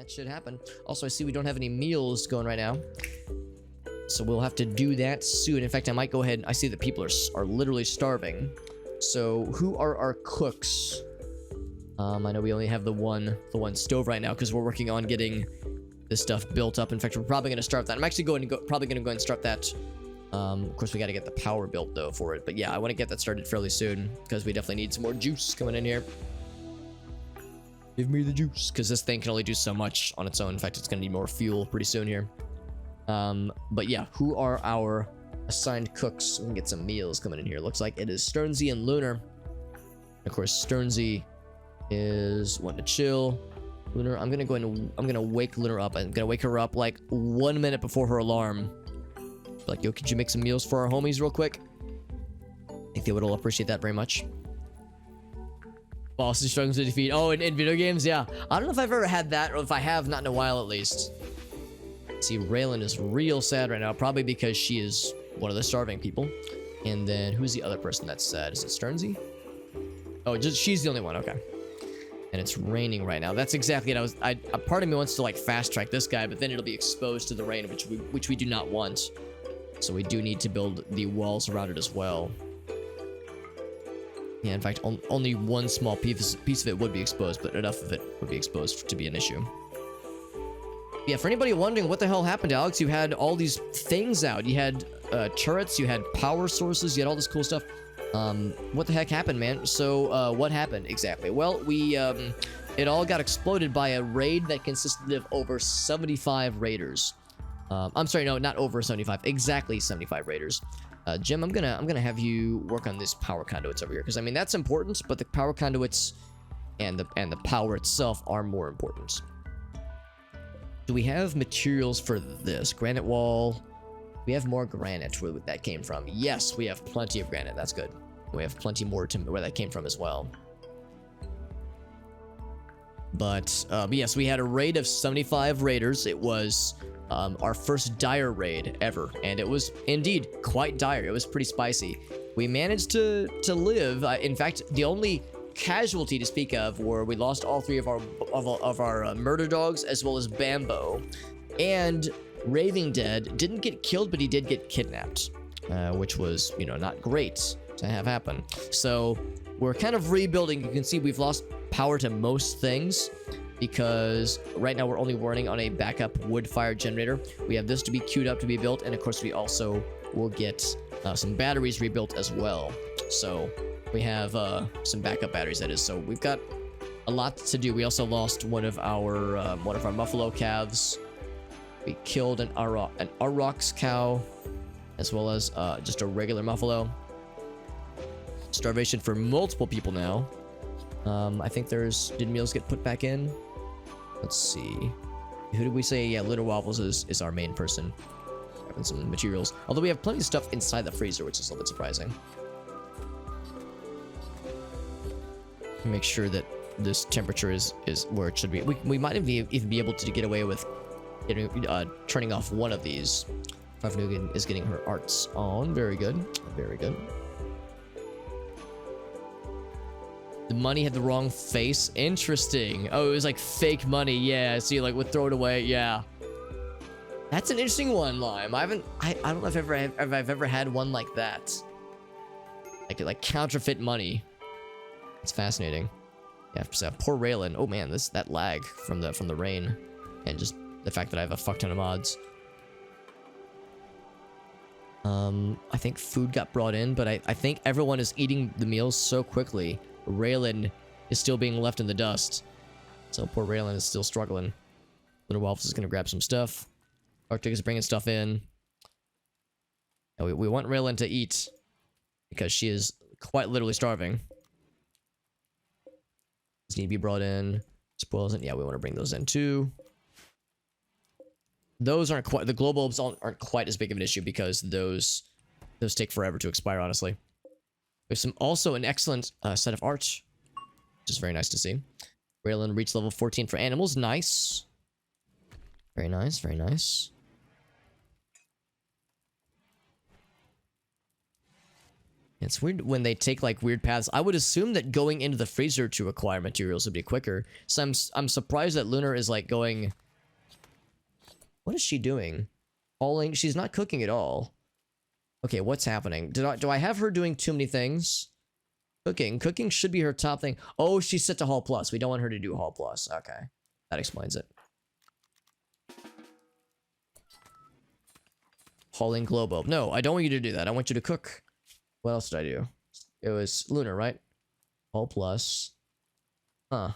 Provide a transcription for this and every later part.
that should happen. Also, I see we don't have any meals going right now. So we'll have to do that soon. In fact, I might go ahead. I see that people are literally starving. So who are our cooks? I know we only have the one stove right now because we're working on getting this stuff built up. In fact, we're probably going to start that. I'm actually probably going to go and start that. Of course, we got to get the power built though for it. But yeah, I want to get that started fairly soon because we definitely need some more juice coming in here. Give me the juice, because this thing can only do so much on its own. In fact, it's going to need more fuel pretty soon here. But yeah, who are our assigned cooks? We can get some meals coming in here. Looks like it is Sternsy and Lunar. Of course, Sternsy is one to chill. Lunar, I'm gonna wake Lunar up. I'm gonna wake her up like 1 minute before her alarm. Like, yo, could you make some meals for our homies real quick? I think they would all appreciate that very much. Boss is struggling to defeat. Oh, in video games, yeah. I don't know if I've ever had that, or if I have, not in a while at least. See, Raylan is real sad right now, probably because she is one of the starving people. And then, who's the other person that's sad? Is it Sternsy? Oh, just she's the only one, okay. And it's raining right now. That's exactly what a part of me wants to like fast track this guy, but then it'll be exposed to the rain, which we do not want. So we do need to build the walls around it as well. Yeah, in fact, only one small piece of it would be exposed, but enough of it would be exposed to be an issue. Yeah, for anybody wondering what the hell happened to Alex, you had all these things out. You had turrets, you had power sources, you had all this cool stuff. What the heck happened, man? So, what happened exactly? Well, it all got exploded by a raid that consisted of over 75 raiders. I'm sorry, no, not over 75, exactly 75 raiders. Jim, I'm gonna have you work on these power conduits over here, because I mean that's important, but the power conduits and the power itself are more important. Do we have materials for this? Granite wall. We have more granite where that came from. Yes, we have plenty of granite. That's good. We have plenty more to where that came from as well. But yes, we had a raid of 75 raiders. It was our first dire raid ever, and it was indeed quite dire. It was pretty spicy. We managed to live. In fact, the only casualty to speak of were we lost all three of our murder dogs, as well as Bambo, and Raving Dead didn't get killed, but he did get kidnapped, which was, you know, not great to have happen. So we're kind of rebuilding. You can see we've lost power to most things because right now we're only running on a backup wood-fired generator. We have this to be queued up to be built, and of course we also will get some batteries rebuilt as well. So we have some backup batteries, that is. So we've got a lot to do. We also lost one of our buffalo calves. We killed an Aurochs cow, as well as just a regular buffalo. Starvation for multiple people now. I think did meals get put back in? Let's see. Who did we say? Yeah, Little Waffles is our main person. Having some materials. Although we have plenty of stuff inside the freezer, which is a little bit surprising. Make sure that this temperature is where it should be. We might even be able to get away with turning off one of these. Favnugan is getting her arts on. Very good. Very good. The money had the wrong face. Interesting. Oh, it was like fake money. Yeah, so you like would throw it away. Yeah. That's an interesting one, Lime. I don't know if I've ever had one like that. Like counterfeit money. It's fascinating. Yeah, so poor Raylan. Oh man, that lag from the rain, and just the fact that I have a fuck ton of mods. I think food got brought in, but I think everyone is eating the meals so quickly. Raylan is still being left in the dust. So poor Raylan is still struggling. Little Waffles is gonna grab some stuff. Arctic is bringing stuff in. And we want Raylan to eat because she is quite literally starving. These need to be brought in. Spoils, and yeah, we want to bring those in too. Those aren't quite, the glow bulbs aren't quite as big of an issue because those take forever to expire, honestly. There's also an excellent set of art, which is very nice to see. Raylan reached level 14 for animals. Nice. Very nice, very nice. It's weird when they take like weird paths. I would assume that going into the freezer to acquire materials would be quicker. So I'm surprised that Lunar is like going. What is she doing? Hauling. She's not cooking at all. Okay, what's happening? Do I have her doing too many things? Cooking should be her top thing. Oh, she's set to haul plus. We don't want her to do haul plus. Okay, that explains it. Hauling globo. No, I don't want you to do that. I want you to cook. What else did I do? It was Lunar, right? All plus. Huh.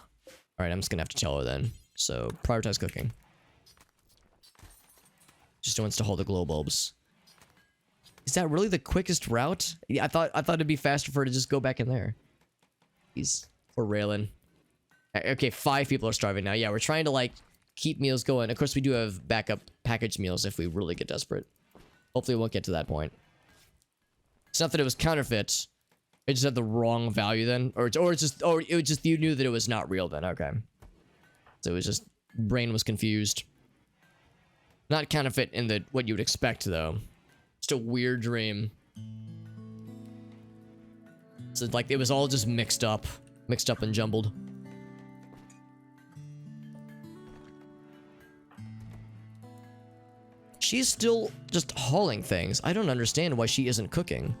Alright, I'm just gonna have to tell her then. So, prioritize cooking. Just wants to hold the glow bulbs. Is that really the quickest route? Yeah, I thought it'd be faster for her to just go back in there. Jeez. Poor Raylan. Okay, 5 people are starving now. Yeah, we're trying to, like, keep meals going. Of course, we do have backup packaged meals if we really get desperate. Hopefully, we won't get to that point. It's not that it was counterfeit. It just had the wrong value then, or it was just you knew that it was not real then. Okay, so it was just brain was confused. Not counterfeit in the what you would expect though. Just a weird dream. So like it was all just mixed up and jumbled. She's still just hauling things. I don't understand why she isn't cooking.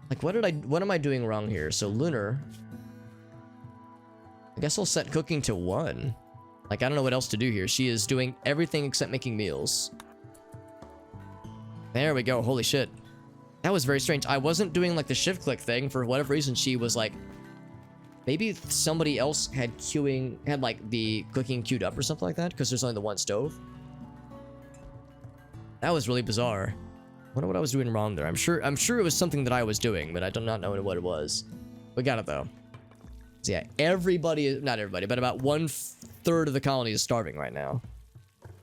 Like, what am I doing wrong here? So, Lunar. I guess I'll set cooking to 1. Like, I don't know what else to do here. She is doing everything except making meals. There we go. Holy shit. That was very strange. I wasn't doing, like, the shift click thing. For whatever reason, she was, like... Maybe somebody else had like, the cooking queued up or something like that. Because there's only the 1 stove. That was really bizarre. I wonder what I was doing wrong there. I'm sure it was something that I was doing, but I do not know what it was. We got it though. So yeah, not everybody, but about 1/3 of the colony is starving right now.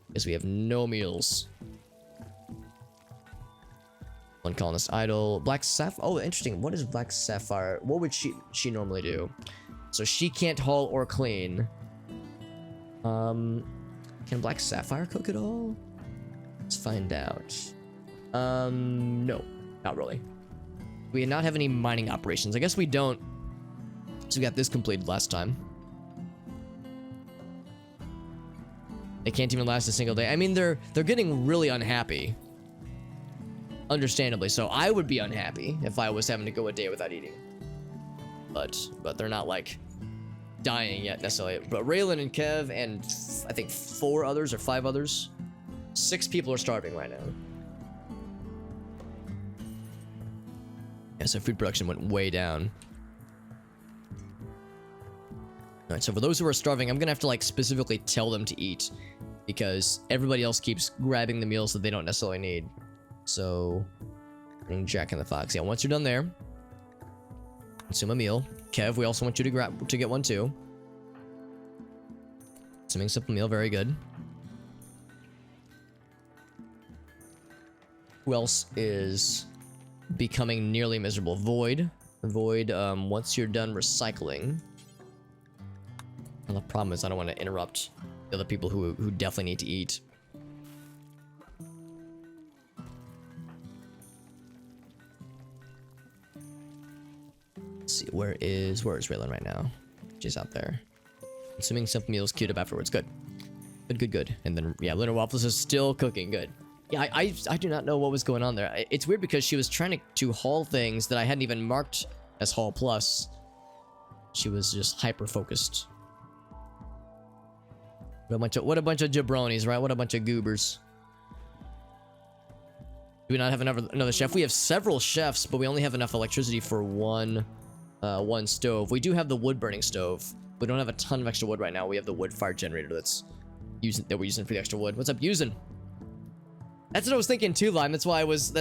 Because we have no meals. 1 colonist idle. Black Sapphire. Oh, interesting. What is Black Sapphire? What would she normally do? So she can't haul or clean. Can Black Sapphire cook at all? Let's find out. No, not really. We did not have any mining operations. I guess we don't. So we got this completed last time. They can't even last a single day. I mean, they're getting really unhappy. Understandably so. I would be unhappy if I was having to go a day without eating. But they're not like dying yet necessarily. But Raylan and Kev and I think 4 others or 5 others. 6 people are starving right now. Yeah, so food production went way down. Alright, so for those who are starving, I'm gonna have to like specifically tell them to eat. Because everybody else keeps grabbing the meals that they don't necessarily need. So, Jack and the Fox. Yeah, once you're done there, consume a meal. Kev, we also want you to get one too. Consuming simple meal, very good. Who else is becoming nearly miserable? Void. Once you're done recycling. And the problem is I don't want to interrupt the other people who definitely need to eat. Let's see, where is Raylan right now? She's out there. Consuming simple meals, queued up afterwards. Good. Good. And then, yeah, Lunar Waffles is still cooking. Good. Yeah, I do not know what was going on there. It's weird because she was trying to haul things that I hadn't even marked as haul plus. She was just hyper focused. What a bunch of jabronis, right? What a bunch of goobers. Do we not have another chef? We have several chefs, but we only have enough electricity for one stove. We do have the wood burning stove. We don't have a ton of extra wood right now. We have the wood fire generator that we're using for the extra wood. What's up, using? That's what I was thinking too, Lime. That's why I was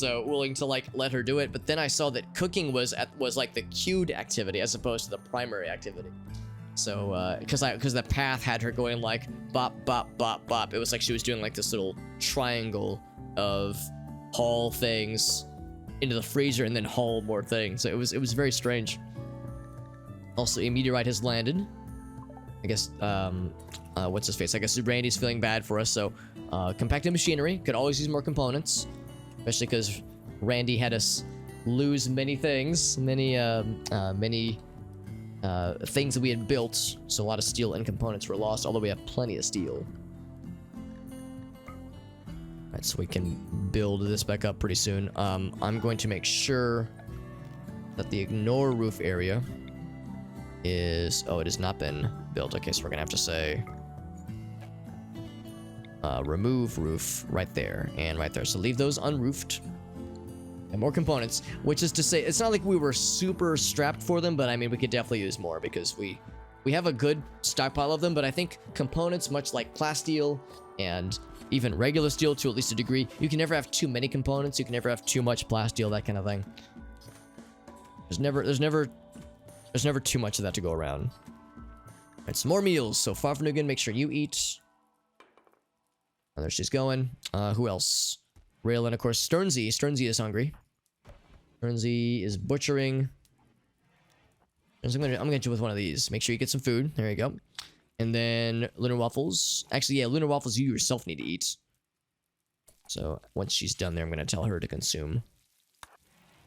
willing to like let her do it. But then I saw that cooking was like the queued activity as opposed to the primary activity. So because the path had her going like bop bop bop bop. It was like she was doing like this little triangle of haul things into the freezer and then haul more things. So it was very strange. Also, a meteorite has landed. I guess what's his face? I guess Randy's feeling bad for us. So compacted machinery could always use more components, especially because Randy had us lose many things, many things that we had built. So a lot of steel and components were lost, although we have plenty of steel. Alright, so we can build this back up pretty soon. I'm going to make sure that the ignore roof area is... Oh, it has not been built. Okay, so we're gonna have to say... remove roof right there and right there. So leave those unroofed. And more components, which is to say, it's not like we were super strapped for them, but I mean, we could definitely use more because we have a good stockpile of them, but I think components, much like plasteel and even regular steel to at least a degree, you can never have too many components, you can never have too much plasteel, that kind of thing. There's never too much of that to go around. Alright, some more meals. So Farfanugan, make sure you eat. Oh, there she's going. Who else? Raylan, of course. Sternsey. Sternsey is hungry. Sternsey is butchering. I'm gonna hit you with one of these. Make sure you get some food. There you go. And then Lunar Waffles. Actually, yeah, Lunar Waffles you yourself need to eat. So once she's done there, I'm gonna tell her to consume.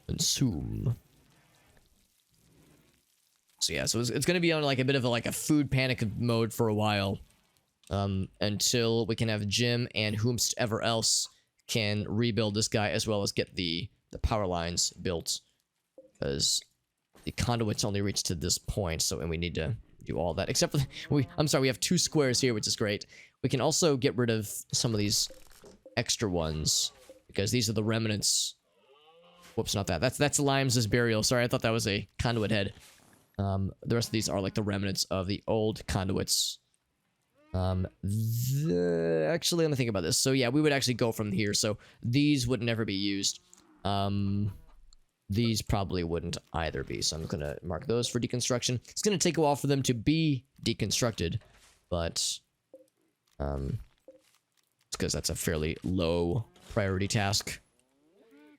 Consume. So yeah, so it's gonna be on like a bit of a food panic mode for a while. Until we can have Jim and whomsoever else can rebuild this guy, as well as get the power lines built, because the conduits only reach to this point. So, and we need to do all that, except for I'm sorry, we have 2 squares here, which is great. We can also get rid of some of these extra ones because these are the remnants. Whoops, not that. That's Limes' burial. Sorry, I thought that was a conduit head. The rest of these are like the remnants of the old conduits. Actually, let me think about this. So yeah, we would actually go from here. So these would never be used. These probably wouldn't either be. So I'm gonna mark those for deconstruction. It's gonna take a while for them to be deconstructed, but it's because that's a fairly low priority task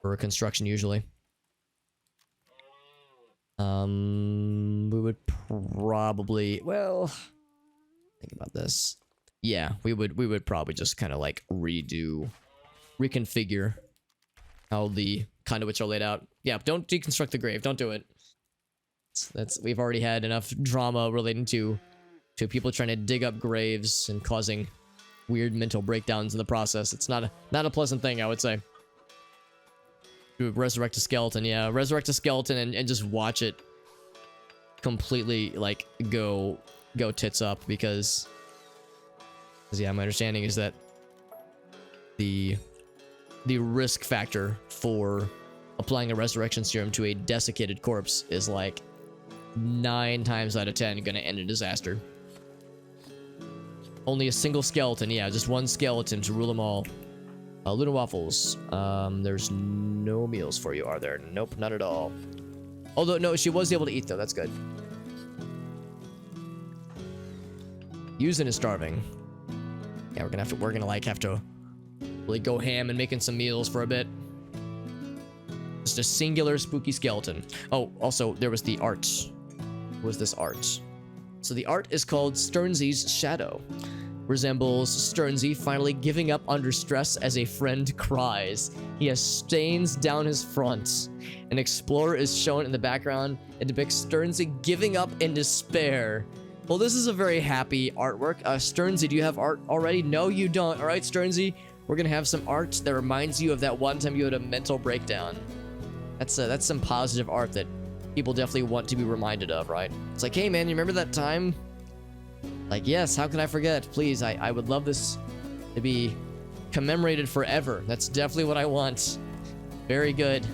for construction usually. We would probably, well, think about this. Yeah, we would probably just kind of like reconfigure how the conduits are laid out. Yeah, don't deconstruct the grave. Don't do it. We've already had enough drama relating to people trying to dig up graves and causing weird mental breakdowns in the process. It's not a pleasant thing, I would say. Resurrect a skeleton, yeah. Resurrect a skeleton and just watch it completely, like, go tits up, because yeah, my understanding is that the risk factor for applying a resurrection serum to a desiccated corpse is like 9 times out of 10 gonna end in disaster. Only a single skeleton, yeah, just one skeleton to rule them all. Lunar Waffles, there's no meals for you, are there? Nope, not at all. Although, no, she was able to eat, though. That's good. Yuzen is starving. Yeah, we're gonna have to really go ham and making some meals for a bit. Just a singular spooky skeleton. Oh, also, there was the art. What was this art? So the art is called Sternsey's Shadow. Resembles Sternsey finally giving up under stress as a friend cries. He has stains down his front. An explorer is shown in the background and depicts Sternsey giving up in despair. Well, this is a very happy artwork. Sternsey, do you have art already? No, you don't. All right, Sternsey, we're gonna have some art that reminds you of that one time you had a mental breakdown. That's some positive art that people definitely want to be reminded of, right? It's like, hey man, you remember that time? Like, yes, how can I forget? Please, I would love this to be commemorated forever. That's definitely what I want. Very good.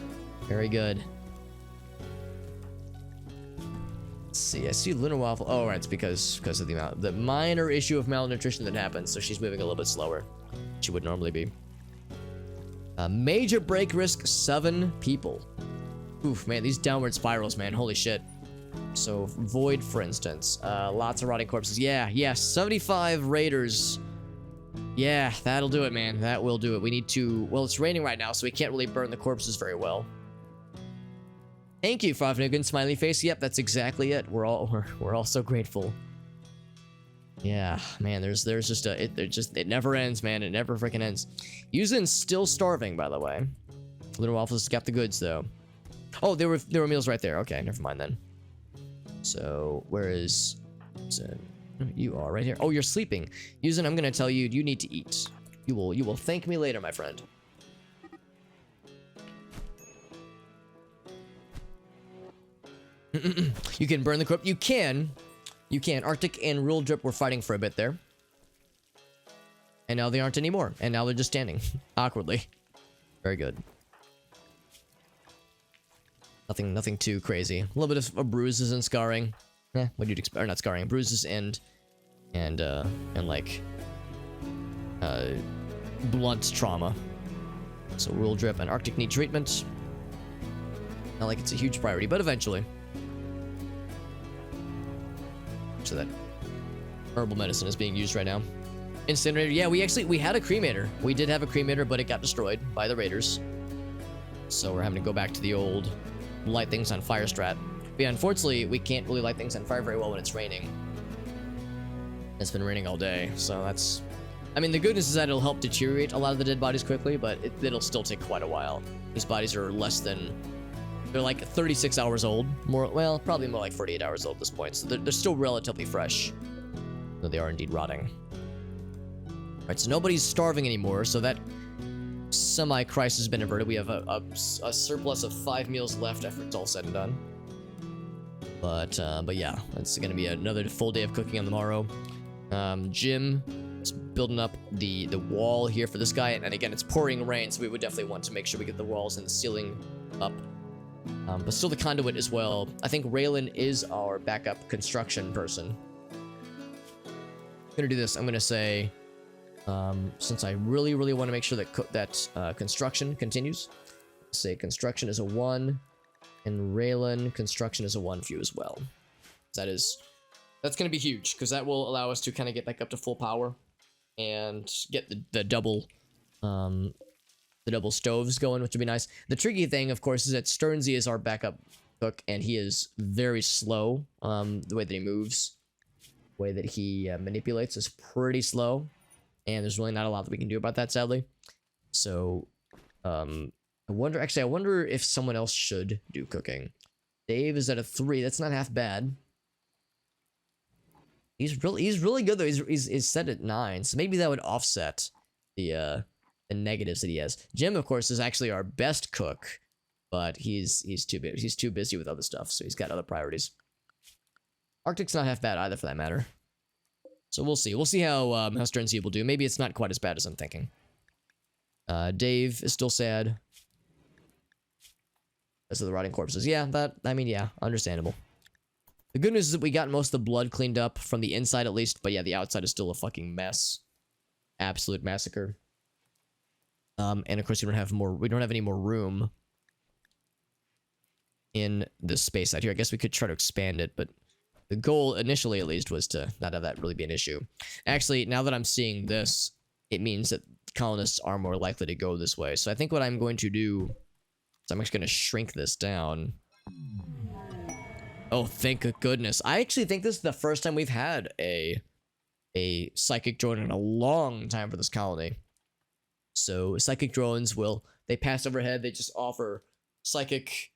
Very good. Let's see, I see Lunar Waffle. Oh, right, it's because of the minor issue of malnutrition that happens, so she's moving a little bit slower. She would normally be. Major break risk, 7 people. Oof, man, these downward spirals, man, holy shit. So, Void, for instance. Lots of rotting corpses. Yeah, 75 raiders. Yeah, that'll do it, man. That will do it. We need to... Well, it's raining right now, so we can't really burn the corpses very well. Thank you, Favnugan, smiley face. Yep, that's exactly it. We're all so grateful. Yeah, man, there's just it never ends, man. It never freaking ends. Yuzen's still starving, by the way. Little Waffles has got the goods though. Oh, there were meals right there. Okay, never mind then. So where is you are right here. Oh, you're sleeping. Yuzin, I'm gonna tell you, you need to eat. You will thank me later, my friend. You can burn the corpse. You can. Arctic and Rule Drip were fighting for a bit there. And now they aren't anymore. And now they're just standing. Awkwardly. Very good. Nothing too crazy. A little bit of bruises and scarring. What you'd expect. Or not scarring. Bruises and like... blunt trauma. So Rule Drip and Arctic need treatment. Not like it's a huge priority, but eventually. So that herbal medicine is being used right now. Incinerator. Yeah, we had a cremator. We did have a cremator, but it got destroyed by the raiders. So we're having to go back to the old light things on fire strat. But yeah, unfortunately, we can't really light things on fire very well when it's raining. It's been raining all day, so that's... I mean, the good news is that it'll help deteriorate a lot of the dead bodies quickly, but it'll still take quite a while. These bodies are less than... They're like 36 hours old. Well, probably more like 48 hours old at this point. So they're still relatively fresh. Though they are indeed rotting. Alright, so nobody's starving anymore, so that semi-crisis has been averted. We have a surplus of 5 meals left after it's all said and done. But yeah, it's gonna be another full day of cooking on the morrow. Jim is building up the wall here for this guy, and again, it's pouring rain, so we would definitely want to make sure we get the walls and the ceiling up. But still the conduit as well. I think Raylan is our backup construction person. I'm gonna do this. I'm gonna say, since I really want to make sure that construction continues, say construction is a 1, and Raylan construction is a 1 for you as well. That's gonna be huge because that will allow us to kind of get back up to full power and get the double stoves going, which would be nice. The tricky thing, of course, is that Sternsey is our backup cook, and he is very slow. The way that he moves, the way that he manipulates is pretty slow, and there's really not a lot that we can do about that, sadly. So, I wonder if someone else should do cooking. Dave is at a 3. That's not half bad. He's really good though. He's set at 9, so maybe that would offset the negatives that he has. Jim, of course, is actually our best cook, but he's too busy with other stuff, so he's got other priorities. Arctic's not half bad either, for that matter. So we'll see. We'll see how Sternsey will do. Maybe it's not quite as bad as I'm thinking. Dave is still sad. As of the rotting corpses. Yeah, yeah, understandable. The good news is that we got most of the blood cleaned up from the inside at least, but yeah, the outside is still a fucking mess. Absolute massacre. And of course we don't have any more room in this space out here. I guess we could try to expand it, but the goal initially at least was to not have that really be an issue. Actually, now that I'm seeing this, it means that colonists are more likely to go this way. So I think what I'm going to do is I'm just going to shrink this down. Oh, thank goodness. I actually think this is the first time we've had a psychic drone in a long time for this colony. So psychic drones they pass overhead, they just offer psychic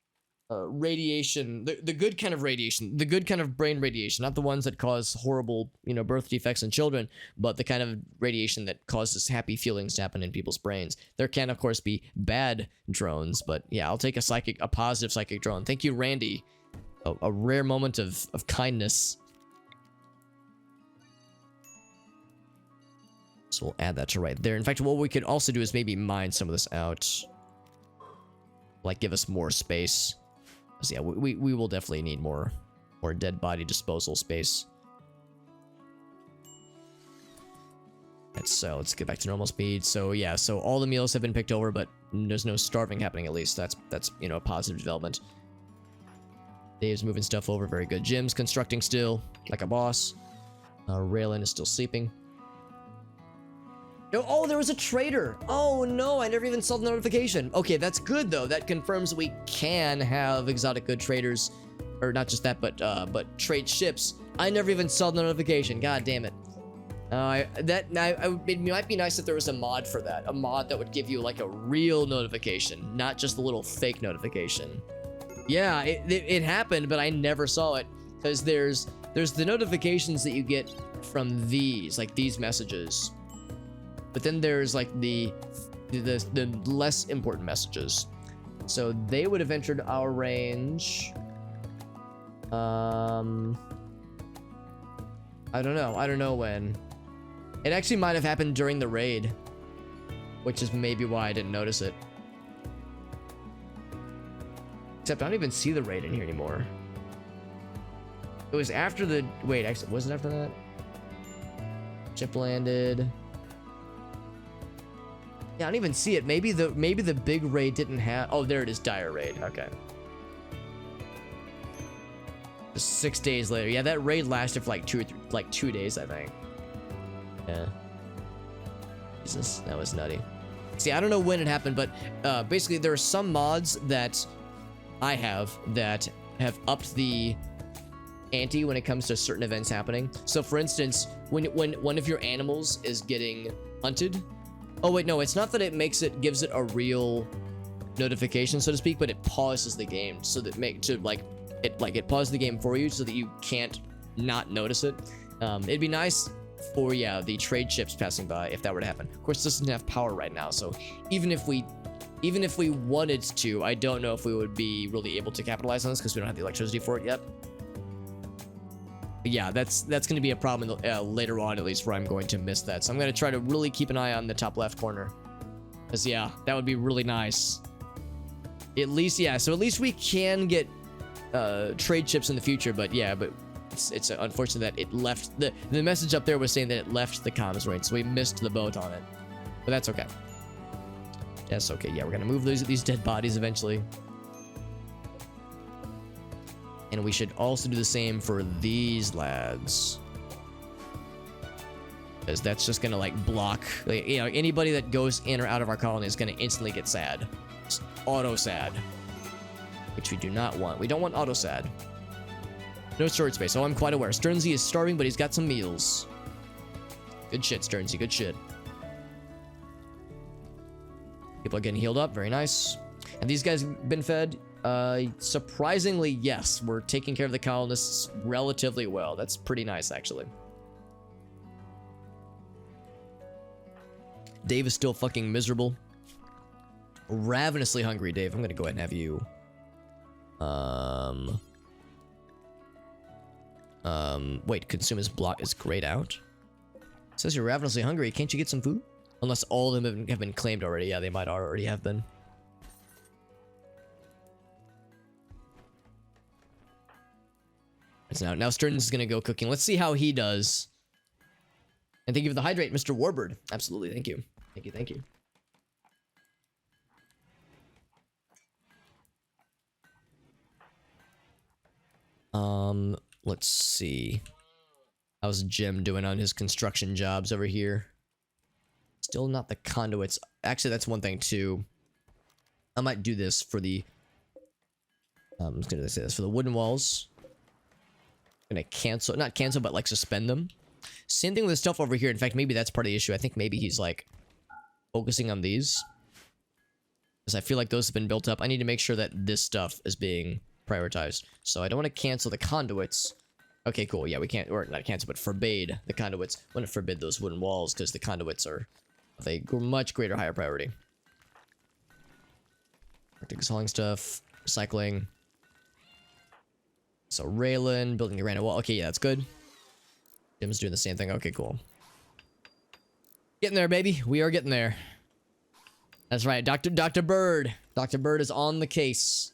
radiation, the good kind of radiation, the good kind of brain radiation, not the ones that cause horrible, birth defects in children, but the kind of radiation that causes happy feelings to happen in people's brains. There can, of course, be bad drones, but yeah, I'll take a positive psychic drone. Thank you, Randy. A rare moment of kindness. So we'll add that to right there. In fact, what we could also do is maybe mine some of this out. Like, give us more space. So yeah, we will definitely need more dead body disposal space. Let's get back to normal speed. So yeah, so all the meals have been picked over, but there's no starving happening at least. That's a positive development. Dave's moving stuff over, very good. Jim's constructing still, like a boss. Raylan is still sleeping. No, oh, there was a traitor. Oh no, I never even saw the notification. Okay, that's good though. That confirms we can have exotic good traders, or not just that, but trade ships. I never even saw the notification. God damn it. It might be nice if there was a mod for that. A mod that would give you like a real notification, not just a little fake notification. Yeah, it happened, but I never saw it because there's the notifications that you get from these, like these messages. But then there's like the less important messages. So they would have entered our range. I don't know. I don't know when. It actually might have happened during the raid, which is maybe why I didn't notice it. Except I don't even see the raid in here anymore. It was after the... Wait, actually, was it after that? Ship landed. Yeah, I don't even see it. Maybe the big raid didn't have... Oh, there it is. Dire raid. Okay. Just 6 days later. Yeah, that raid lasted for like 2 days, I think. Yeah. Jesus, that was nutty. See, I don't know when it happened, but basically there are some mods that I have that have upped the ante when it comes to certain events happening. So for instance, when one of your animals is getting hunted. Oh wait, no, it's not that it gives it a real notification, so to speak, but it pauses the game so that it pauses the game for you so that you can't not notice it. It'd be nice for, yeah, the trade ships passing by if that were to happen. Of course, this doesn't have power right now, so even if we wanted to, I don't know if we would be really able to capitalize on this because we don't have the electricity for it yet. But yeah, that's going to be a problem later on, at least, where I'm going to miss that. So I'm going to try to really keep an eye on the top left corner. Because, yeah, that would be really nice. At least, yeah, so at least we can get trade ships in the future, but yeah, but it's unfortunate that it left... The message up there was saying that it left the comms range, so we missed the boat on it. But that's okay. That's okay. Yeah, we're going to move these dead bodies eventually. And we should also do the same for these lads. Because that's just going to, like, block... Like, you know, anybody that goes in or out of our colony is going to instantly get sad. Just auto-sad. Which we do not want. We don't want auto-sad. No storage space. Oh, I'm quite aware. Sternsey is starving, but he's got some meals. Good shit, Sternsey. Good shit. People are getting healed up. Very nice. And these guys been fed? Surprisingly, yes. We're taking care of the colonists relatively well. That's pretty nice, actually. Dave is still fucking miserable. Ravenously hungry, Dave. I'm gonna go ahead and have you... Wait, consume his block is grayed out? It says you're ravenously hungry. Can't you get some food? Unless all of them have been claimed already. Yeah, they might already have been. So now Stearns is gonna go cooking. Let's see how he does. And thank you for the hydrate, Mr. Warbird. Absolutely, thank you. Thank you, thank you. Let's see. How's Jim doing on his construction jobs over here? Still not the conduits. Actually, that's one thing too. I might do this for the... I'm just gonna say this for the wooden walls. I'm gonna cancel, not cancel, but like suspend them. Same thing with the stuff over here. In fact, maybe that's part of the issue. I think maybe he's like focusing on these. Because I feel like those have been built up. I need to make sure that this stuff is being prioritized. So I don't want to cancel the conduits. Okay, cool. Yeah, we can't, or not cancel, but forbade the conduits. I want to forbid those wooden walls because the conduits are of a much greater, higher priority. Arctic hauling stuff, recycling. So Raylan, building the granite wall. Okay, yeah, that's good. Jim's doing the same thing. Okay, cool. Getting there, baby. We are getting there. That's right, Dr. Bird. Dr. Bird is on the case.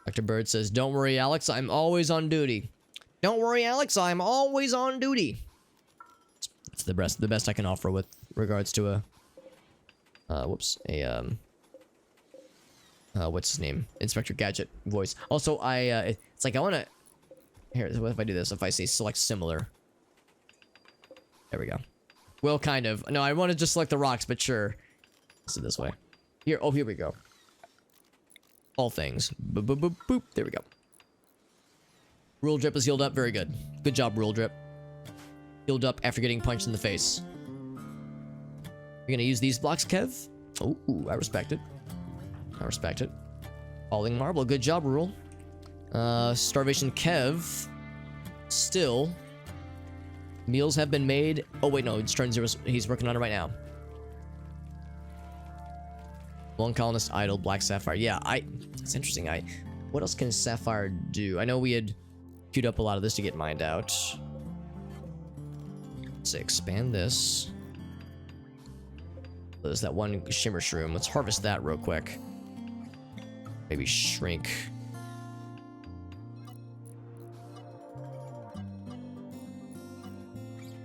Dr. Bird says, "Don't worry, Alex. I'm always on duty." Don't worry, Alex. I'm always on duty. It's the best I can offer with regards to a, what's his name? Inspector Gadget voice. Also, it's like I want to. Here, what if I do this? If I say select similar. There we go. Well, kind of. No, I want to just select the rocks, but sure. Let's do it this way. Here, oh, here we go. All things. Boop, boop, boop, boop. There we go. Rule drip is healed up. Very good. Good job, Rule drip. healed up after getting punched in the face. You're gonna use these blocks, Kev? Oh, I respect it. I respect it. Falling marble, good job, Rule. Starvation Kev. Still. Meals have been made. Oh, wait, no, it's turn 0. He's working on it right now. Lone colonist idle, black sapphire. Yeah, it's interesting. What else can sapphire do? I know we had queued up a lot of this to get mined out. Let's expand this. There's that one shimmer shroom. Let's harvest that real quick. Maybe shrink.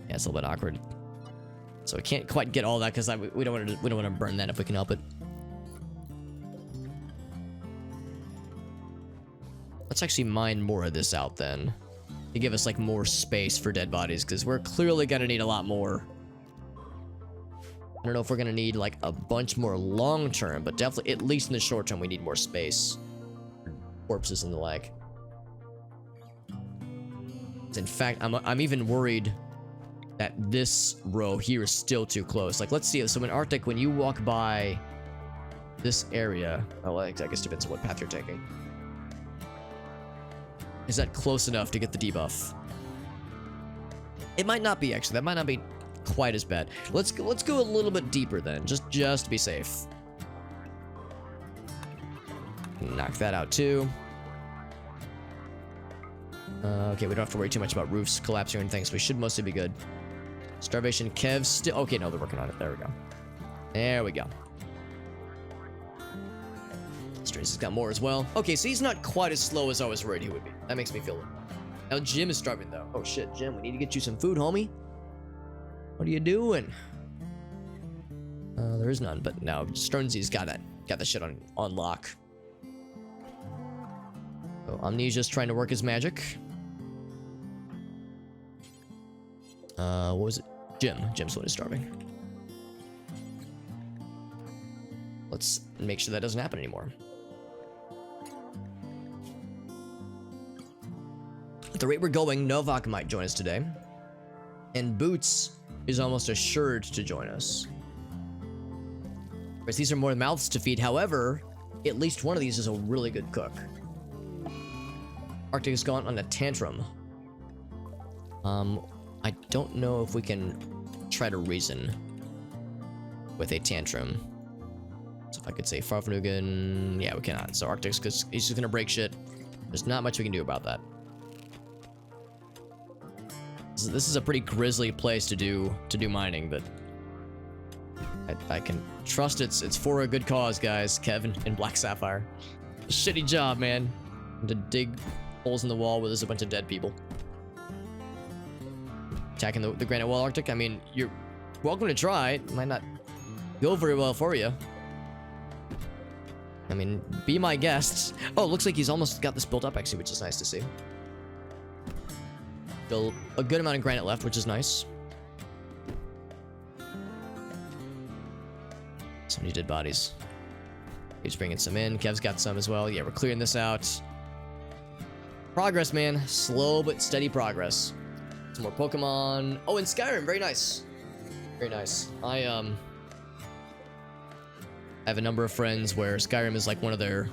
Yeah, it's a little bit awkward. So we can't quite get all that because we don't want to burn that if we can help it. Let's actually mine more of this out then, to give us like more space for dead bodies, because we're clearly gonna need a lot more. I don't know if we're gonna need like a bunch more long term, but definitely at least in the short term we need more space. Corpses and the like. In fact, I'm even worried that this row here is still too close. Like, let's see. So in Arctic, when you walk by this area, oh, I guess it depends on what path you're taking. Is that close enough to get the debuff? It might not be, actually. That might not be quite as bad. Let's go a little bit deeper then, just to be safe. Knock that out too. Okay, we don't have to worry too much about roofs collapsing or anything, so we should mostly be good. Starvation Kev still. Okay, no, they're working on it. There we go. There we go. Strange has got more as well. Okay, so he's not quite as slow as I was worried he would be. That makes me feel it. Now Jim is starving though. Oh shit, Jim, we need to get you some food, homie. What are you doing? There is none, but now Sternsy's got that shit on lock. So Amnesia's trying to work his magic. What was it? Jim's the one who's starving. Let's make sure that doesn't happen anymore. At the rate we're going, Novak might join us today. And Boots is almost assured to join us. Whereas these are more mouths to feed. However, at least one of these is a really good cook. Arctic has gone on a tantrum. I don't know if we can try to reason with a tantrum. So if I could say Farfnugan, yeah, we cannot. So Arctic's, because he's just gonna break shit. There's not much we can do about that. This is a pretty grisly place to do mining, but I can trust it's for a good cause, guys. Kevin and Black Sapphire. Shitty job, man. To dig holes in the wall where there's a bunch of dead people. Attacking the granite wall, Arctic. I mean, you're welcome to try. It might not go very well for you. I mean, be my guest. Oh, looks like he's almost got this built up, actually, which is nice to see. Still a good amount of granite left, which is nice. So many dead bodies. He's bringing some in. Kev's got some as well. Yeah, we're clearing this out. Progress, man. Slow but steady progress. Some more Pokemon. Oh, and Skyrim. Very nice. Very nice. I have a number of friends where Skyrim is like one of their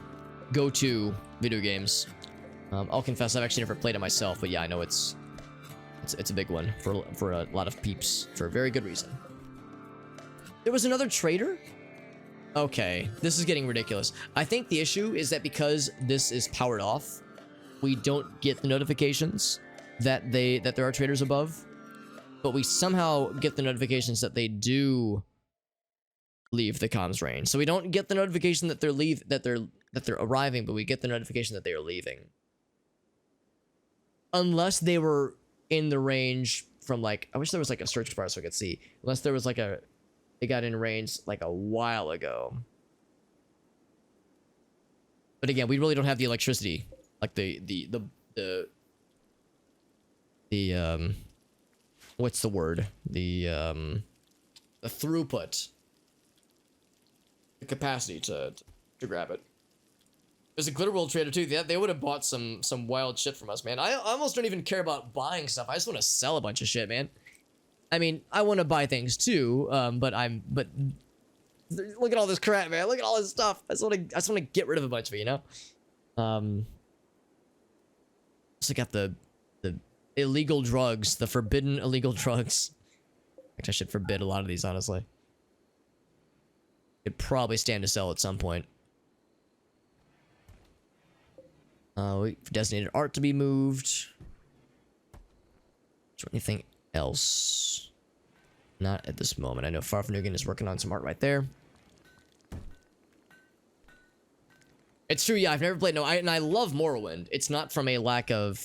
go-to video games. I'll confess I've actually never played it myself, but yeah, I know it's a big one for a lot of peeps for a very good reason. There was another trader? Okay, this is getting ridiculous. I think the issue is that because this is powered off, we don't get the notifications that there are traders above, but we somehow get the notifications that they do leave the comms range. So we don't get the notification that they're arriving, but we get the notification that they are leaving. Unless they were in the range from like, I wish there was like a search bar so I could see. Unless there was like they got in range like a while ago. But again, we really don't have the electricity, like the what's the word? The throughput, the capacity to grab it. There's a Glitterworld trader too. They would have bought some wild shit from us, man. I almost don't even care about buying stuff. I just want to sell a bunch of shit, man. I mean, I want to buy things too, but look at all this crap, man. Look at all this stuff. I just want to get rid of a bunch of it, you know? Also got the illegal drugs, the forbidden illegal drugs. Actually, I should forbid a lot of these, honestly. Could probably stand to sell at some point. We've designated art to be moved. Is there anything else? Not at this moment. I know Farfnugan is working on some art right there. It's true, yeah, I've never played, and I love Morrowind. It's not from a lack of...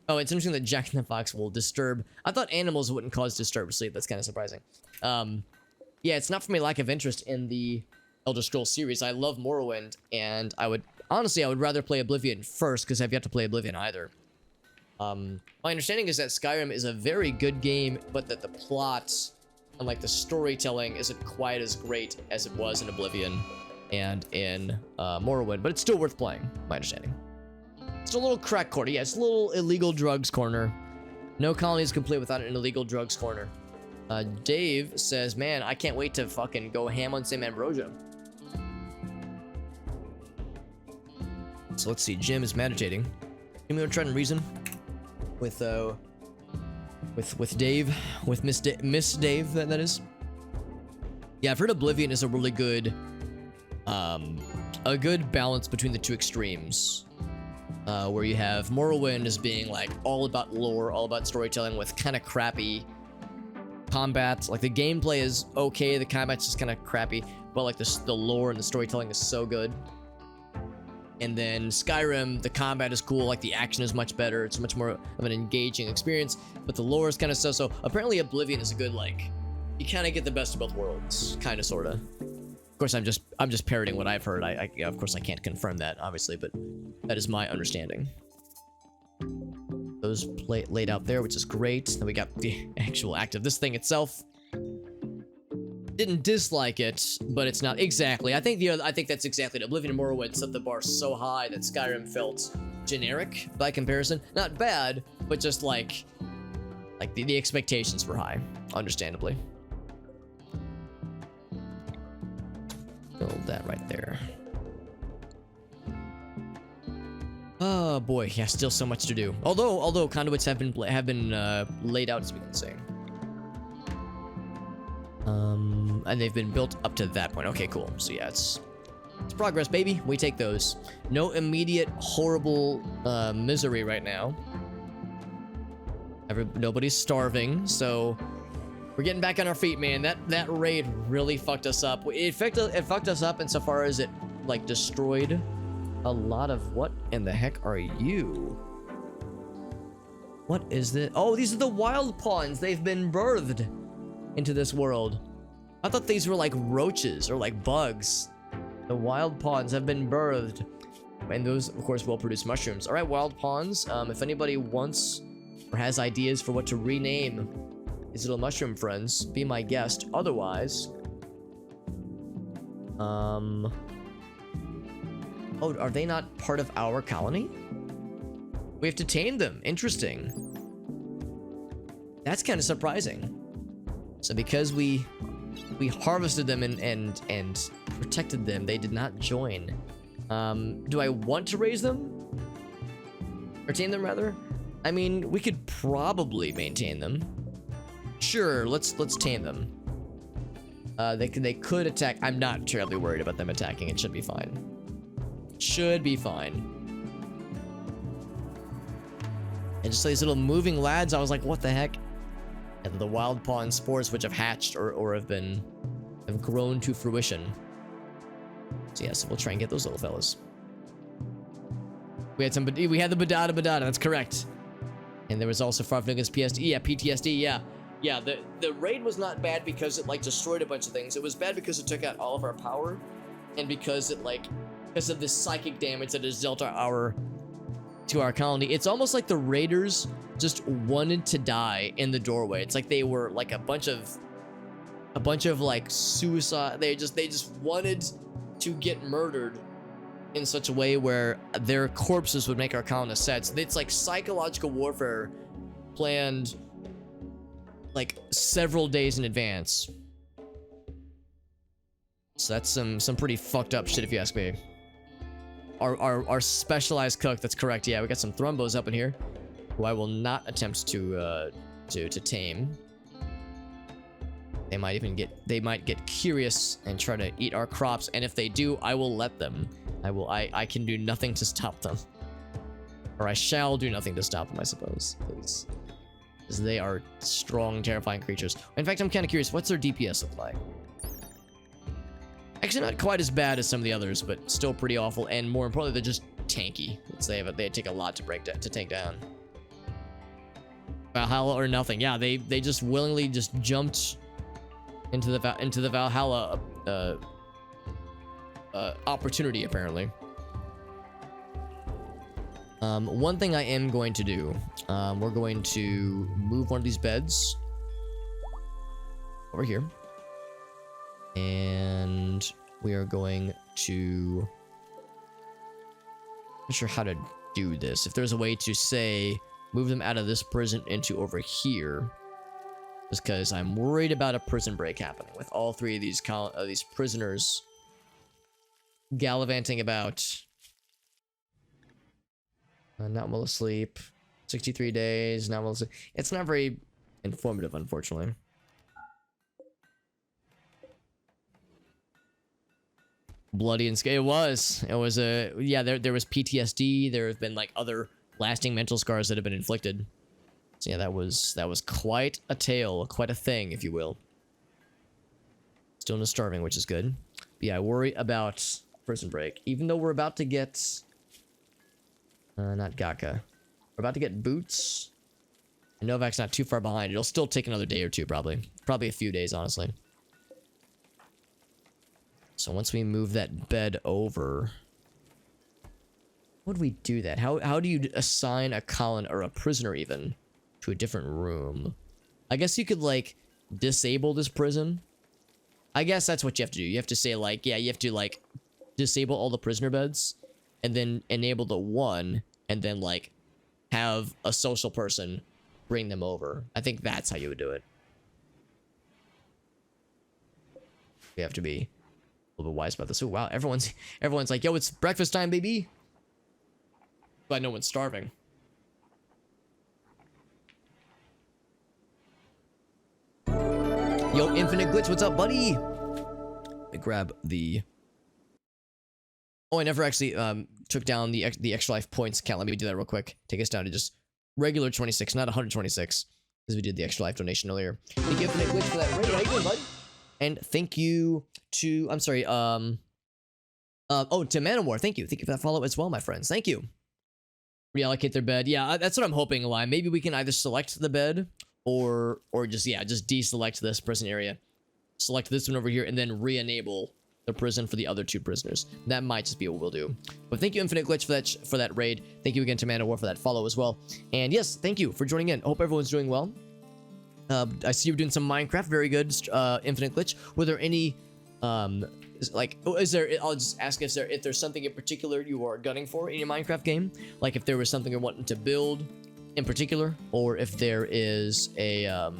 Oh, it's interesting that Jack in the Box will disturb... I thought animals wouldn't cause disturbed sleep. That's kind of surprising. Yeah, it's not from a lack of interest in the Elder Scrolls series. I love Morrowind, and honestly, I would rather play Oblivion first, because I've yet to play Oblivion either. My understanding is that Skyrim is a very good game, but that the plot and, like, the storytelling isn't quite as great as it was in Oblivion and in Morrowind, but it's still worth playing, my understanding. It's a little crack corner. Yeah, it's a little illegal drugs corner. No colony is complete without an illegal drugs corner. Dave says, man, I can't wait to fucking go ham on Sam Ambrosia. So let's see. Jim is meditating. Jim, you want to try and reason with Dave, with Miss Dave, that is. Yeah, I've heard Oblivion is a really good, a good balance between the two extremes. Where you have Morrowind as being like all about lore, all about storytelling with kind of crappy combat. Like the gameplay is okay, the combat's just kind of crappy, but like the lore and the storytelling is so good. And then Skyrim, the combat is cool, like the action is much better, it's much more of an engaging experience, but the lore is kind of so. Apparently Oblivion is a good, like, you kind of get the best of both worlds, kind of, sort of. Of course, I'm just parroting what I've heard. Yeah, of course, I can't confirm that, obviously, but that is my understanding. Those laid out there, which is great. Then we got the actual act of this thing itself. Didn't dislike it, but it's not exactly. I think that's exactly it. Oblivion and Morrowind set the bar so high that Skyrim felt generic by comparison. Not bad, but just like the expectations were high, understandably. Build that right there. Oh boy, yeah, still so much to do. Although conduits have been laid out, as we can say. And they've been built up to that point. Okay, cool. So yeah, it's progress, baby. We take those. No immediate horrible misery right now. Nobody's starving, so we're getting back on our feet, man. That raid really fucked us up. It fucked us up insofar as it like destroyed a lot of... What in the heck are you? What is this? Oh, these are the wild pawns. They've been birthed into this world. I thought these were like roaches or like bugs. The wild pawns have been birthed, and those, of course, will produce mushrooms. All right, wild pawns. If anybody wants or has ideas for what to rename these little mushroom friends, be my guest. Otherwise, oh, are they not part of our colony? We have to tame them. Interesting. That's kind of surprising. So because we harvested them and protected them, they did not join. Do I want to raise them? Or tame them, rather? I mean, we could probably maintain them. Sure, let's tame them. They could attack. I'm not terribly worried about them attacking. It should be fine. Should be fine. And just these little moving lads, I was like, what the heck? And the wild pawn spores which have hatched or have grown to fruition. So yes, we'll try and get those little fellas. We had the Badada, that's correct. And there was also Farfnugan's PTSD, yeah. Yeah, the raid was not bad because it like destroyed a bunch of things. It was bad because it took out all of our power, and because of the psychic damage that is dealt to our colony. It's almost like the raiders just wanted to die in the doorway. It's like they were like a bunch of like suicide. They just wanted to get murdered in such a way where their corpses would make our colonists sad. So it's like psychological warfare planned like several days in advance. So that's some pretty fucked up shit if you ask me. Our specialized cook, that's correct. Yeah, we got some thrumbos up in here, who I will not attempt to tame. They might get curious and try to eat our crops, and if they do, I will let them. I can do nothing to stop them. Or I shall do nothing to stop them, I suppose. Because they are strong, terrifying creatures. In fact, I'm kind of curious, what's their DPS look like? Actually, not quite as bad as some of the others, but still pretty awful. And more importantly, they're just tanky. They take a lot to take down. Valhalla or nothing. Yeah, they just willingly just jumped into the Valhalla opportunity, apparently. One thing I am going to do, we're going to move one of these beds over here. And we are going to... I'm not sure how to do this. If there's a way to, say, move them out of this prison into over here. Just because I'm worried about a prison break happening with all three of these prisoners gallivanting about. Not well asleep. 63 days, not well asleep. It's not very informative, unfortunately. Bloody and scary. It was a... Yeah, there was PTSD. There have been, like, other lasting mental scars that have been inflicted. So yeah, that was quite a tale, quite a thing, if you will. Still no starving, which is good. But yeah, I worry about prison break. Even though we're about to get... not Gaka. We're about to get Boots. And Novak's not too far behind. It'll still take another day or two, probably. Probably a few days, honestly. So once we move that bed over... How would we do that? How do you assign a colon or a prisoner, even, to a different room? I guess you could, like, disable this prison. I guess that's what you have to do. You have to say, like, yeah, you have to, like, disable all the prisoner beds, and then enable the one, and then, like, have a social person bring them over. I think that's how you would do it. We have to be a little bit wise about this. Oh, wow, everyone's like, yo, it's breakfast time, baby. But no one's starving. Yo, Infinite Glitch, what's up, buddy? Let me grab the... Oh, I never actually took down the extra life points count. Let me do that real quick. Take us down to just regular 26, not 126, because we did the extra life donation earlier. Thank you, Infinite Glitch, for that raid. How you doing, bud? And thank you to... I'm sorry, oh, to Manowar. Thank you. Thank you for that follow as well, my friends. Thank you. Reallocate their bed. Yeah, that's what I'm hoping, Eli. Maybe we can either select the bed or just deselect this prison area. Select this one over here and then re-enable the prison for the other two prisoners. That might just be what we'll do. But thank you, Infinite Glitch, for that raid. Thank you again to Manowar for that follow as well. And yes, thank you for joining in. Hope everyone's doing well. I see you doing some Minecraft. Very good, Infinite Glitch. Were there any I'll just ask if there's something in particular you are gunning for in your Minecraft game, like if there was something you're wanting to build in particular, or if there is a I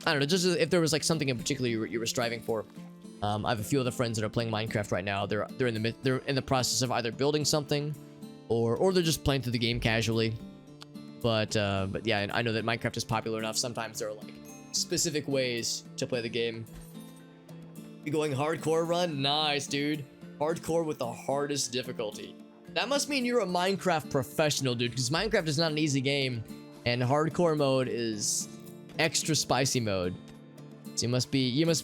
don't know, just if there was like something in particular you were striving for. I have a few other friends that are playing Minecraft right now. They're in the process of either building something or they're just playing through the game casually. But yeah, I know that Minecraft is popular enough. Sometimes there are like specific ways to play the game. You going hardcore run? Nice, dude. Hardcore with the hardest difficulty. That must mean you're a Minecraft professional, dude, because Minecraft is not an easy game, and hardcore mode is extra spicy mode. So you must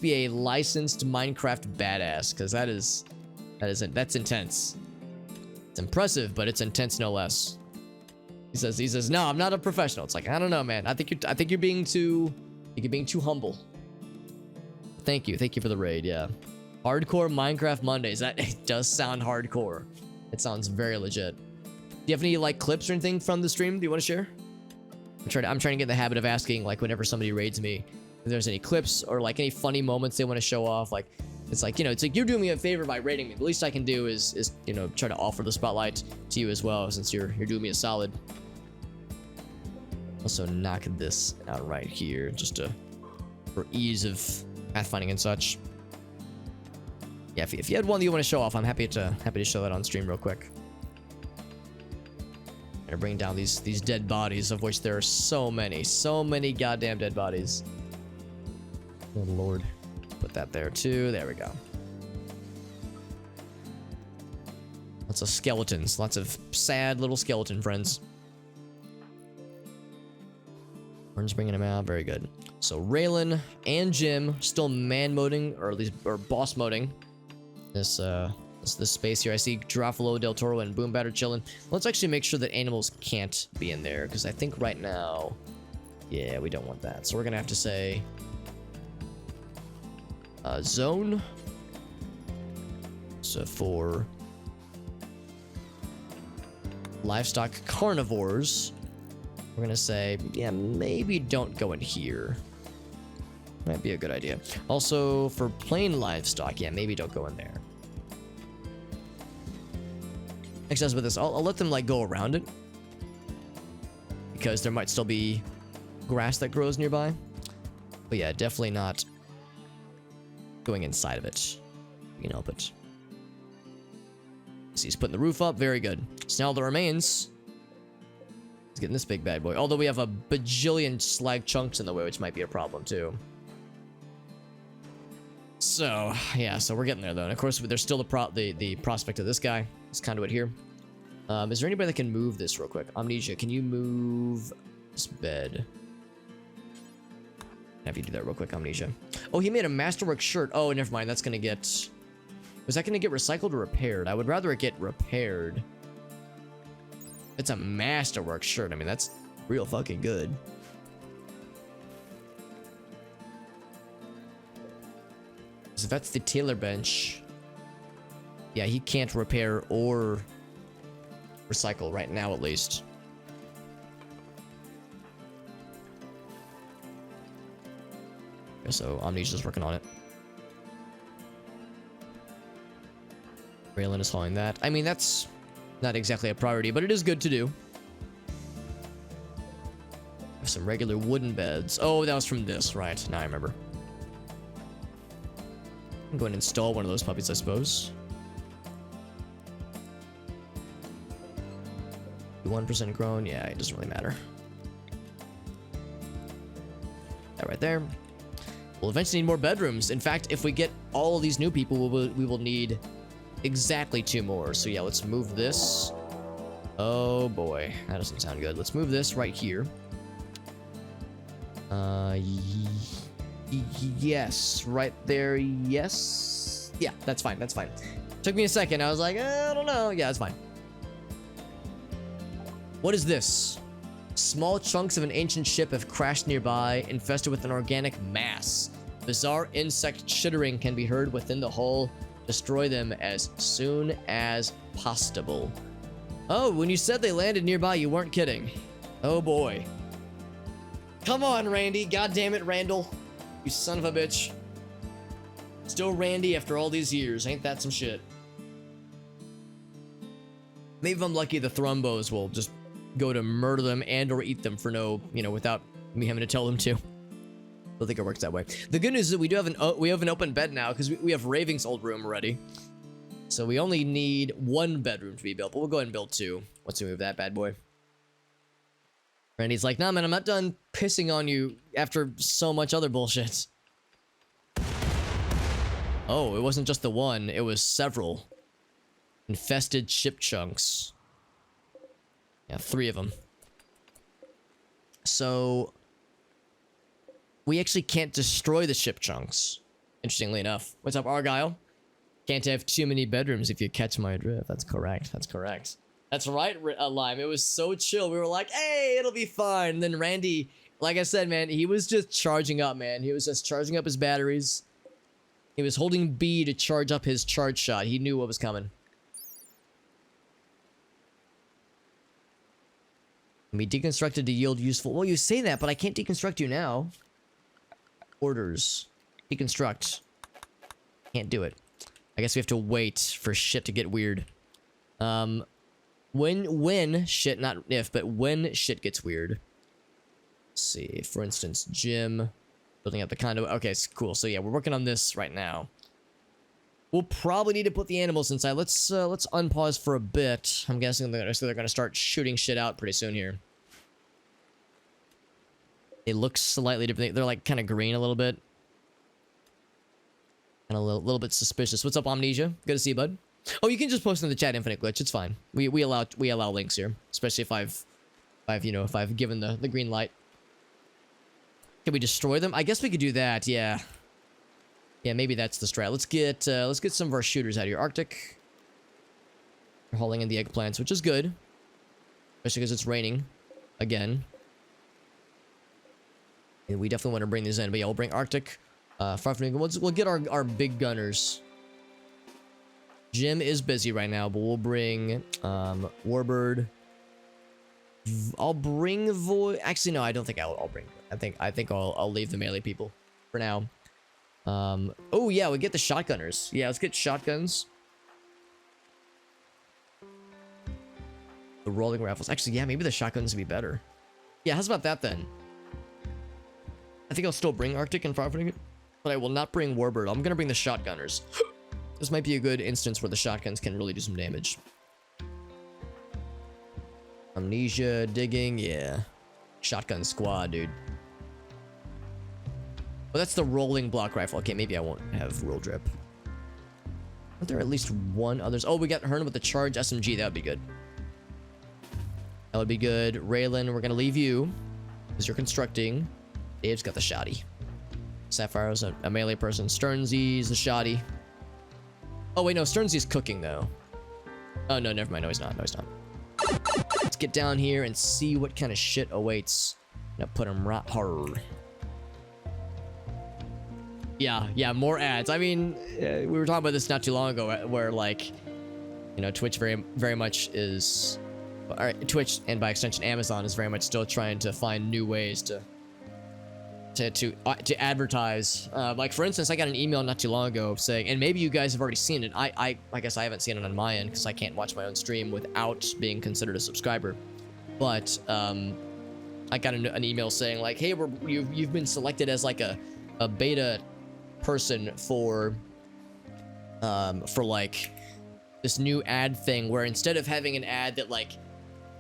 be a licensed Minecraft badass, because that's intense. It's impressive, but it's intense no less. He says, no, I'm not a professional. It's like, I don't know, man. I think you're being too humble. Thank you for the raid. Yeah, hardcore Minecraft Mondays. That it does sound hardcore. It sounds very legit. Do you have any like clips or anything from the stream? Do you want to share? I'm trying to get in the habit of asking, like, whenever somebody raids me, if there's any clips or like any funny moments they want to show off. Like, it's like, it's like you're doing me a favor by raiding me. The least I can do is try to offer the spotlight to you as well, since you're doing me a solid. Also knock this out right here just to for ease of pathfinding and such. Yeah, if you had one that you want to show off, I'm happy to show that on stream real quick. Gonna bring down these dead bodies, of which there are so many goddamn dead bodies. Oh lord. Put that there too. There we go. Lots of skeletons. Lots of sad little skeleton friends. Orange bringing him out. Very good. So Raylan and Jim still man moding, or at least boss moding this space here. I see Girafalo, Del Toro, and Boom Batter chilling. Let's actually make sure that animals can't be in there, because I think right now, yeah, we don't want that. So we're gonna have to say zone. So for livestock carnivores, we're gonna say, yeah, maybe don't go in here. Might be a good idea. Also, for plain livestock, yeah, maybe don't go in there. Makes sense with this. I'll let them, like, go around it, because there might still be grass that grows nearby. But yeah, definitely not going inside of it. You know, but... See, he's putting the roof up. Very good. So now the remains... He's getting this big bad boy. Although we have a bajillion slag chunks in the way, which might be a problem, too. So, yeah, so we're getting there, though. And of course, there's still the prospect of this guy. This conduit here. Is there anybody that can move this real quick? Amnesia, can you move this bed? Have you do that real quick, Amnesia. Oh, he made a masterwork shirt. Oh, never mind. That's gonna get... Was that gonna get recycled or repaired? I would rather it get repaired. It's a masterwork shirt. I mean, that's real fucking good. So that's the tailor bench. Yeah, he can't repair or recycle right now, at least. Okay, so Amnesia's working on it. Raylan is hauling that. I mean, that's not exactly a priority, but it is good to do. Some regular wooden beds. Oh, that was from this, right? Now I remember. I'm going to install one of those puppies, I suppose. 1% grown. Yeah, it doesn't really matter. That right there. We'll eventually need more bedrooms. In fact, if we get all of these new people, we will need exactly 2 more. So yeah, let's move this. Oh boy, that doesn't sound good. Let's move this right here. Yes, right there. Yes. Yeah, that's fine. That's fine. Took me a second. I was like, I don't know. Yeah, it's fine. What is this? Small chunks of an ancient ship have crashed nearby, infested with an organic mass. Bizarre insect chittering can be heard within the hull. Destroy them as soon as possible. Oh, when you said they landed nearby, you weren't kidding. Oh boy. Come on, Randy. God damn it, Randall. You son of a bitch. Still Randy after all these years. Ain't that some shit? Maybe if I'm lucky, the Thrumbos will just go to murder them and or eat them for no, without me having to tell them to. I don't think it works that way. The good news is that we do have an open bed now, because we have Raving's old room already. So we only need 1 bedroom to be built, but we'll go ahead and build 2 once we move that bad boy. Randy's like, nah, man, I'm not done pissing on you after so much other bullshit. Oh, it wasn't just the one, it was several. Infested ship chunks. Yeah, 3 of them. So... we actually can't destroy the ship chunks. Interestingly enough. What's up, Argyle? Can't have too many bedrooms if you catch my drift. That's correct. That's correct. That's right, Lime. It was so chill. We were like, hey, it'll be fine. And then Randy, like I said, man, he was just charging up, man. He was just charging up his batteries. He was holding B to charge up his charge shot. He knew what was coming. Can be deconstructed to yield useful. Well, you say that, but I can't deconstruct you now. Orders. Deconstruct. Can't do it. I guess we have to wait for shit to get weird. When shit, not if, but when shit gets weird. Let's see, for instance, Jim. Building up the condo. Okay, cool. So yeah, we're working on this right now. We'll probably need to put the animals inside. Let's unpause for a bit. I'm guessing they're gonna start shooting shit out pretty soon here. It looks slightly different. They're like kind of green a little bit. And a little bit suspicious. What's up, Amnesia? Good to see you, bud. Oh, you can just post in the chat, Infinite Glitch. It's fine. We allow links here, especially if I've given the green light. Can we destroy them? I guess we could do that. Yeah. Yeah, maybe that's the strat. Let's get some of our shooters out of here. Arctic. We're hauling in the eggplants, which is good, especially because it's raining again. And we definitely want to bring these in. But yeah, we'll bring Arctic. We'll get our big gunners. Jim is busy right now, but we'll bring Warbird. I'll bring Void. Actually, no, I don't think I'll bring. I think I'll leave the melee people for now. Oh yeah, we get the shotgunners. Yeah, let's get shotguns. The rolling rifles. Actually, yeah, maybe the shotguns would be better. Yeah, how's about that then? I think I'll still bring Arctic and Farfigate, but I will not bring Warbird. I'm gonna bring the shotgunners. This might be a good instance where the shotguns can really do some damage. Amnesia, digging, yeah. Shotgun squad, dude. Well, that's the rolling block rifle. Okay, maybe I won't have Whirl Drip. Aren't there at least one others? Oh, we got Hearn with the charge SMG. That would be good. That would be good. Raylan, we're gonna leave you because you're constructing. Dave's got the shoddy. Sapphire's a melee person. Sternsy's the shoddy. Oh, wait, no. Sternsy's cooking, though. Oh, no, never mind. No, he's not. No, he's not. Let's get down here and see what kind of shit awaits. Now put him right hard. Yeah, more ads. I mean, we were talking about this not too long ago, where, like, you know, Twitch very much is... Or Twitch, and by extension Amazon, is very much still trying to find new ways to advertise. Like, for instance, I got an email not too long ago saying, and maybe you guys have already seen it. I guess I haven't seen it on my end because I can't watch my own stream without being considered a subscriber. But I got an email saying like, hey, you've been selected as like a beta person for like this new ad thing where instead of having an ad that like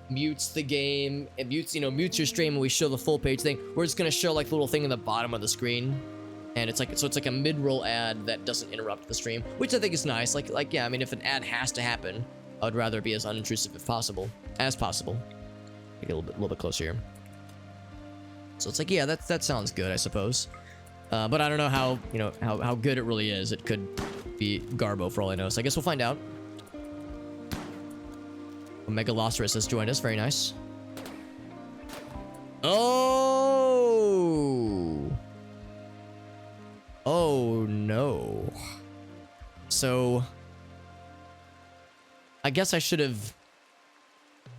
mutes the game, it mutes your stream and we show the full page thing, we're just gonna show like the little thing in the bottom of the screen, and it's like a mid-roll ad that doesn't interrupt the stream, which I think is nice. Like yeah, I mean, if an ad has to happen, I would rather be as unintrusive as possible. Get a little bit closer here. So it's like, yeah, that sounds good, I suppose. But I don't know how, how good it really is. It could be Garbo for all I know. So I guess we'll find out. Megalosaurus has joined us. Very nice. Oh! Oh, no. So... I guess I should have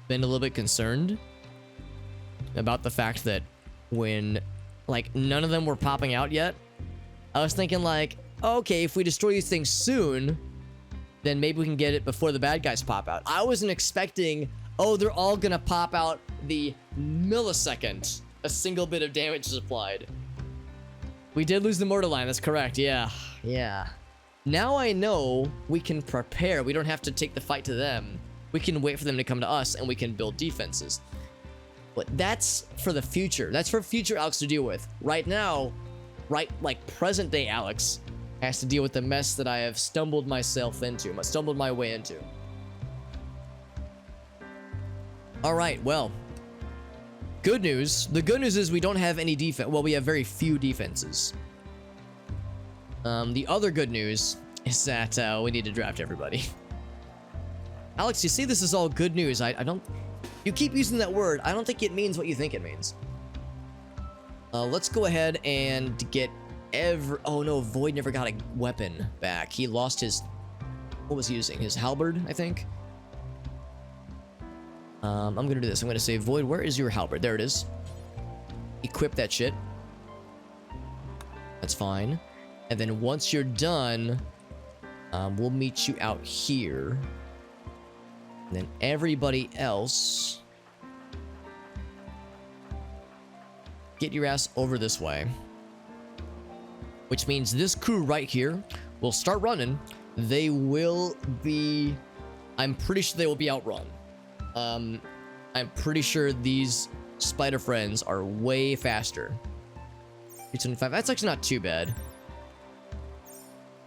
been a little bit concerned about the fact that when, like, none of them were popping out yet, I was thinking, like, okay, if we destroy these things soon, then maybe we can get it before the bad guys pop out. I wasn't expecting, oh, they're all gonna pop out the millisecond a single bit of damage is applied. We did lose the mortar line, that's correct, yeah. Now I know we can prepare. We don't have to take the fight to them. We can wait for them to come to us, and we can build defenses. But that's for the future. That's for future Alex to deal with. Right now, like present day Alex has to deal with the mess that I have stumbled my way into. All right, well, good news. The good news is we don't have any defense. Well, we have very few defenses. The other good news is that we need to draft everybody. Alex, you see, this is all good news. I don't... You keep using that word. I don't think it means what you think it means. Let's go ahead and get Oh no, Void never got a weapon back. He lost his... What was he using? His halberd, I think? I'm gonna do this. I'm gonna say, Void, where is your halberd? There it is. Equip that shit. That's fine. And then once you're done, we'll meet you out here. And then everybody else, get your ass over this way. which means this crew right here will start running. They will be... I'm pretty sure they will be outrun. I'm pretty sure these spider friends are way faster. 325. That's actually not too bad. How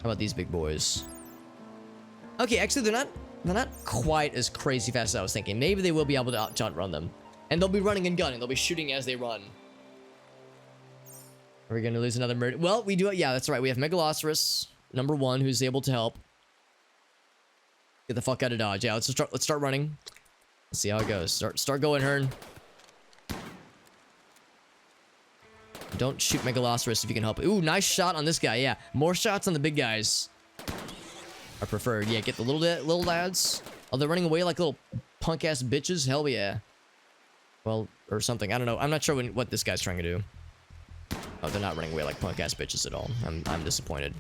about these big boys? Okay, actually they're not quite as crazy fast as I was thinking. Maybe they will be able to outrun them. And they'll be running and gunning. They'll be shooting as they run. Are we gonna lose another murder? Well, we do it. Yeah, that's right. We have Megalosaurus, number 1, who's able to help. Get the fuck out of Dodge. Yeah, let's start running. Let's see how it goes. Start going, Hearn. Don't shoot Megalosaurus if you can help it. Ooh, nice shot on this guy. Yeah, more shots on the big guys are preferred. Yeah, get the little lads. Oh, they're running away like little punk ass bitches. Hell yeah. Well, or something. I don't know. I'm not sure what this guy's trying to do. Oh, they're not running away like punk ass bitches at all. I'm disappointed.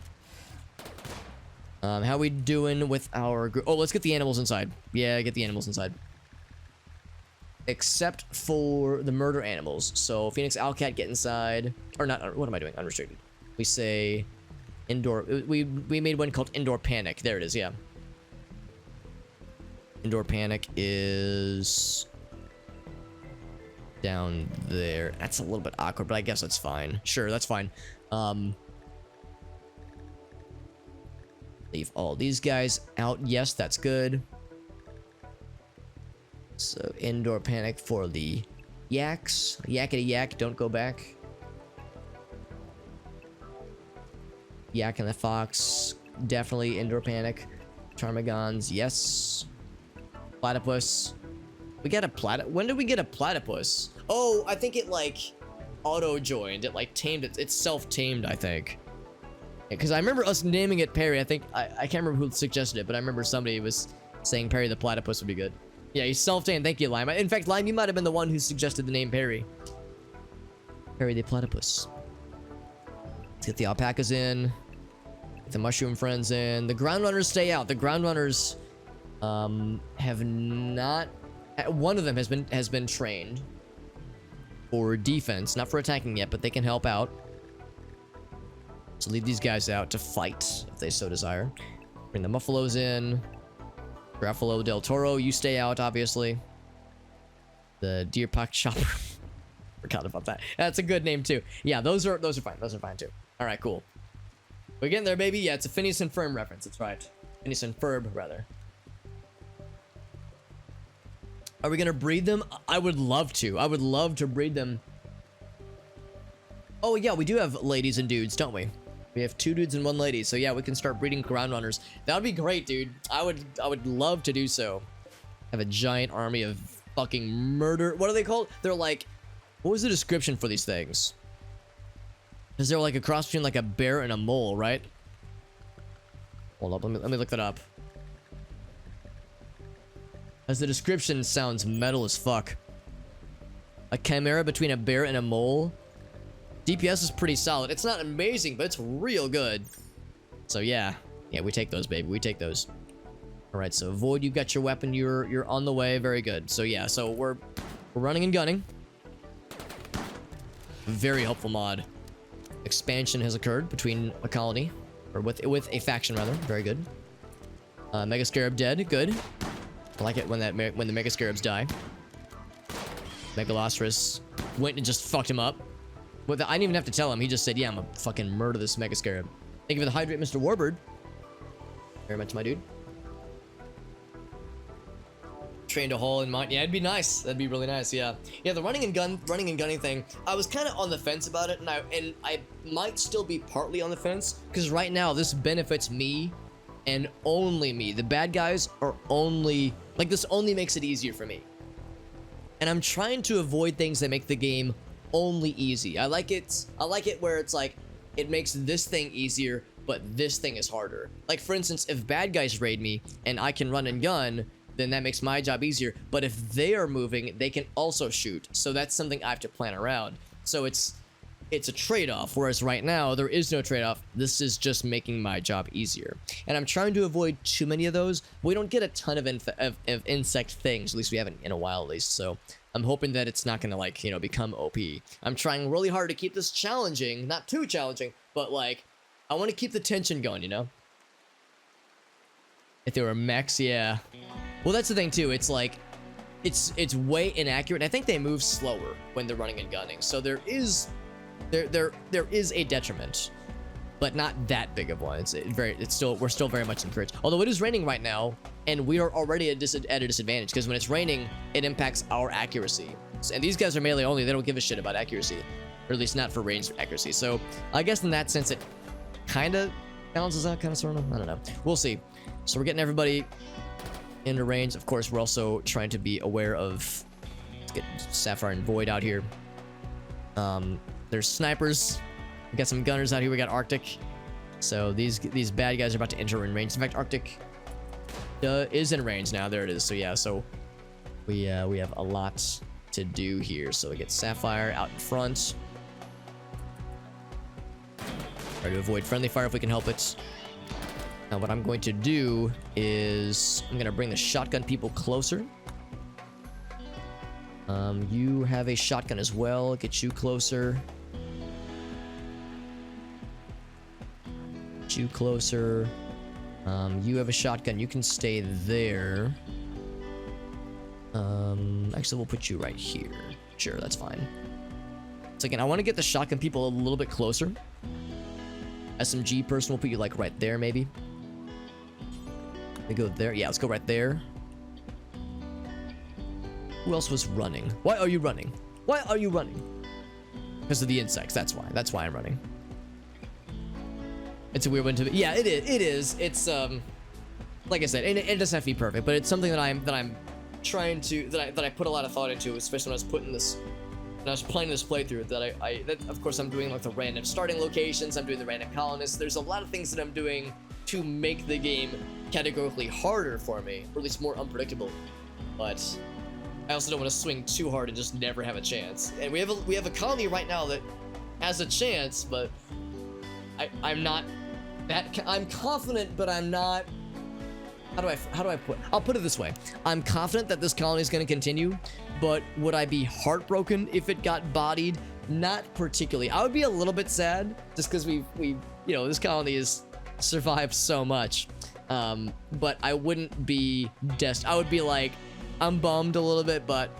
How we doing with our group? Oh, let's get the animals inside. Yeah, get the animals inside. Except for the murder animals. So Phoenix Owlcat, get inside. Or not, what am I doing? Unrestricted. We say indoor. We made one called Indoor Panic. There it is, yeah. Indoor Panic is down there. That's a little bit awkward, but I guess that's fine. Sure, that's fine. Leave all these guys out. Yes, that's good. So, Indoor Panic for the yaks. Yakety yak, don't go back. Yak and the fox. Definitely Indoor Panic. Ptarmigons, yes. Platypus. We got a platypus. When did we get a platypus? Oh, I think it like auto-joined. It like tamed it. It's self-tamed, I think. Because I remember us naming it Perry. I think, I can't remember who suggested it, but I remember somebody was saying Perry the platypus would be good. Yeah, he's self-tamed. Thank you, Lime. In fact, Lime, you might have been the one who suggested the name Perry. Perry the platypus. Let's get the alpacas in. Get the mushroom friends in. The ground runners stay out. The ground runners have not... One of them has been trained for defense, not for attacking yet, but they can help out. So leave these guys out to fight if they so desire. Bring the Muffalos in. Gruffalo del Toro, you stay out, obviously. The Deer Pocket Chopper. Forgot about that. That's a good name too. Yeah, those are fine. Those are fine too. All right, cool. We're getting there, baby. Yeah, it's a Phineas and Ferb reference. That's right. Phineas and Ferb, rather. Are we gonna breed them? I would love to. I would love to breed them. Oh yeah, we do have ladies and dudes, don't we? We have 2 dudes and 1 lady, so yeah, we can start breeding ground runners. That would be great, dude. I would love to do so. Have a giant army of fucking murder. What are they called? They're like, what was the description for these things? Because they're like a cross between like a bear and a mole, right? Hold up, let me look that up. As the description sounds metal as fuck. A chimera between a bear and a mole. DPS is pretty solid. It's not amazing, but it's real good. So yeah. Yeah, we take those, baby. We take those. Alright, so Void, you got your weapon. You're on the way. Very good. So yeah, so we're running and gunning. Very helpful mod. Expansion has occurred between a colony. Or with a faction, rather. Very good. Mega Scarab dead. Good. I like it when the Mega Scarabs die. Megalosaurus went and just fucked him up. I didn't even have to tell him. He just said, yeah, I'm gonna fucking murder this Mega Scarab. Thank you for the hydrate, Mr. Warbird. Very much, my dude. Trained a hole in mind. Yeah, it'd be nice. That'd be really nice, yeah. Yeah, the running and gunning thing, I was kind of on the fence about it, and I might still be partly on the fence, because right now, this benefits me, and only me. The bad guys are only... Like, this only makes it easier for me. And I'm trying to avoid things that make the game only easy. I like it where it's like, it makes this thing easier, but this thing is harder. Like, for instance, if bad guys raid me, and I can run and gun, then that makes my job easier. But if they are moving, they can also shoot. So that's something I have to plan around. So it's a trade-off, whereas right now, there is no trade-off. This is just making my job easier. And I'm trying to avoid too many of those. We don't get a ton of insect things, at least we haven't in a while at least, so I'm hoping that it's not gonna, like, you know, become OP. I'm trying really hard to keep this challenging, not too challenging, but, like, I want to keep the tension going, you know? If they were mechs, yeah. Well, that's the thing too. It's like, it's way inaccurate. I think they move slower when they're running and gunning. So there is a detriment, but not that big of one. We're still very much encouraged. Although it is raining right now, and we are already at a disadvantage because when it's raining, it impacts our accuracy. And these guys are melee only. They don't give a shit about accuracy, or at least not for range accuracy. So I guess in that sense, it kind of balances out, kind of, sort of. I don't know. We'll see. So we're getting everybody into range. Of course, we're also trying to be aware of. Let's get Sapphire and Void out here. There's snipers. We got some gunners out here. We got Arctic. So these bad guys are about to enter in range. In fact, Arctic is in range now. There it is. So yeah. So we have a lot to do here. So we get Sapphire out in front. Try to avoid friendly fire if we can help it. Now what I'm going to do is I'm going to bring the shotgun people closer. You have a shotgun as well. Get you closer. Get you closer. You have a shotgun. You can stay there. Actually, we'll put you right here. Sure, that's fine. So again, I want to get the shotgun people a little bit closer. SMG person, we'll put you like right there, maybe. We go there. Yeah, let's go right there. Who else was running? Why are you running? Why are you running? Because of the insects. That's why. That's why I'm running. It's a weird one to. Yeah, it is. It is. It's like I said, it doesn't have to be perfect, but it's something that I'm trying to that I put a lot of thought into, especially when I was putting this. When I was playing this playthrough, that of course I'm doing like the random starting locations. I'm doing the random colonists. There's a lot of things that I'm doing to make the game categorically harder for me, or at least more unpredictable. But I also don't want to swing too hard and just never have a chance. And we have a colony right now that has a chance, but I'm not that. I'm confident, but I'm not. How do I put? I'll put it this way. I'm confident that this colony is going to continue, but would I be heartbroken if it got bodied? Not particularly. I would be a little bit sad just because we this colony has survived so much. But I wouldn't be I would be like, I'm bummed a little bit, but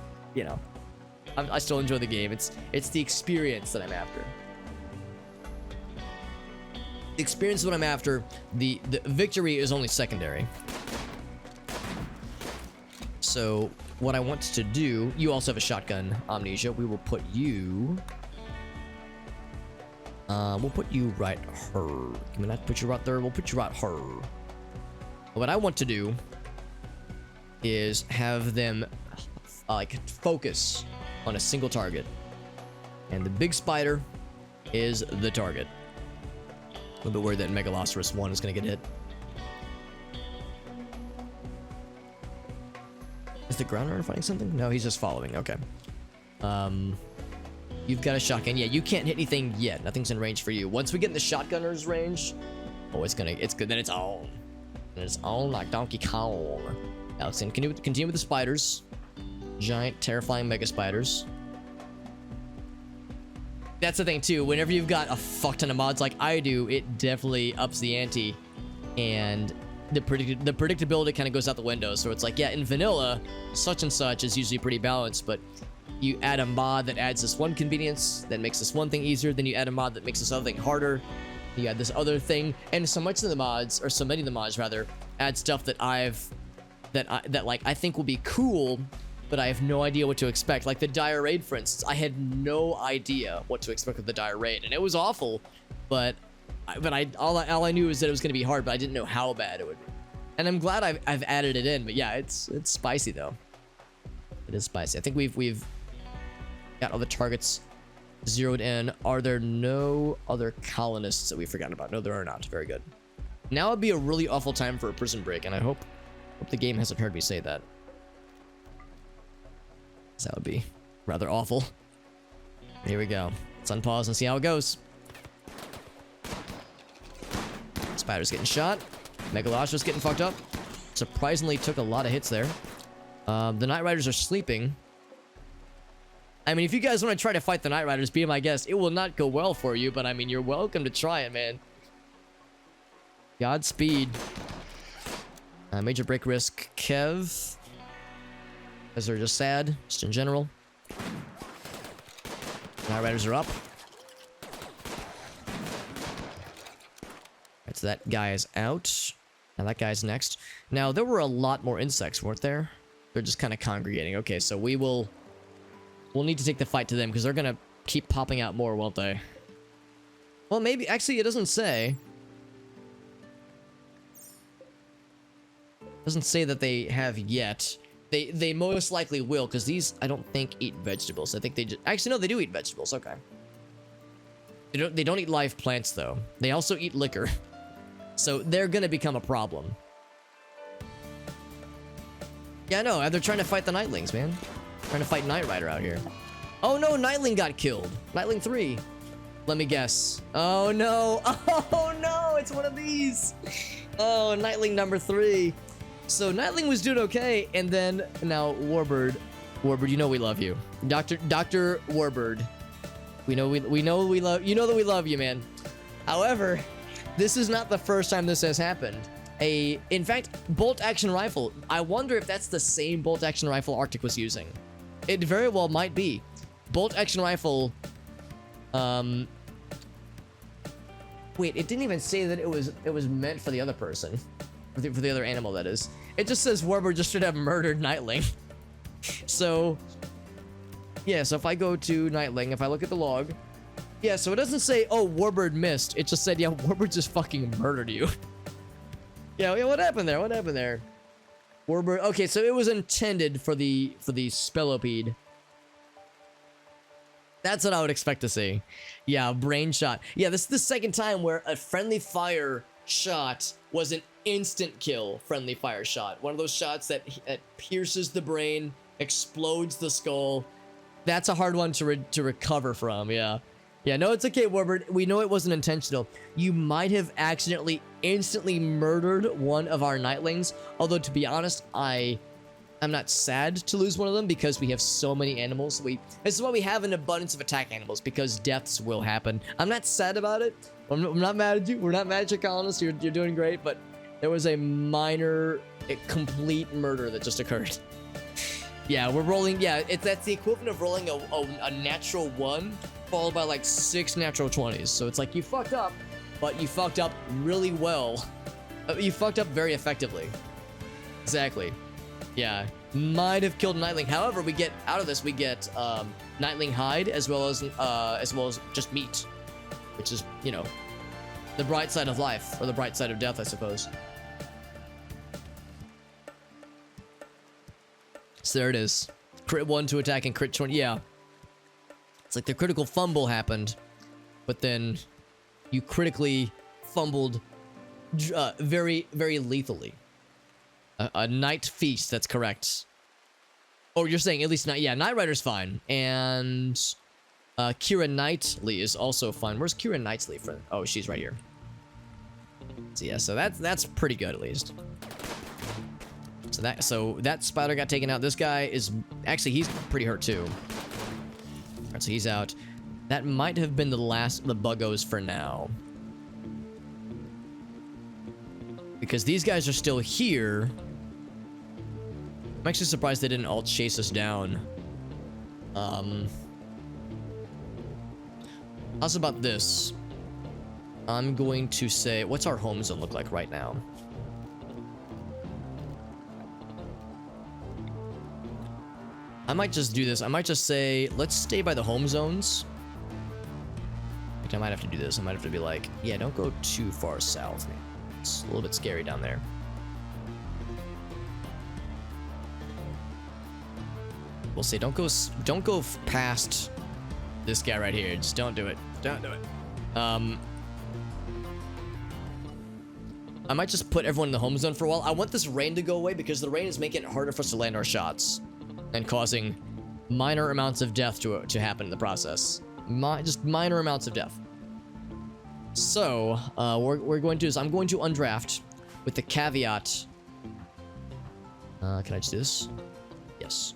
I still enjoy the game. It's the experience that I'm after. The experience is what I'm after. The victory is only secondary. So what I want to do, you also have a shotgun, Amnesia. We will put you. We'll put you right here. Can we not put you right there? We'll put you right here. What I want to do is have them like focus on a single target, and the big spider is the target. A little bit worried that Megalosaurus 1 is going to get hit. Is the ground runner fighting something? No, he's just following. Okay. You've got a shotgun. Yeah, you can't hit anything yet. Nothing's in range for you. Once we get in the shotgunner's range, oh, it's good. Then it's on. And it's on like Donkey Kong. Now let's continue with the spiders. Giant, terrifying mega spiders. That's the thing too. Whenever you've got a fuck ton of mods like I do, it definitely ups the ante, and the predictability kind of goes out the window. So it's like, yeah, in vanilla, such and such is usually pretty balanced, but you add a mod that adds this one convenience that makes this one thing easier, then you add a mod that makes this other thing harder. You add this other thing, and so many of the mods rather add stuff that I think will be cool, but I have no idea what to expect. Like the dire raid, for instance, I had no idea what to expect with the dire raid, and it was awful. But all I knew is that it was going to be hard, but I didn't know how bad it would be. And I'm glad I've added it in. But yeah, it's spicy though. It is spicy. I think we've got all the targets zeroed in. Are there no other colonists that we forgot about? No, there are not. Very good. Now would be a really awful time for a prison break, and I hope the game hasn't heard me say that. That would be rather awful. Here we go. Let's unpause and see how it goes. Spider's getting shot. Megalosaurus getting fucked up. Surprisingly took a lot of hits there. The Night Riders are sleeping. I mean, if you guys want to try to fight the Night Riders, be my guest. It will not go well for you, but I mean, you're welcome to try it, man. Godspeed. Major break risk, Kev. Because they're just sad, just in general. Night Riders are up. Alright, so that guy is out. Now that guy's next. Now, there were a lot more insects, weren't there? They're just kind of congregating. Okay, so we'll need to take the fight to them, because they're gonna keep popping out more, won't they? Well, maybe. Actually, it doesn't say. It doesn't say that they have yet. They most likely will, because these, I don't think, eat vegetables. I think they just... Actually, no, they do eat vegetables. Okay. They don't eat live plants, though. They also eat liquor. So they're gonna become a problem. Yeah, no, they're trying to fight the Nightlings, man. Trying to fight Knight Rider out here. Oh, no, Nightling got killed. Nightling 3. Let me guess. Oh, no. Oh, no, it's one of these. Oh, Nightling number 3. So Nightling was doing okay, and then now Warbird, you know we love you, Dr. Warbird. We know we love you know that we love you, man. However, this is not the first time this has happened. In fact, bolt action rifle. I wonder if that's the same bolt action rifle Arctic was using. It very well might be. Bolt action rifle. Wait, it didn't even say that it was meant for the other person. For the other animal, that is. It just says Warbird just should have murdered Nightling. So, yeah, so if I go to Nightling, if I look at the log, yeah, so it doesn't say, oh, Warbird missed. It just said, yeah, Warbird just fucking murdered you. Yeah, what happened there? What happened there? Warbird, okay, so it was intended for the Spelopede. That's what I would expect to see. Yeah, brain shot. Yeah, this is the second time where a friendly fire shot was an instant kill friendly fire shot. One of those shots that pierces the brain, explodes the skull. That's a hard one to recover from, yeah. Yeah, no, it's okay, Warbird. We know it wasn't intentional. You might have accidentally instantly murdered one of our Nightlings. Although, to be honest, I'm not sad to lose one of them because we have so many animals. This is why we have an abundance of attack animals, because deaths will happen. I'm not sad about it. I'm not mad at you. We're not mad at your colonists. You're doing great, but there was a minor, complete murder that just occurred. Yeah, we're rolling. Yeah, that's the equivalent of rolling a natural 1 followed by like 6 natural 20s. So it's like you fucked up, but you fucked up really well. You fucked up very effectively. Exactly. Yeah, might have killed Nightling. However, we get out of this, we get Nightling hide as well as just meat, which is, you know, the bright side of life, or the bright side of death, I suppose. So there it is. Crit 1 to attack and crit 20. Yeah. It's like the critical fumble happened, but then you critically fumbled very, very lethally. A night feast, that's correct. Oh, you're saying at least not. Yeah, Knight Rider's fine. And Kira Knightley is also fine. Where's Kira Knightley from? Oh, she's right here. So yeah, so that's pretty good at least. So that spider got taken out. This guy is actually, he's pretty hurt too. Alright, so he's out. That might have been the last of the buggos for now. Because these guys are still here. I'm actually surprised they didn't all chase us down. How's about this? I'm going to say, what's our home zone look like right now? I might just do this. I might just say, let's stay by the home zones. In fact, I might have to do this. I might have to be like, yeah, don't go too far south, man. It's a little bit scary down there. We'll say, don't go past this guy right here. Just don't do it. Don't do it. I might just put everyone in the home zone for a while. I want this rain to go away because the rain is making it harder for us to land our shots and causing minor amounts of death to happen in the process. Just minor amounts of death. So, we're going to do this. I'm going to undraft with the caveat. Can I just do this? Yes.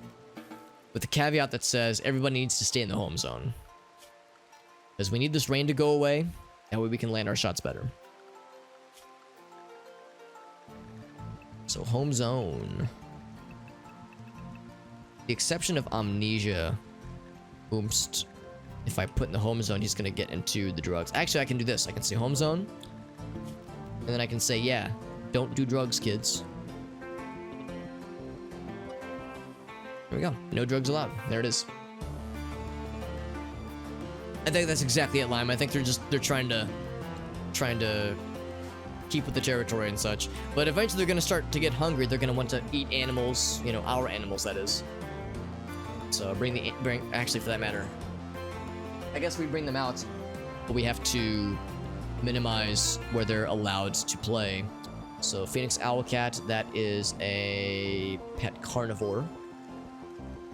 With the caveat that says everybody needs to stay in the home zone. Because we need this rain to go away. That way we can land our shots better. So home zone. The exception of amnesia. Oomst. If I put in the home zone, he's gonna get into the drugs. Actually, I can do this. I can say home zone. And then I can say, yeah, don't do drugs, kids. There we go. No drugs allowed. There it is. I think that's exactly it, Lime. I think they're trying to keep with the territory and such. But eventually they're gonna start to get hungry. They're gonna want to eat animals, you know, our animals, that is. So actually, for that matter, I guess we bring them out, but we have to minimize where they're allowed to play. So Phoenix Owlcat, that is a pet carnivore,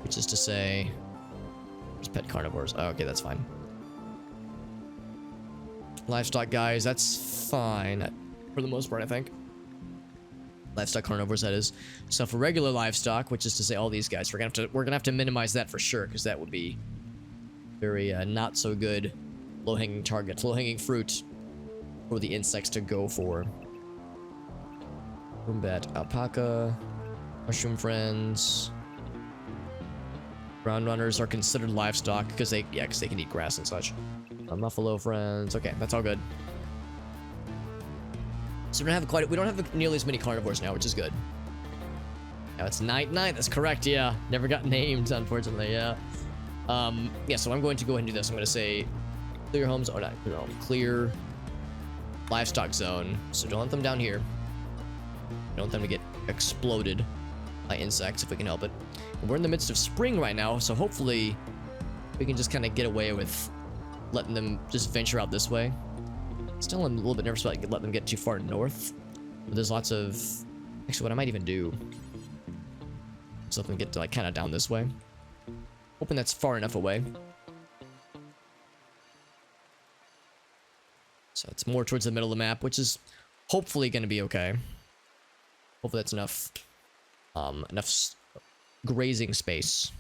which is to say, there's pet carnivores. Oh, okay, that's fine. Livestock guys, that's fine for the most part, I think. Livestock carnivores, that is. So for regular livestock, which is to say all these guys, we're gonna have to minimize that for sure, because that would be very not so good low-hanging targets, low-hanging fruit for the insects to go for. Wombat, alpaca, mushroom friends. Ground runners are considered livestock because they can eat grass and such. Buffalo friends. Okay, that's all good. So we don't have nearly as many carnivores now, which is good. Now it's night. That's correct. Yeah, never got named, unfortunately. Yeah. Yeah. So I'm going to go ahead and do this. I'm going to say clear homes or not. No, clear livestock zone. So don't let them down here. Don't want them to get exploded by insects if we can help it. And we're in the midst of spring right now, so hopefully we can just kind of get away with letting them just venture out this way. Still, I'm a little bit nervous about letting them get too far north. But there's lots of... Actually, what I might even do is let them get to, like, kind of down this way. Hoping that's far enough away. So it's more towards the middle of the map, which is hopefully going to be okay. Hopefully that's enough, grazing space.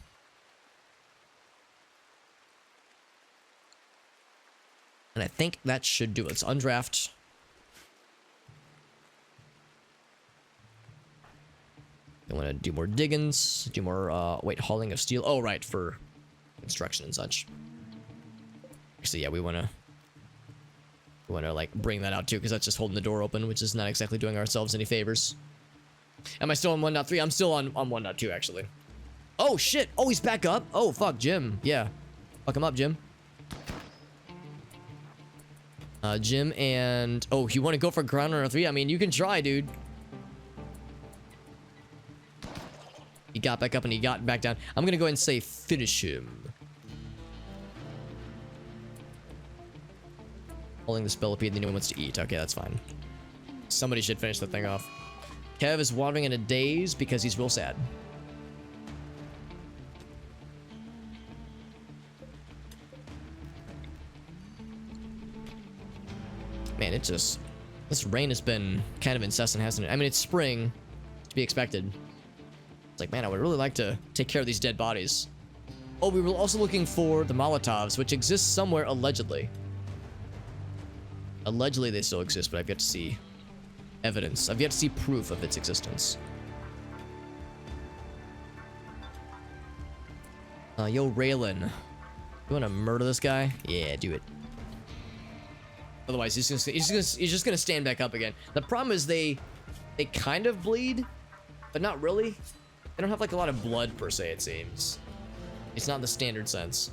And I think that should do it. Let's undraft. I want to do more diggings, do more, hauling of steel. Oh, right, for construction and such. Actually, yeah, we want to, like, bring that out, too, because that's just holding the door open, which is not exactly doing ourselves any favors. Am I still on 1.3? I'm still on 1.2, actually. Oh, shit! Oh, he's back up? Oh, fuck, Jim. Yeah. Fuck him up, Jim. Jim and... Oh, you want to go for ground runner 3? I mean, you can try, dude. He got back up and he got back down. I'm gonna go ahead and say finish him. Holding the spillipede, then he wants to eat. Okay, that's fine. Somebody should finish the thing off. Kev is wandering in a daze because he's real sad. Man, it just... This rain has been kind of incessant, hasn't it? I mean, it's spring, to be expected. It's like, man, I would really like to take care of these dead bodies. Oh, we were also looking for the Molotovs, which exist somewhere, allegedly. Allegedly, they still exist, but I've yet to see evidence. I've yet to see proof of its existence. Yo, Raylan. You wanna murder this guy? Yeah, do it. Otherwise, he's just gonna stand back up again. The problem is they kind of bleed, but not really. They don't have like a lot of blood per se, it seems. It's not in the standard sense.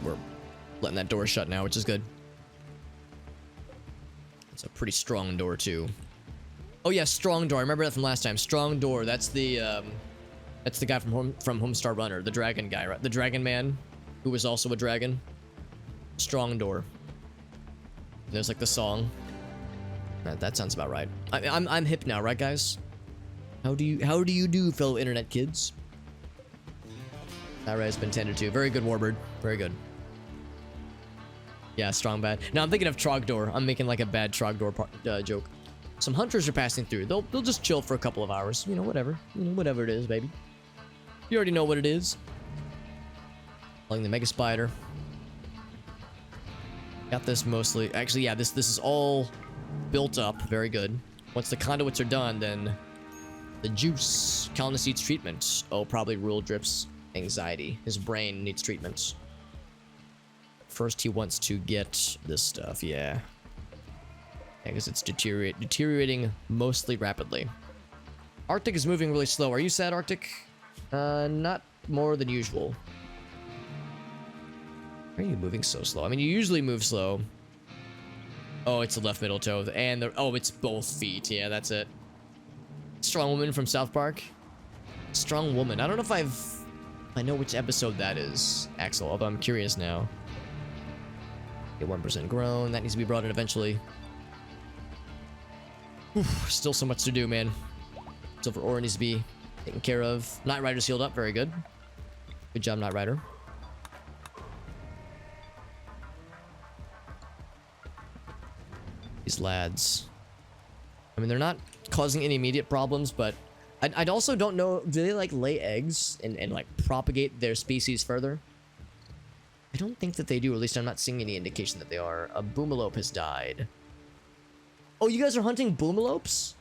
We're letting that door shut now, which is good. It's a pretty strong door too. Oh yeah, strong door. I remember that from last time. Strong door. That's the guy from Homestar Runner, the dragon guy, right? The dragon man, who was also a dragon. Strong door. There's like the song. That sounds about right. I'm hip now, right, guys? How do you do, fellow internet kids? That right has been tended to. Very good, Warbird. Very good. Yeah, strong bad. Now I'm thinking of Trogdor. I'm making like a bad Trogdor joke. Some hunters are passing through. They'll just chill for a couple of hours. You know, whatever. You know, whatever it is, baby. You already know what it is. Playing the Mega Spider. Got this mostly. Actually, yeah, this is all built up. Very good. Once the conduits are done, then the juice. Colonist needs treatment. Oh, probably Rule Drip's anxiety. His brain needs treatment. First, he wants to get this stuff. Yeah. Because it's deteriorating mostly rapidly. Arctic is moving really slow. Are you sad, Arctic? Not more than usual. Why are you moving so slow? I mean, you usually move slow. Oh, it's the left middle toe. And the... Oh, it's both feet. Yeah, that's it. Strong woman from South Park. Strong woman. I don't know if I know which episode that is, Axel, although I'm curious now. Get 1% grown. That needs to be brought in eventually. Oof, still so much to do, man. Silver ore needs to be taken care of. Knight Rider's healed up. Very good. Good job, Knight Rider. These lads. I mean, they're not causing any immediate problems, but I'd also don't know, do they like lay eggs and like propagate their species further? I don't think that they do, or at least I'm not seeing any indication that they are. A boomalope has died. Oh, you guys are hunting boomalopes?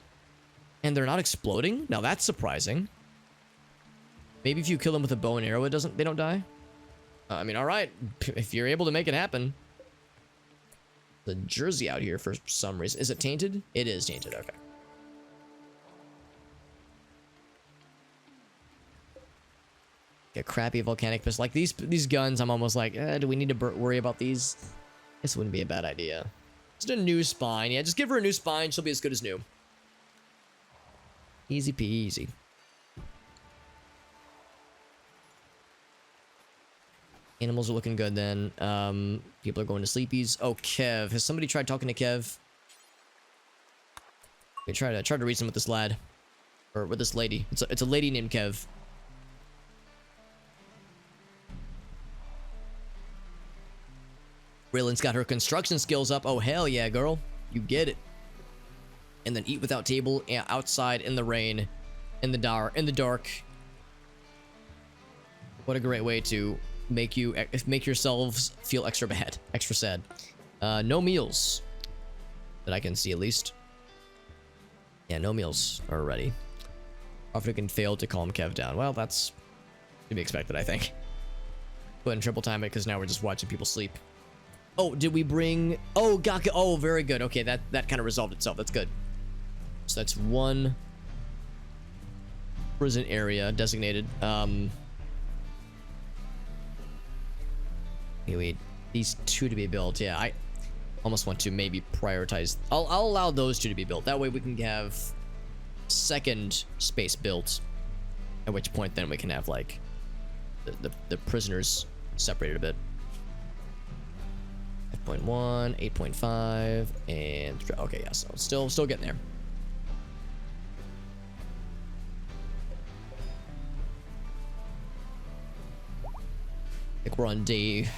And they're not exploding? Now that's surprising. Maybe if you kill them with a bow and arrow, they don't die? I mean, alright, if you're able to make it happen. The jersey out here for some reason. Is it tainted? It is tainted, okay. A crappy volcanic pistol. Like these guns, I'm almost like, do we need to worry about these? This wouldn't be a bad idea. Just a new spine. Yeah, just give her a new spine. She'll be as good as new. Easy peasy. Animals are looking good then. People are going to sleepies. Oh, Kev. Has somebody tried talking to Kev? Okay, try to reason with this lad. Or with this lady. It's a lady named Kev. Raylan's got her construction skills up. Oh, hell yeah, girl. You get it. And then eat without table, outside, in the rain, in the dark. What a great way to make yourselves feel extra bad, extra sad. No meals. That I can see, at least. Yeah, no meals are ready. African failed to calm Kev down. Well, that's to be expected, I think. Go ahead and triple time it, because now we're just watching people sleep. Oh, did we bring... Oh, Gaka. Oh, very good. Okay, that kind of resolved itself. That's good. So that's one prison area designated. Wait, these two to be built. Yeah, I almost want to maybe prioritize. I'll allow those two to be built. That way we can have second space built. At which point then we can have like the prisoners separated a bit. 8.1, 8.5, and okay, yeah, so still getting there. I think we're on day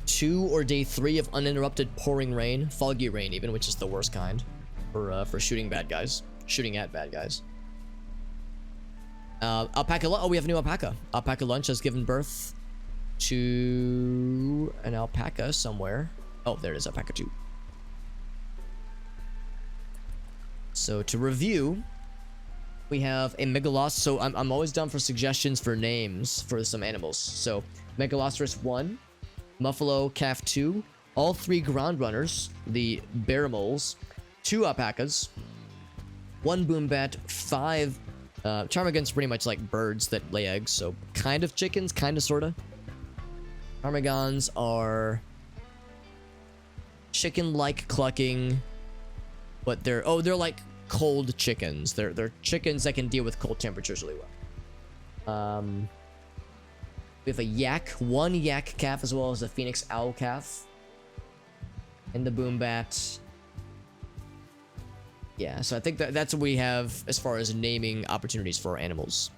2 or day 3 of uninterrupted pouring rain, foggy rain even, which is the worst kind for shooting at bad guys. Alpaca. Oh, we have a new alpaca. Alpaca lunch has given birth to an alpaca somewhere. Oh, there it is, alpaca 2. So to review, we have a Megalosaurus. So I'm always down for suggestions for names for some animals. So Megalosaurus 1, Muffalo Calf 2, all 3 ground runners, the bear moles, 2 alpacas, 1 boombat, 5 ptarmigans, pretty much like birds that lay eggs, so kind of chickens, kind of sorta. Ptarmigans are chicken-like clucking, but they're like cold chickens. They're chickens that can deal with cold temperatures really well. We have a yak, 1 yak calf, as well as a phoenix owl calf, and the boombat. Yeah, so I think that's what we have as far as naming opportunities for our animals.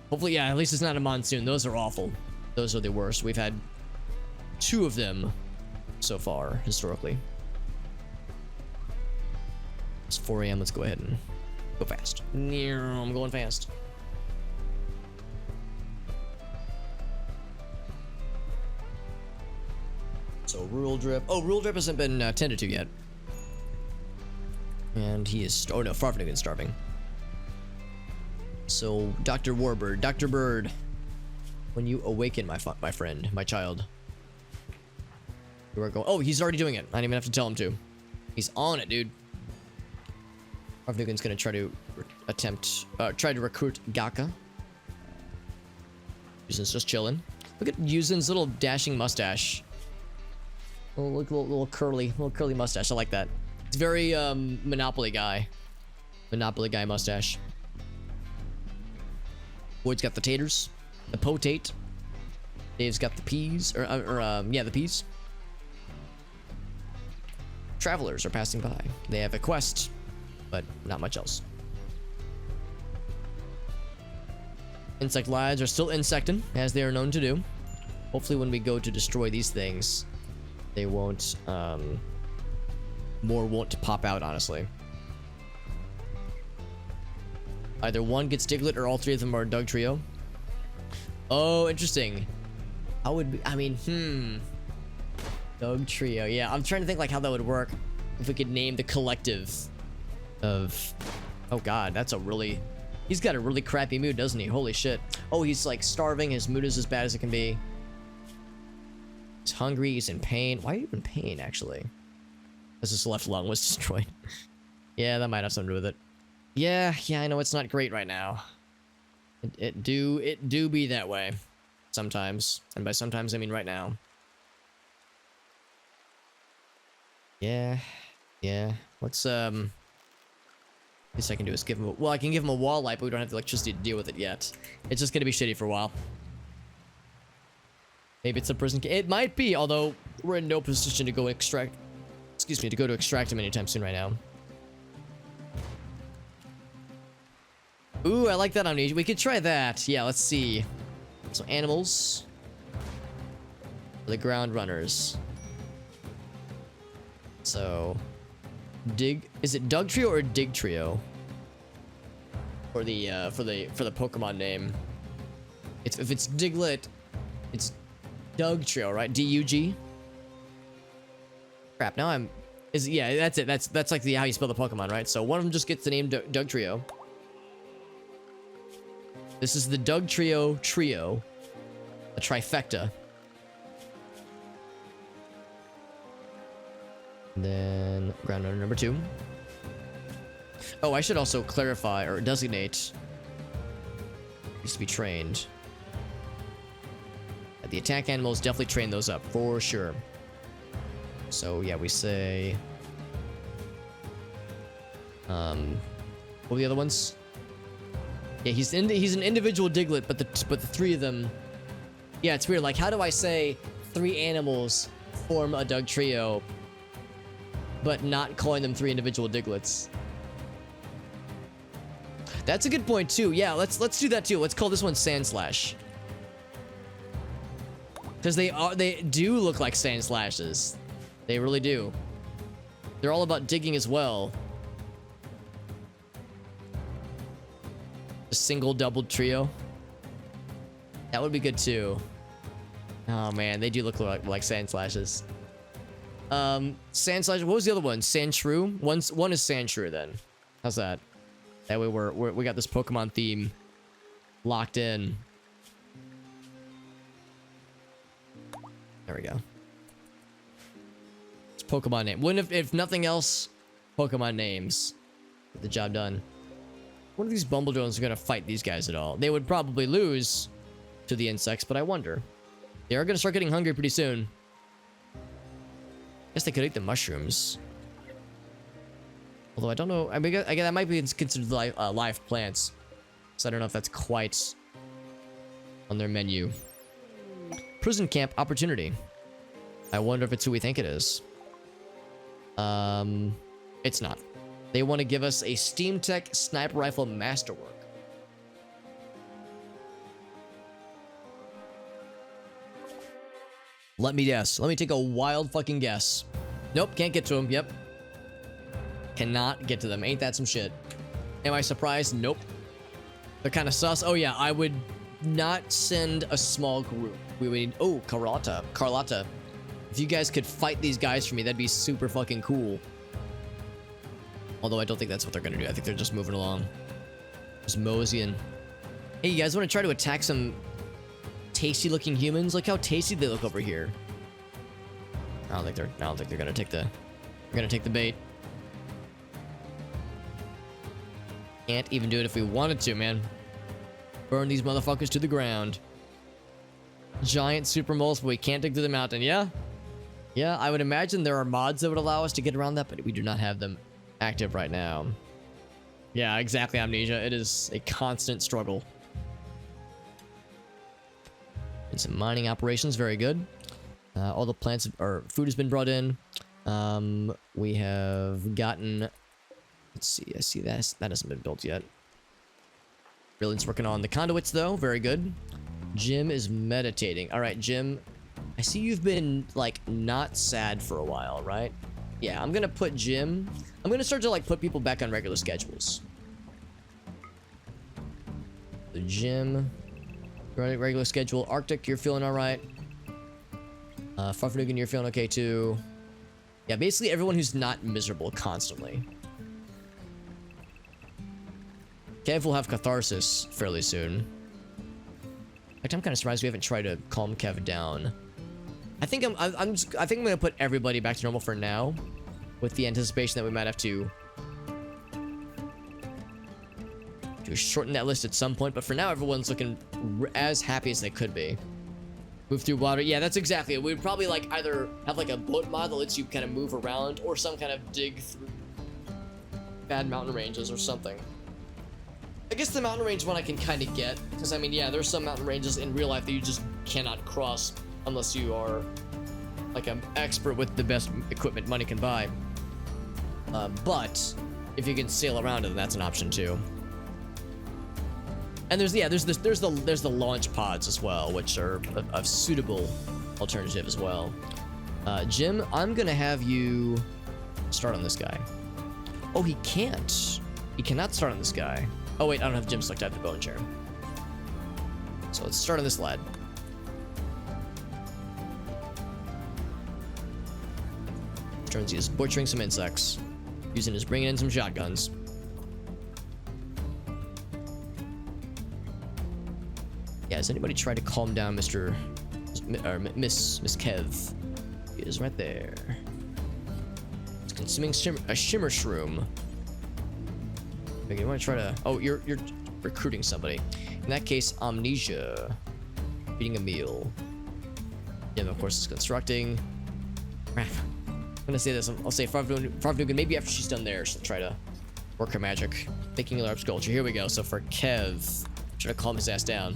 Hopefully, yeah, at least it's not a monsoon. Those are awful. Those are the worst. We've had 2 of them so far, historically. It's 4 a.m. Let's go ahead and go fast. I'm going fast. So rural drip. Oh, rural drip hasn't been tended to yet. And he is. Oh no, Farfnigan's starving. So Dr. Warbird, Dr. Bird, when you awaken, my friend, my child, you are going. Oh, he's already doing it. I didn't even have to tell him to. He's on it, dude. Farfnigan's gonna try to try to recruit Gaka. Yuzin's just chilling. Look at Yuzin's little dashing mustache. Little curly mustache. I like that. It's very Monopoly guy mustache. Boyd's got the taters, the potate. Dave's got the peas, yeah, the peas. Travelers are passing by. They have a quest, but not much else. Insect lads are still insecting, as they are known to do. Hopefully when we go to destroy these things, they won't, more won't pop out, honestly. Either one gets Diglett or all three of them are a Doug trio. Oh, interesting. How would, I mean, Doug trio. Yeah, I'm trying to think like how that would work. If we could name the collective of, oh God, that's a really, he's got a really crappy mood, doesn't he? Holy shit. Oh, he's like starving. His mood is as bad as it can be. He's hungry. He's in pain. Why are you in pain, actually? Because his left lung was destroyed. Yeah, that might have something to do with it. Yeah, I know it's not great right now. It do be that way. Sometimes. And by sometimes, I mean right now. Yeah. Let's, least I can do is give him a, well, I can give him a wall light, but we don't have the electricity to deal with it yet. It's just gonna be shitty for a while. Maybe it's a prison. It might be, although we're in no position to go extract. Excuse me, to go to extract him anytime soon right now. Ooh, I like that amnesia. We could try that. Yeah, let's see. So animals. The ground runners. So is it Doug Trio or Dig Trio? For the Pokemon name. If it's Diglett, it's Doug Trio, right? D-U-G? Crap, now yeah, that's it. That's like how you spell the Pokemon, right? So one of them just gets the name Doug Trio. This is the Doug Trio, a trifecta. And then ground runner number 2. Oh, I should also clarify or designate. Needs to be trained. The attack animals definitely train those up for sure. So yeah, we say. What were the other ones? Yeah, he's an individual Diglett, but the 3 of them. Yeah, it's weird. Like, how do I say 3 animals form a Doug trio, but not calling them 3 individual Digletts? That's a good point too. Yeah, let's do that too. Let's call this one Sandslash. Because they do look like Sandslashes. They really do. They're all about digging as well. A single double trio. That would be good too. Oh man, they do look like Sandslashes. Sandslash. What was the other one? Sandshrew. One is Sandshrew then. How's that? That way we got this Pokemon theme locked in. There we go. It's Pokemon name. Wouldn't if nothing else, Pokemon names. Get the job done. One of these Bumbledrones are gonna fight these guys at all. They would probably lose to the insects, but I wonder. They are gonna start getting hungry pretty soon. Guess they could eat the mushrooms. Although I don't know. I mean, I guess that might be considered live plants. So I don't know if that's quite on their menu. Prison camp opportunity. I wonder if it's who we think it is. It's not. They want to give us a Steam Tech sniper rifle masterwork. Let me guess. Let me take a wild fucking guess. Nope, can't get to them. Yep. Cannot get to them. Ain't that some shit? Am I surprised? Nope. They're kind of sus. Oh yeah, I would not send a small group. We would need, oh, Carlotta. If you guys could fight these guys for me, that'd be super fucking cool. Although I don't think that's what they're gonna do. I think they're just moving along. Just moseying. Hey, you guys want to try to attack some tasty looking humans? Look how tasty they look over here. I don't think they're gonna take the bait. Can't even do it if we wanted to, man. Burn these motherfuckers to the ground. Giant super moles, but we can't dig through the mountain. Yeah, I would imagine there are mods that would allow us to get around that, but we do not have them active right now. Yeah, exactly, Amnesia. It is a constant struggle. And some mining operations, very good. All the plants or food has been brought in. We have gotten. Let's see. I see that hasn't been built yet. Brilliant's working on the conduits though. Very good. Jim is meditating. All right, Jim. I see you've been like not sad for a while, right? Yeah, I'm gonna put Jim. I'm gonna start to like put people back on regular schedules. The Jim, regular schedule. Arctic, you're feeling all right. Farfanugan, you're feeling okay too. Yeah, basically everyone who's not miserable constantly. Kev will have catharsis fairly soon. In fact, I'm kind of surprised we haven't tried to calm Kev down. I think I'm gonna put everybody back to normal for now, with the anticipation that we might have to shorten that list at some point. But for now, everyone's looking as happy as they could be. Move through water. Yeah, that's exactly it. We'd probably like either have like a boat mod that lets you kind of move around, or some kind of dig through bad mountain ranges or something. I guess the mountain range one I can kind of get, because I mean, yeah, there's some mountain ranges in real life that you just cannot cross unless you are like an expert with the best equipment money can buy. But if you can sail around it, then that's an option too. And there's the launch pods as well, which are a suitable alternative as well. Jim, I'm gonna have you start on this guy. Oh, he can't. He cannot start on this guy. Oh wait, I don't have Jim selected. I have the bone chair. So let's start on this lad. Turns he is butchering some insects. Using his bringing in some shotguns. Yeah, has anybody tried to calm down Miss Kev? He is right there. It's consuming a shimmer shroom. Okay, you want to try to? Oh, you're recruiting somebody. In that case, Amnesia, eating a meal. Jim, of course, is constructing. Crap. I'm gonna say this. I'll say Farfanugan. Maybe after she's done there, she'll try to work her magic, making a large sculpture. Here we go. So for Kev, try to calm his ass down.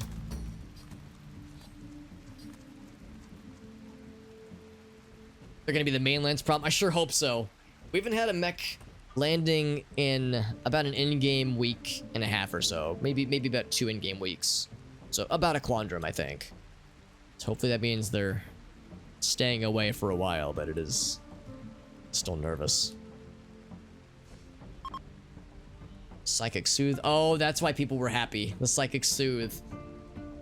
They're gonna be the mainland's problem. I sure hope so. We haven't had a mech landing in about an in-game week and a half or so. Maybe about 2 in-game weeks. So about a quandrum, I think. So hopefully that means they're staying away for a while, but it is still nervous. Psychic Soothe. Oh, that's why people were happy. The Psychic Soothe.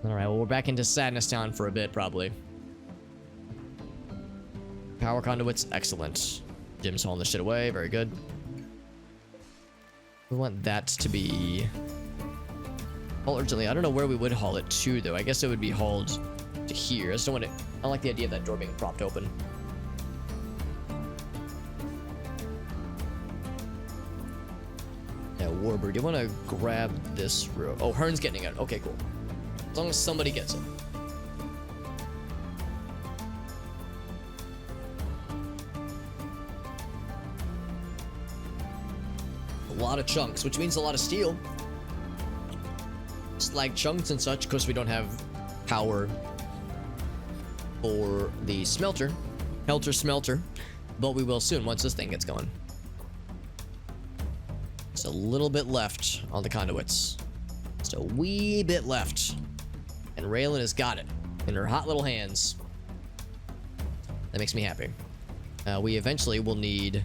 Alright, well, we're back into Sadness Town for a bit, probably. Power conduits, excellent. Jim's hauling this shit away, very good. We want that to be hauled urgently. I don't know where we would haul it to, though. I guess it would be hauled to here. I just don't want it. I don't like the idea of that door being propped open. Yeah, Warbird, you want to grab this room? Oh, Hearn's getting it. Okay, cool. As long as somebody gets it. A lot of chunks, which means a lot of steel. Slag chunks and such, because we don't have power for the smelter. Helter Smelter. But we will soon once this thing gets going. Just a little bit left on the conduits. Just a wee bit left. And Raylan has got it in her hot little hands. That makes me happy. We eventually will need...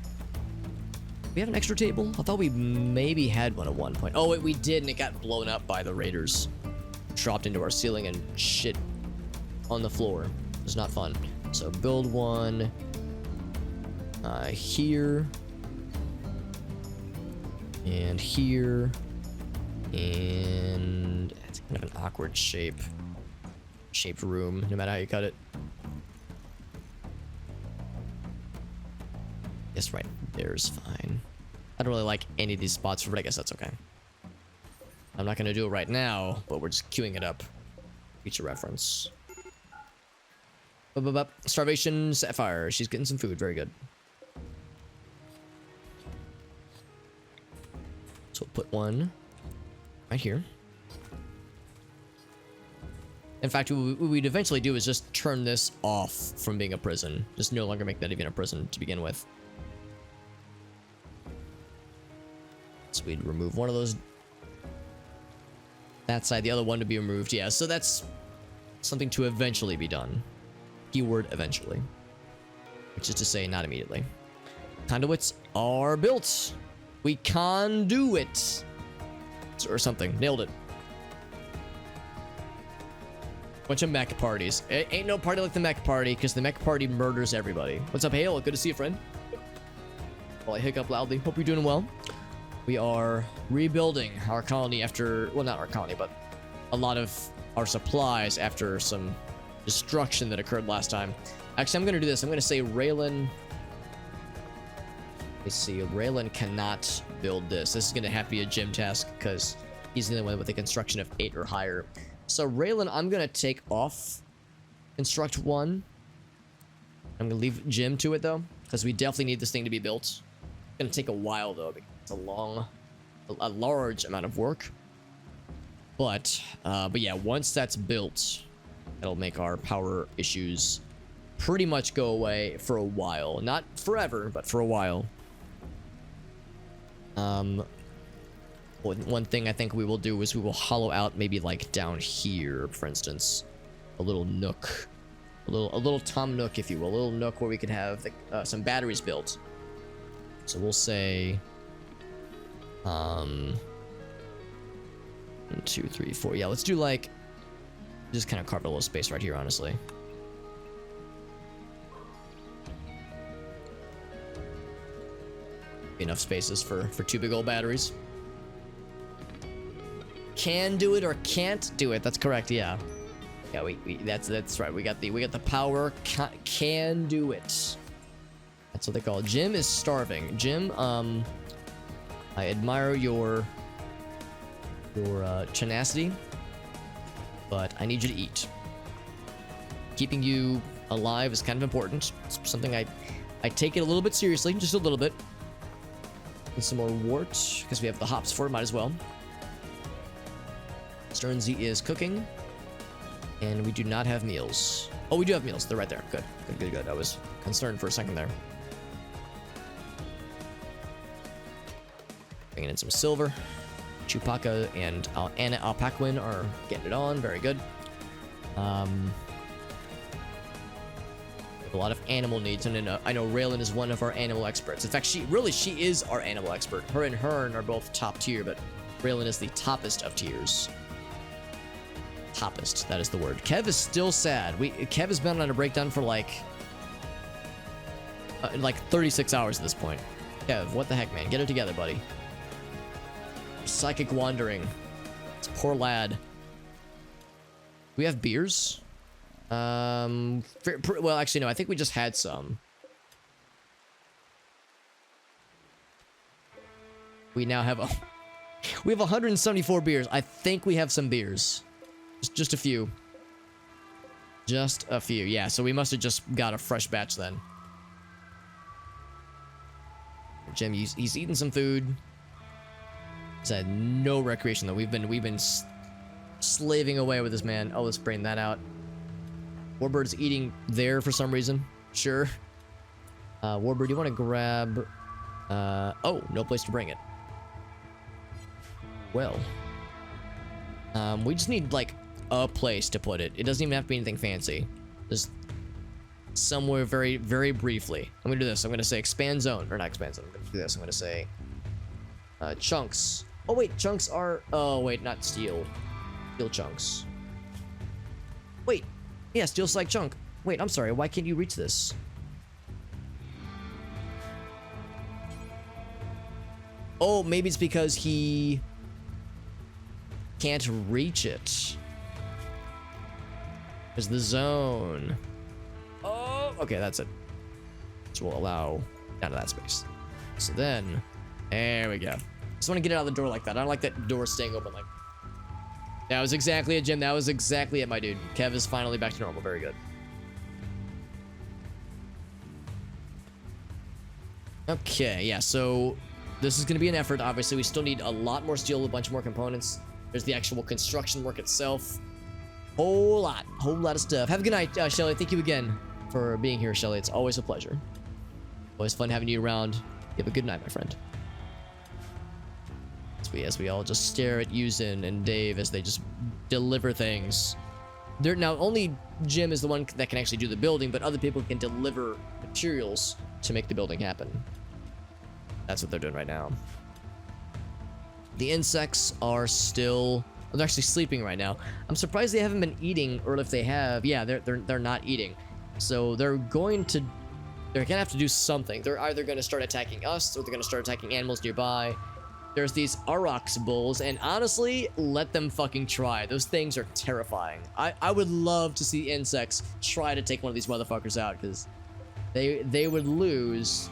We have an extra table? I thought we maybe had one at one point. Oh, wait, we did, and it got blown up by the raiders. Dropped into our ceiling and shit on the floor. It was not fun. So build one here and here, and it's kind of an awkward shaped room, no matter how you cut it. Yes, right there's fine. I don't really like any of these spots, but I guess that's okay. I'm not gonna do it right now, but we're just queuing it up. Future reference. Starvation Sapphire. She's getting some food. Very good. So we'll put one right here. In fact, what we'd eventually do is just turn this off from being a prison. Just no longer make that even a prison to begin with. So we'd remove one of those. That side, the other one to be removed. Yeah, so that's something to eventually be done. Keyword eventually. Which is to say, not immediately. Conduits are built. We can do it. Or something. Nailed it. Bunch of mech parties. It ain't no party like the mech party, because the mech party murders everybody. What's up, Hale? Good to see you, friend. While I hiccup loudly. Hope you're doing well. We are rebuilding our colony after... Well, not our colony, but a lot of our supplies after some destruction that occurred last time. Actually, I'm going to do this. I'm going to say Raylan... Let's see. Raylan cannot build this. This is going to have to be a gym task because he's the only one with a construction of 8 or higher. So Raylan, I'm going to take off construct 1. I'm going to leave Jim to it, though, because we definitely need this thing to be built. It's going to take a while, though. It's a large amount of work. But yeah, once that's built, it'll make our power issues pretty much go away for a while. Not forever, but for a while. One thing I think we will do is we will hollow out maybe like down here, for instance, a little nook, a little Tom nook, if you will, a little nook where we could have some batteries built. So we'll say, 1, 2, 3, 4. Yeah, let's do like, just kind of carve a little space right here, honestly. Enough spaces for 2 big old batteries. Can do it or can't do it. That's correct. Yeah. Yeah. That's right. We got the power. Can do it. That's what they call it. Jim is starving. Jim, I admire your tenacity, but I need you to eat. Keeping you alive is kind of important. It's something I take it a little bit seriously, just a little bit. And some more wort, because we have the hops for it, might as well. Sternsey is cooking, and we do not have meals. Oh, we do have meals. They're right there. Good, good, good, good. I was concerned for a second there. Bringing in some silver. Chewbacca and Anna Alpaquin are getting it on. Very good. We have a lot of animal needs, and I know Raylan is one of our animal experts. In fact, she is our animal expert. Her and Hearn are both top tier, but Raylan is the toppest of tiers. Toppest, that is the word. Kev is still sad. Kev has been on a breakdown for like 36 hours at this point. Kev, what the heck, man? Get it together, buddy. Psychic wandering. It's a poor lad. We have beers. Well, actually, no. I think we just had some. We now have we have 174 beers. I think we have some beers. Just a few. Just a few. Yeah, so we must have just got a fresh batch then. Jim, he's eating some food. He's had no recreation though. We've been slaving away with this man. Oh, let's bring that out. Warbird's eating there for some reason. Sure. Warbird, do you want to grab... oh, no place to bring it. Well. We just need, like, a place to put it. It doesn't even have to be anything fancy. Just somewhere very, very briefly. I'm going to do this. I'm going to say expand zone. Or not expand zone. I'm going to do this. I'm going to say... chunks. Oh, wait. Chunks are... Oh, wait. Not steel. Steel chunks. Wait. Yeah, steel like chunk. Wait, I'm sorry. Why can't you reach this? Oh, maybe it's because he can't reach it. There's the zone. Oh, okay, that's it. Which will allow down to that space. So then, there we go. Just want to get it out of the door like that. I don't like that door staying open like. That was exactly it, Jim. That was exactly it, my dude. Kev is finally back to normal. Very good. Okay, yeah, so this is going to be an effort. Obviously, we still need a lot more steel, a bunch more components. There's the actual construction work itself. Whole lot of stuff. Have a good night, Shelly. Thank you again for being here, Shelly. It's always a pleasure. Always fun having you around. You have a good night, my friend. As we all just stare at Yuzin and Dave as they just deliver things. They're now only Jim is the one that can actually do the building, but other people can deliver materials to make the building happen. That's what they're doing right now. The insects are still, they're actually sleeping right now. I'm surprised they haven't been eating, or if they have, yeah, they're not eating. So they're gonna have to do something. They're either gonna start attacking us, or they're gonna start attacking animals nearby. There's these Aurochs bulls, and honestly, let them fucking try. Those things are terrifying. I would love to see insects try to take one of these motherfuckers out, because they would lose.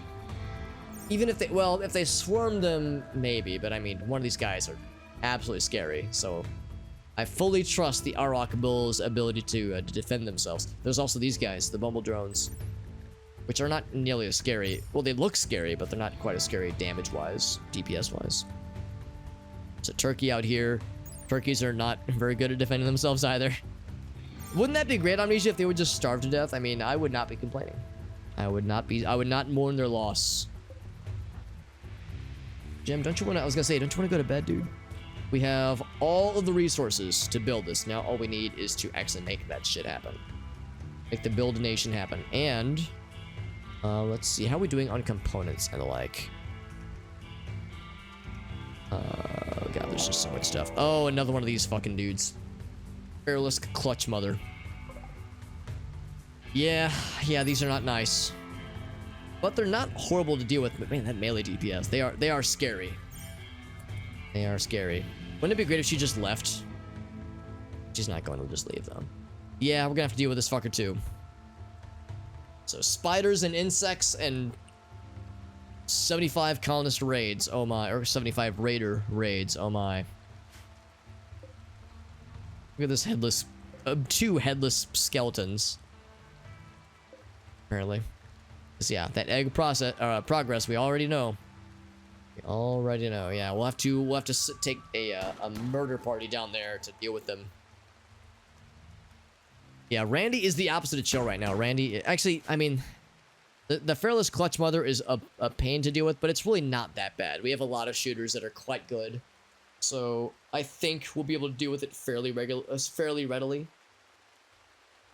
Even if if they swarm them, maybe. But I mean, one of these guys are absolutely scary. So I fully trust the Auroch bulls' ability to defend themselves. There's also these guys, the Bumble drones, which are not nearly as scary. Well, they look scary, but they're not quite as scary damage-wise, DPS-wise. There's a turkey out here. Turkeys are not very good at defending themselves either. Wouldn't that be great, Amnesia, if they would just starve to death? I mean, I would not be complaining. I would not mourn their loss. Jim, don't you want to, I was gonna say, don't you want to go to bed, dude? We have all of the resources to build this. Now all we need is to actually make that shit happen. Make the build nation happen. And let's see, how are we doing on components and the like? Oh god, there's just so much stuff. Oh, another one of these fucking dudes. Fearless Clutch Mother. Yeah, these are not nice. But they're not horrible to deal with. But man, that melee DPS, they are scary. They are scary. Wouldn't it be great if she just left? She's not going to just leave though. Yeah, we're gonna have to deal with this fucker too. So spiders and insects and 75 colonist raids, oh my, or 75 raider raids, oh my. Look at this headless, 2 headless skeletons. Apparently. So yeah, that egg progress, we already know. We already know, yeah. We'll have to take a murder party down there to deal with them. Yeah, Randy is the opposite of chill right now. Randy, actually, I mean, the Fearless Clutch Mother is a pain to deal with, but it's really not that bad. We have a lot of shooters that are quite good. So I think we'll be able to deal with it fairly readily.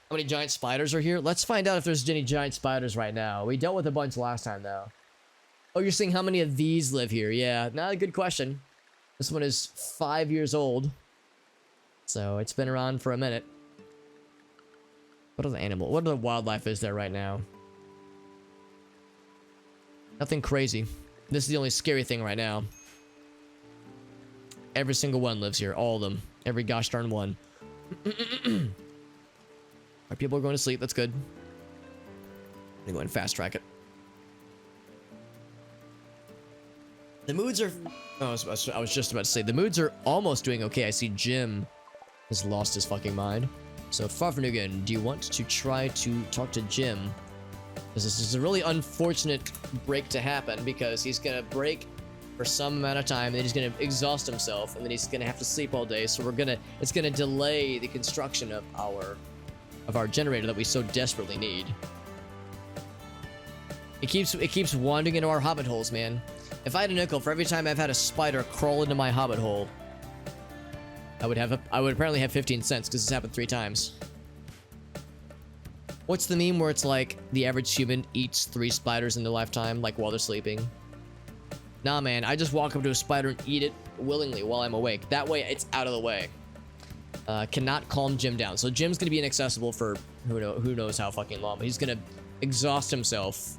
How many giant spiders are here? Let's find out if there's any giant spiders right now. We dealt with a bunch last time, though. Oh, you're seeing how many of these live here? Yeah, not a good question. This one is 5 years old. So it's been around for a minute. What are the wildlife is there right now? Nothing crazy. This is the only scary thing right now. Every single one lives here. All of them. Every gosh darn one. Our people are going to sleep. That's good. I'm gonna go and fast track it. The moods are... Oh, I was just about to say, the moods are almost doing okay. I see Jim has lost his fucking mind. So, Farfanugan, do you want to try to talk to Jim? Because this is a really unfortunate break to happen, because he's gonna break for some amount of time, and then he's gonna exhaust himself, and then he's gonna have to sleep all day. So it's gonna delay the construction of our generator that we so desperately need. It keeps wandering into our hobbit holes, man. If I had a nickel for every time I've had a spider crawl into my hobbit hole, I would apparently have 15 cents, because it's happened 3 times. What's the meme where it's like the average human eats 3 spiders in their lifetime, like while they're sleeping? Nah, man, I just walk up to a spider and eat it willingly while I'm awake. That way, it's out of the way. cannot calm Jim down. So Jim's gonna be inaccessible for who knows how fucking long, but he's gonna exhaust himself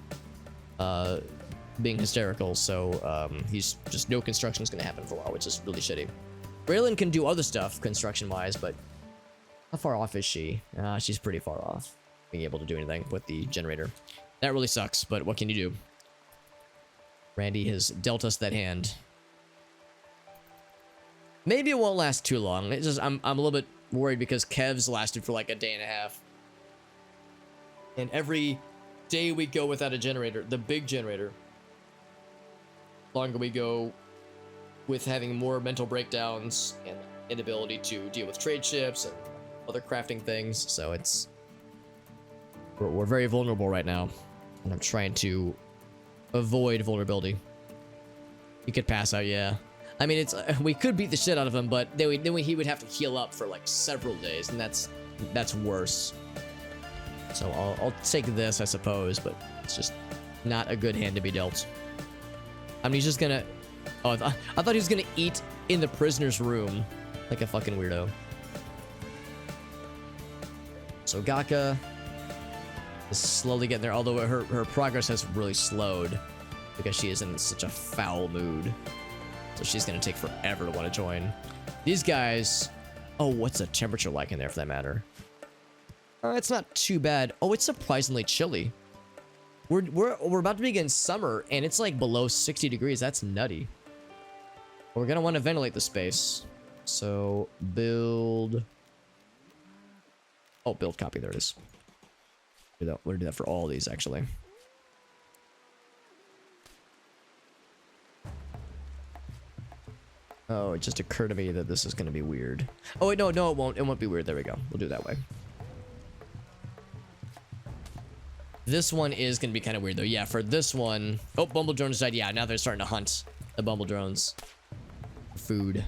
being hysterical. So he's just no construction is gonna happen for a while, which is really shitty. Braylon can do other stuff construction wise, but how far off is she? She's pretty far off being able to do anything with the generator. That really sucks, but what can you do? Randy has dealt us that hand. Maybe it won't last too long. It's just I'm a little bit worried because Kev's lasted for like a day and a half. And every day we go without a generator, the big generator, longer we go with having more mental breakdowns and inability to deal with trade ships and other crafting things. So it's we're very vulnerable right now, and I'm trying to avoid vulnerability. He could pass out, yeah. I mean, it's we could beat the shit out of him, but then he would have to heal up for like several days, and that's worse. So I'll take this, I suppose, but it's just not a good hand to be dealt. I mean, he's just gonna. Oh, I thought he was gonna eat in the prisoner's room, like a fucking weirdo. So Gaka is slowly getting there, although her progress has really slowed because she is in such a foul mood. So she's gonna take forever to want to join. These guys, oh, what's the temperature like in there for that matter? It's not too bad. Oh, it's surprisingly chilly. We're about to begin summer and it's like below 60 degrees. That's nutty. We're gonna want to ventilate the space. So build. Oh, build copy. There it is. We're gonna do that for all of these actually. Oh, it just occurred to me that this is gonna be weird. Oh wait, no, it won't. It won't be weird. There we go. We'll do it that way. This one is gonna be kind of weird though. Yeah, for this one. Oh, Bumble drones died. Yeah, now they're starting to hunt the Bumble drones. Food.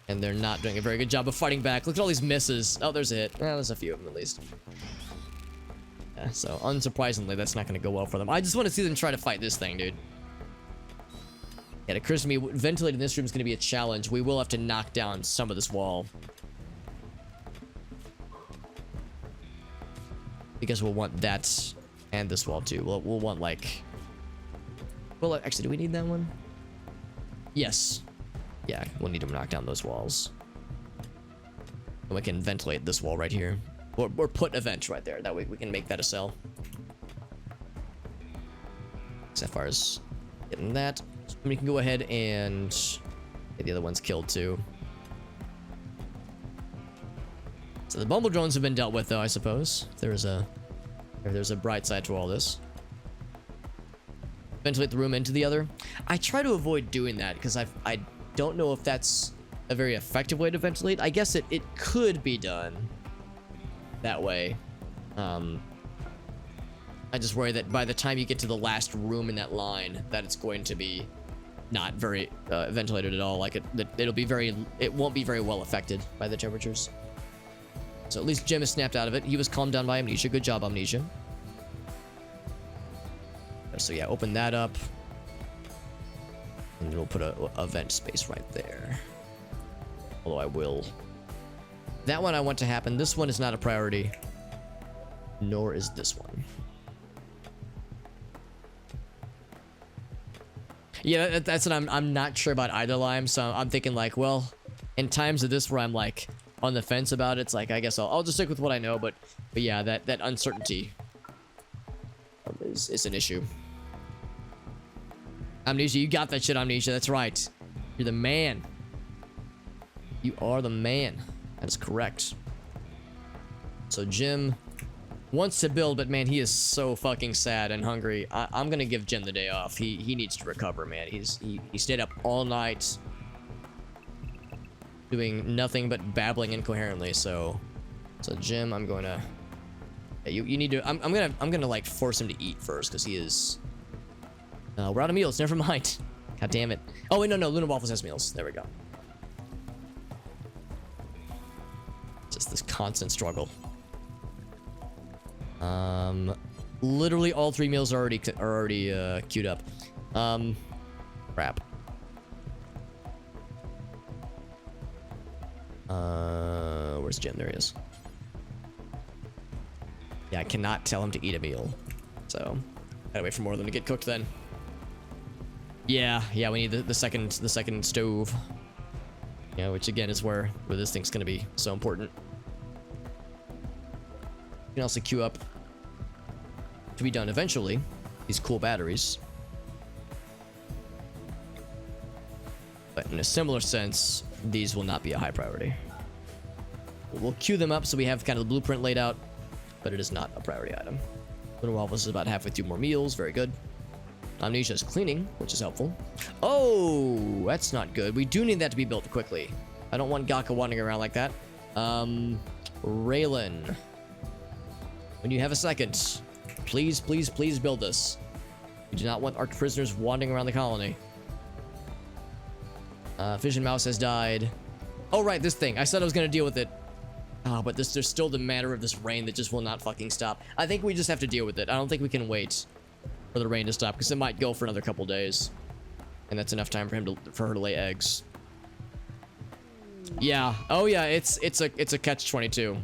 And they're not doing a very good job of fighting back. Look at all these misses. Oh, there's a hit. There's a few of them at least. Yeah, so unsurprisingly, that's not gonna go well for them. I just want to see them try to fight this thing, dude. Yeah, it occurs to me, ventilating this room is going to be a challenge. We will have to knock down some of this wall. Because we'll want that and this wall too. We'll want like... Well, actually, do we need that one? Yes. Yeah, we'll need to knock down those walls. And we can ventilate this wall right here. Or put a vent right there. That way we can make that a cell. As far as getting that... We can go ahead and get the other ones killed too. So the Bumble drones have been dealt with though, I suppose. If there's a bright side to all this. Ventilate the room into the other. I try to avoid doing that because I don't know if that's a very effective way to ventilate. I guess it could be done that way. I just worry that by the time you get to the last room in that line, that it's going to be not very ventilated at all. Like it won't be very well affected by the temperatures. So at least Jim is snapped out of it. He was calmed down by amnesia. Good job, amnesia. So yeah, open that up. And we'll put a vent space right there. Although I will. That one I want to happen. This one is not a priority. Nor is this one. Yeah, that's what I'm not sure about either lime. So I'm thinking like, well, in times of this where I'm like on the fence about it, it's like I guess I'll just stick with what I know. But yeah, that uncertainty is an issue. Amnesia, you got that shit, Amnesia. That's right. You're the man. You are the man. That is correct. So Jim wants to build, but man, he is so fucking sad and hungry. I'm gonna give Jim the day off. He needs to recover, man. He stayed up all night doing nothing but babbling incoherently. So Jim, I'm gonna. Yeah, you need to. I'm gonna like force him to eat first because he is. We're out of meals. Never mind. God damn it. Oh wait, no. Luna Waffles has meals. There we go. Just this constant struggle. Literally all 3 meals are already queued up. Crap. Where's Jim? There he is. Yeah, I cannot tell him to eat a meal. So, gotta wait for more of them to get cooked then. Yeah, we need the second stove. Yeah, which again is where this thing's gonna be so important. You can also queue up to be done eventually these cool batteries. But in a similar sense, these will not be a high priority. We'll queue them up so we have kind of the blueprint laid out, but it is not a priority item. Little Waffles is about halfway through more meals. Very good. Amnesia is cleaning, which is helpful. Oh, that's not good. We do need that to be built quickly. I don't want Gaka wandering around like that. Raylan, when you have a second, please build this. We do not want our prisoners wandering around the colony. Fish and Mouse has died. Oh, right, this thing. I said I was going to deal with it. Oh, but there's still the matter of this rain that just will not fucking stop. I think we just have to deal with it. I don't think we can wait for the rain to stop, because it might go for another couple days. And that's enough time for her to lay eggs. Yeah. Oh, yeah, it's a catch-22.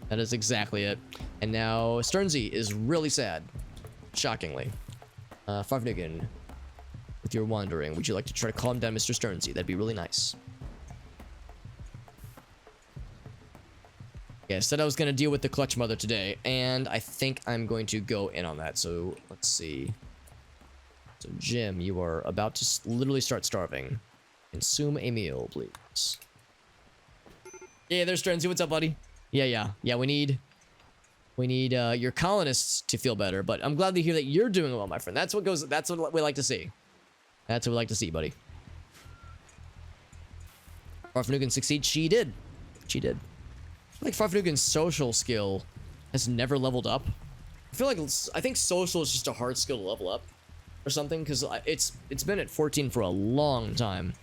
That is exactly it. And now Sternsey is really sad. Shockingly. Farfnugan, with your wandering, would you like to try to calm down Mr. Sternsey? That'd be really nice. Yeah, I said I was going to deal with the clutch mother today, and I think I'm going to go in on that. So, let's see. So, Jim, you are about to literally start starving. Consume a meal, please. Yeah, there's Sternsey. What's up, buddy? Yeah, we need your colonists to feel better, but I'm glad to hear that you're doing well, my friend. That's what we like to see. That's what we like to see, buddy. Farfnugan succeed. She did. I feel like Farfnugan's social skill has never leveled up. I think social is just a hard skill to level up or something, because it's been at 14 for a long time.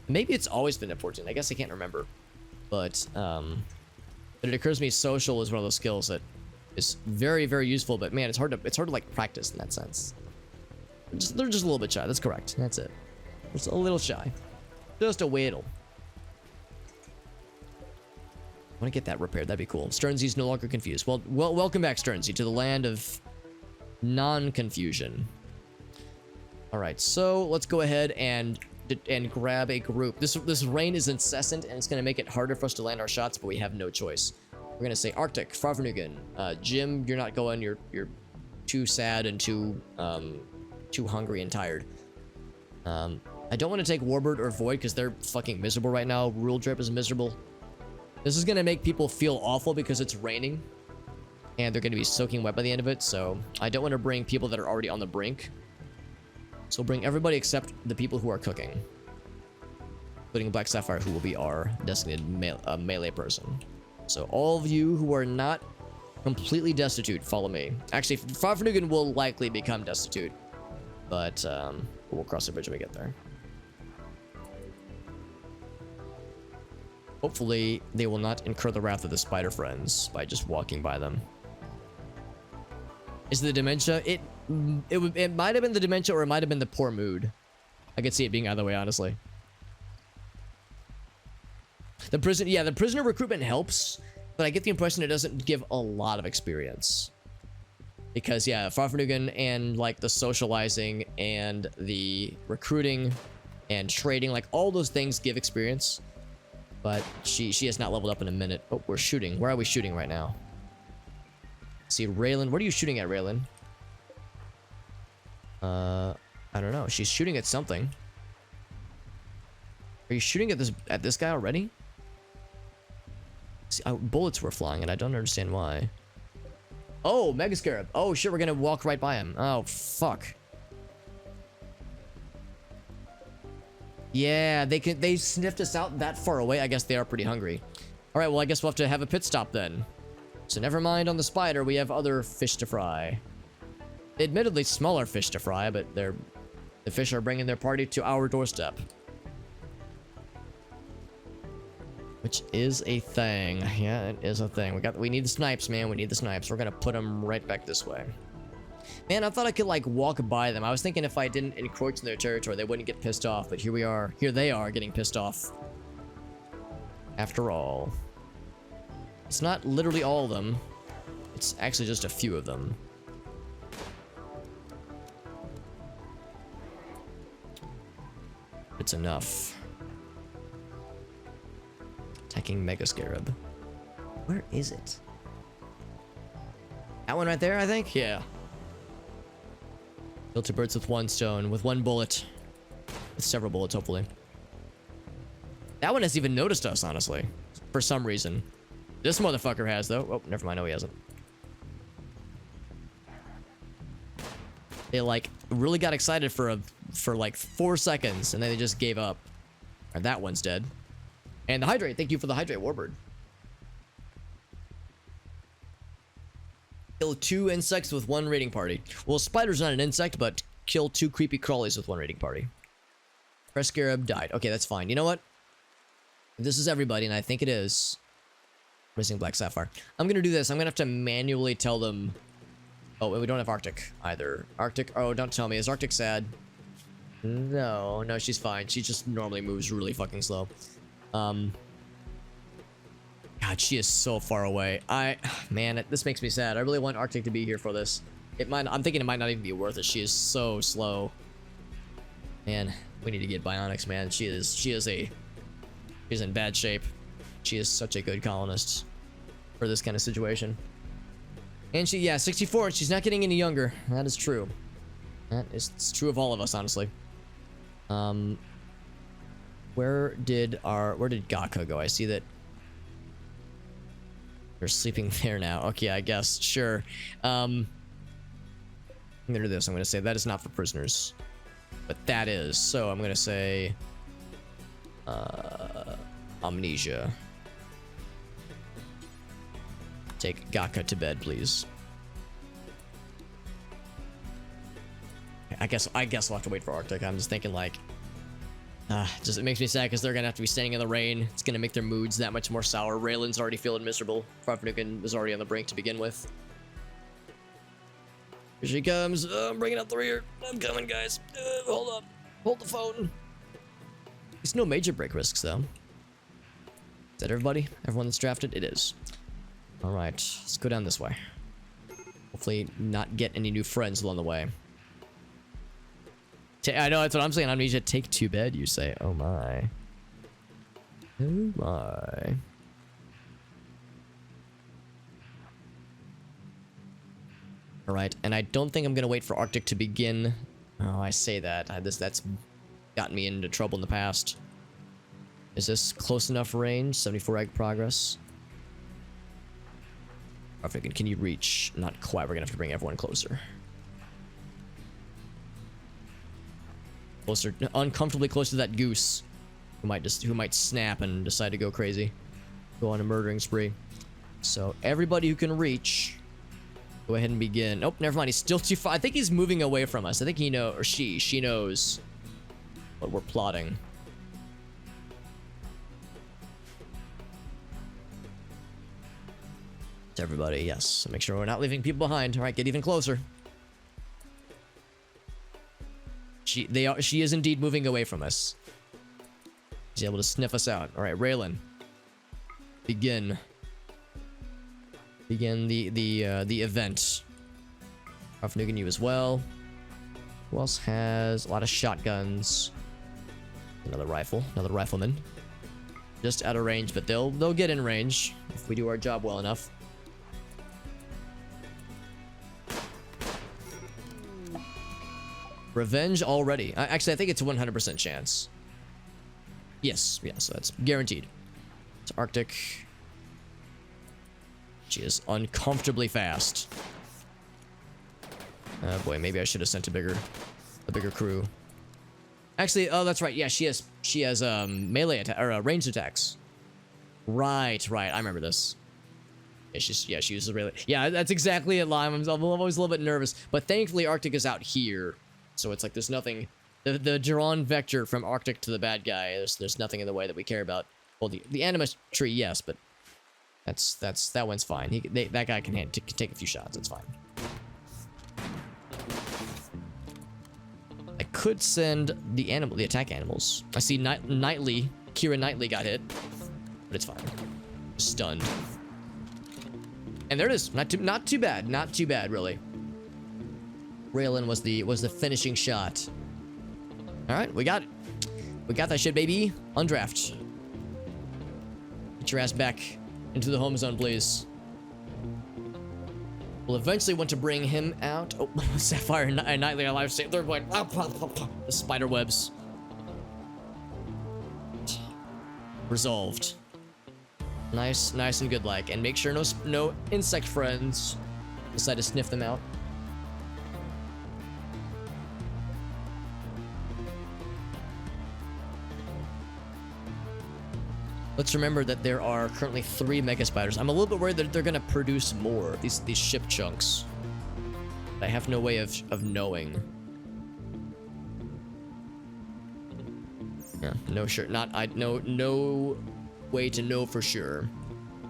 Maybe it's always been at 14. I guess I can't remember. But it occurs to me social is one of those skills that is very, very useful, but man, it's hard to like practice in that sense. They're just a little bit shy. That's correct. That's it. Just a little shy. Just a little. I want to get that repaired. That'd be cool. Sternsey's no longer confused. Well, welcome back, Sternsey, to the land of non-confusion. All right, so let's go ahead and grab a group. This rain is incessant, and it's going to make it harder for us to land our shots, but we have no choice. We're going to say Arctic, Farfnugan. Jim, you're not going. You're too sad and too hungry and tired. I don't want to take Warbird or Void because they're fucking miserable right now. Rule Drip is miserable. This is going to make people feel awful because it's raining, and they're going to be soaking wet by the end of it, so I don't want to bring people that are already on the brink. So we'll bring everybody except the people who are cooking, including Black Sapphire, who will be our designated melee person. So all of you who are not completely destitute, follow me. Actually, Farfnugan will likely become destitute, but we'll cross the bridge when we get there. Hopefully, they will not incur the wrath of the spider friends by just walking by them. Is it the dementia? It might have been the dementia, or it might have been the poor mood. I could see it being either way, honestly. The prisoner recruitment helps, but I get the impression it doesn't give a lot of experience. Because, yeah, Farfnugan and, like, the socializing and the recruiting and trading, like, all those things give experience. But she has not leveled up in a minute. Oh, we're shooting. Where are we shooting right now? See, Raylan. What are you shooting at, Raylan? I don't know. She's shooting at something. Are you shooting at this guy already? See, bullets were flying, and I don't understand why. Oh, Mega Scarab. Oh, shit, we're gonna walk right by him. Oh, fuck. Yeah, they sniffed us out that far away. I guess they are pretty hungry. All right, well, I guess we'll have to have a pit stop then. So never mind on the spider, we have other fish to fry. Admittedly smaller fish to fry, but the fish are bringing their party to our doorstep. Which is a thing. Yeah, it is a thing. We need the snipes, man. We need the snipes. We're gonna put them right back this way. Man, I thought I could, like, walk by them. I was thinking if I didn't encroach in their territory, they wouldn't get pissed off. But here we are. Here they are getting pissed off. After all. It's not literally all of them. It's actually just a few of them. It's enough. Attacking Mega Scarab. Where is it? That one right there, I think? Yeah. Kill 2 birds with 1 stone, with 1 bullet. With several bullets, hopefully. That one hasn't even noticed us, honestly. For some reason. This motherfucker has, though. Oh, never mind. No, he hasn't. They, like, really got excited for like 4 seconds, and then they just gave up. Alright, that one's dead. And the hydrate. Thank you for the hydrate, Warbird. Kill 2 insects with 1 raiding party. Well, spider's not an insect, but kill 2 creepy crawlies with 1 raiding party. Press Scarab died. Okay, that's fine. You know what? If this is everybody, and I think it is. Missing Black Sapphire. I'm gonna do this. I'm gonna have to manually tell them. Oh, we don't have Arctic either. Arctic. Oh, don't tell me. Is Arctic sad? No, she's fine. She just normally moves really fucking slow. God, she is so far away. Man, this makes me sad. I really want Arctic to be here for this. I'm thinking it might not even be worth it. She is so slow. Man, we need to get Bionics, man. She's in bad shape. She is such a good colonist for this kind of situation. And yeah, 64. She's not getting any younger. That is true. It's true of all of us, honestly. Where did Gaka go? I see that they're sleeping there now. Okay, I guess. Sure. I'm gonna do this. I'm gonna say that is not for prisoners. But that is. So I'm gonna say amnesia. Take Gaka to bed, please. I guess we'll have to wait for Arctic. I'm just thinking like it makes me sad because they're gonna have to be standing in the rain. It's gonna make their moods that much more sour. Raylan's already feeling miserable. Farfnukin is already on the brink to begin with. Here she comes. I'm bringing up the rear. I'm coming, guys. Hold up. Hold the phone. There's no major break risks, though. Is that everybody? Everyone that's drafted? It is. Alright. Let's go down this way. Hopefully not get any new friends along the way. I know, that's what I'm saying. Amnesia, take to bed, you say. Oh my. Oh my. Alright, and I don't think I'm gonna wait for Arctic to begin. Oh, I say that. That's gotten me into trouble in the past. Is this close enough range? 74 egg progress. Arctic, can you reach? Not quite. We're gonna have to bring everyone closer. Closer, uncomfortably close to that goose, who might snap and decide to go crazy, go on a murdering spree. So everybody who can reach, go ahead and begin. Nope, never mind. He's still too far. I think he's moving away from us. I think he knows, or she knows what we're plotting. To everybody, yes. So make sure we're not leaving people behind. All right, get even closer. She is indeed moving away from us. She's able to sniff us out. All right, Raylan. Begin the event. Farfnukin, you as well. Who else has a lot of shotguns? Another rifle, another rifleman. Just out of range, but they'll get in range if we do our job well enough. Revenge already. Actually, I think it's a 100% chance. Yes, so that's guaranteed. It's Arctic. She is uncomfortably fast. Oh boy, maybe I should have sent a bigger crew. Actually, oh, that's right. Yeah, she has melee attack or ranged attacks. Right. I remember this. Yeah, she uses melee. Yeah, that's exactly it, Lime. I'm always a little bit nervous, but thankfully Arctic is out here. So it's like there's nothing, the drawn vector from Arctic to the bad guy, there's nothing in the way that we care about. Well, the animus tree, yes, but that one's fine. That guy can take a few shots. It's fine. I could send the attack animals. I see Kira Knightley got hit. but it's fine. Stunned. And there it is. Not too bad. Not too bad, really. Raylan was the finishing shot. All right, we got it. We got that shit, baby. Undraft. Get your ass back into the home zone, please. We'll eventually want to bring him out. Oh, Sapphire and Nightly Alive State. Third point. The spider webs. Resolved. Nice and good like. And make sure no insect friends decide to sniff them out. Let's remember that there are currently 3 mega spiders. I'm a little bit worried that they're gonna produce more. These ship chunks. I have no way of knowing. Yeah, no sure. No way to know for sure.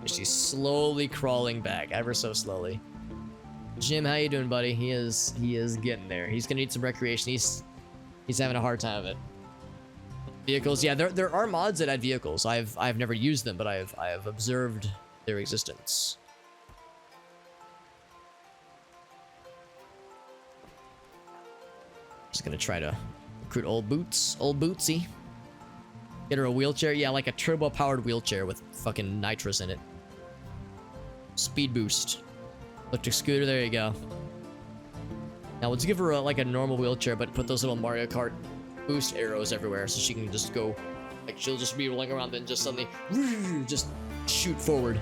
She's slowly crawling back, ever so slowly. Jim, how you doing, buddy? He is getting there. He's gonna need some recreation. He's having a hard time of it. Vehicles, yeah, there are mods that add vehicles. I've never used them, but I have observed their existence. Just gonna try to recruit old Bootsy. Get her a wheelchair, yeah, like a turbo-powered wheelchair with fucking nitrous in it. Speed boost. Electric scooter, there you go. Now let's give her like a normal wheelchair, but put those little Mario Kart boost arrows everywhere so she can just go, like she'll just be rolling around then just suddenly just shoot forward,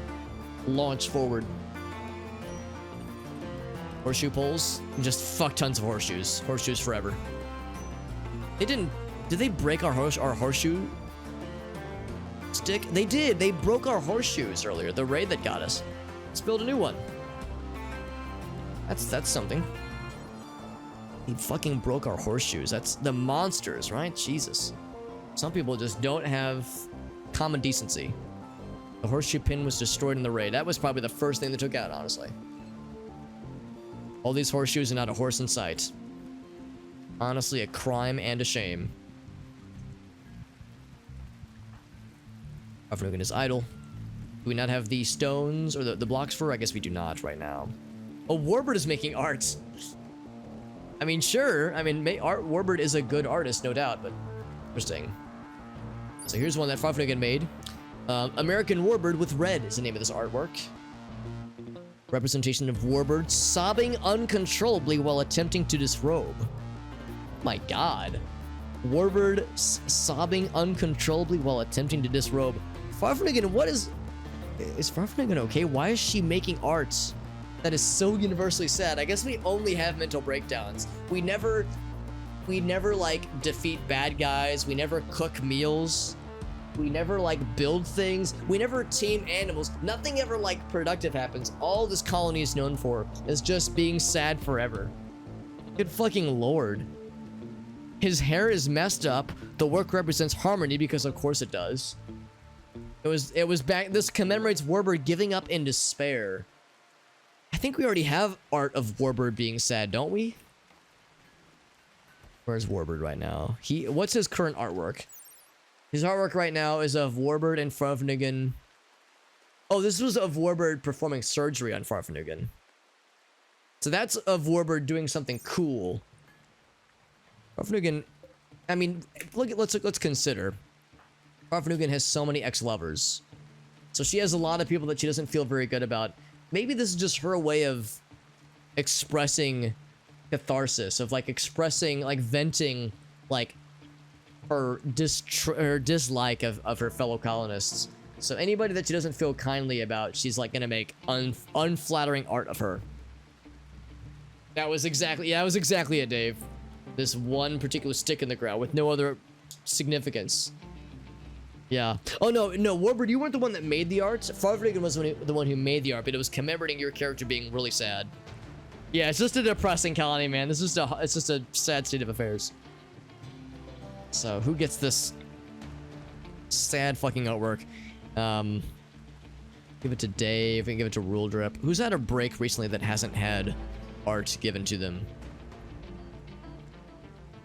launch forward. Horseshoe poles, just fuck tons of horseshoes forever. Did they break our horseshoe stick? They did. They broke our horseshoes earlier, the raid that got us. Let's build a new one. That's something. He fucking broke our horseshoes. That's the monsters, right? Jesus. Some people just don't have common decency. The horseshoe pin was destroyed in the raid. That was probably the first thing they took out, honestly. All these horseshoes and not a horse in sight. Honestly, a crime and a shame. Ravnugan is idle. Do we not have the stones or the blocks for? I guess we do not right now. Oh, Warbird is making art. I mean, sure. I mean, Warbird is a good artist, no doubt, but interesting. So here's one that Ravnugan made. American Warbird with red is the name of this artwork. Representation of Warbird sobbing uncontrollably while attempting to disrobe. My God. Warbird sobbing uncontrollably while attempting to disrobe. Ravnugan, what is Ravnugan okay? Why is she making art that is so universally sad? I guess we only have mental breakdowns. We never like defeat bad guys. We never cook meals. We never like build things. We never tame animals. Nothing ever like productive happens. All this colony is known for is just being sad forever. Good fucking lord. His hair is messed up. The work represents harmony because of course it does. It was back. This commemorates Warbird giving up in despair. I think we already have art of Warbird being sad, don't we? Where's Warbird right now? What's his current artwork? His artwork right now is of Warbird and Ravnugan. Oh, this was of Warbird performing surgery on Ravnugan. So that's of Warbird doing something cool. Ravnugan, I mean, let's consider. Ravnugan has so many ex-lovers. So she has a lot of people that she doesn't feel very good about. Maybe this is just her way of expressing catharsis, of like expressing, like venting, like her dislike of her fellow colonists. So anybody that she doesn't feel kindly about, she's like gonna make unflattering art of her. That was exactly it, Dave. This one particular stick in the ground with no other significance. Yeah. Oh no, Warbird, you weren't the one that made the art. Ravnugan was the one who made the art, but it was commemorating your character being really sad. Yeah, it's just a depressing colony, man. It's just a sad state of affairs. So who gets this sad fucking artwork? Give it to Dave and give it to Rule Drip. Who's had a break recently that hasn't had art given to them?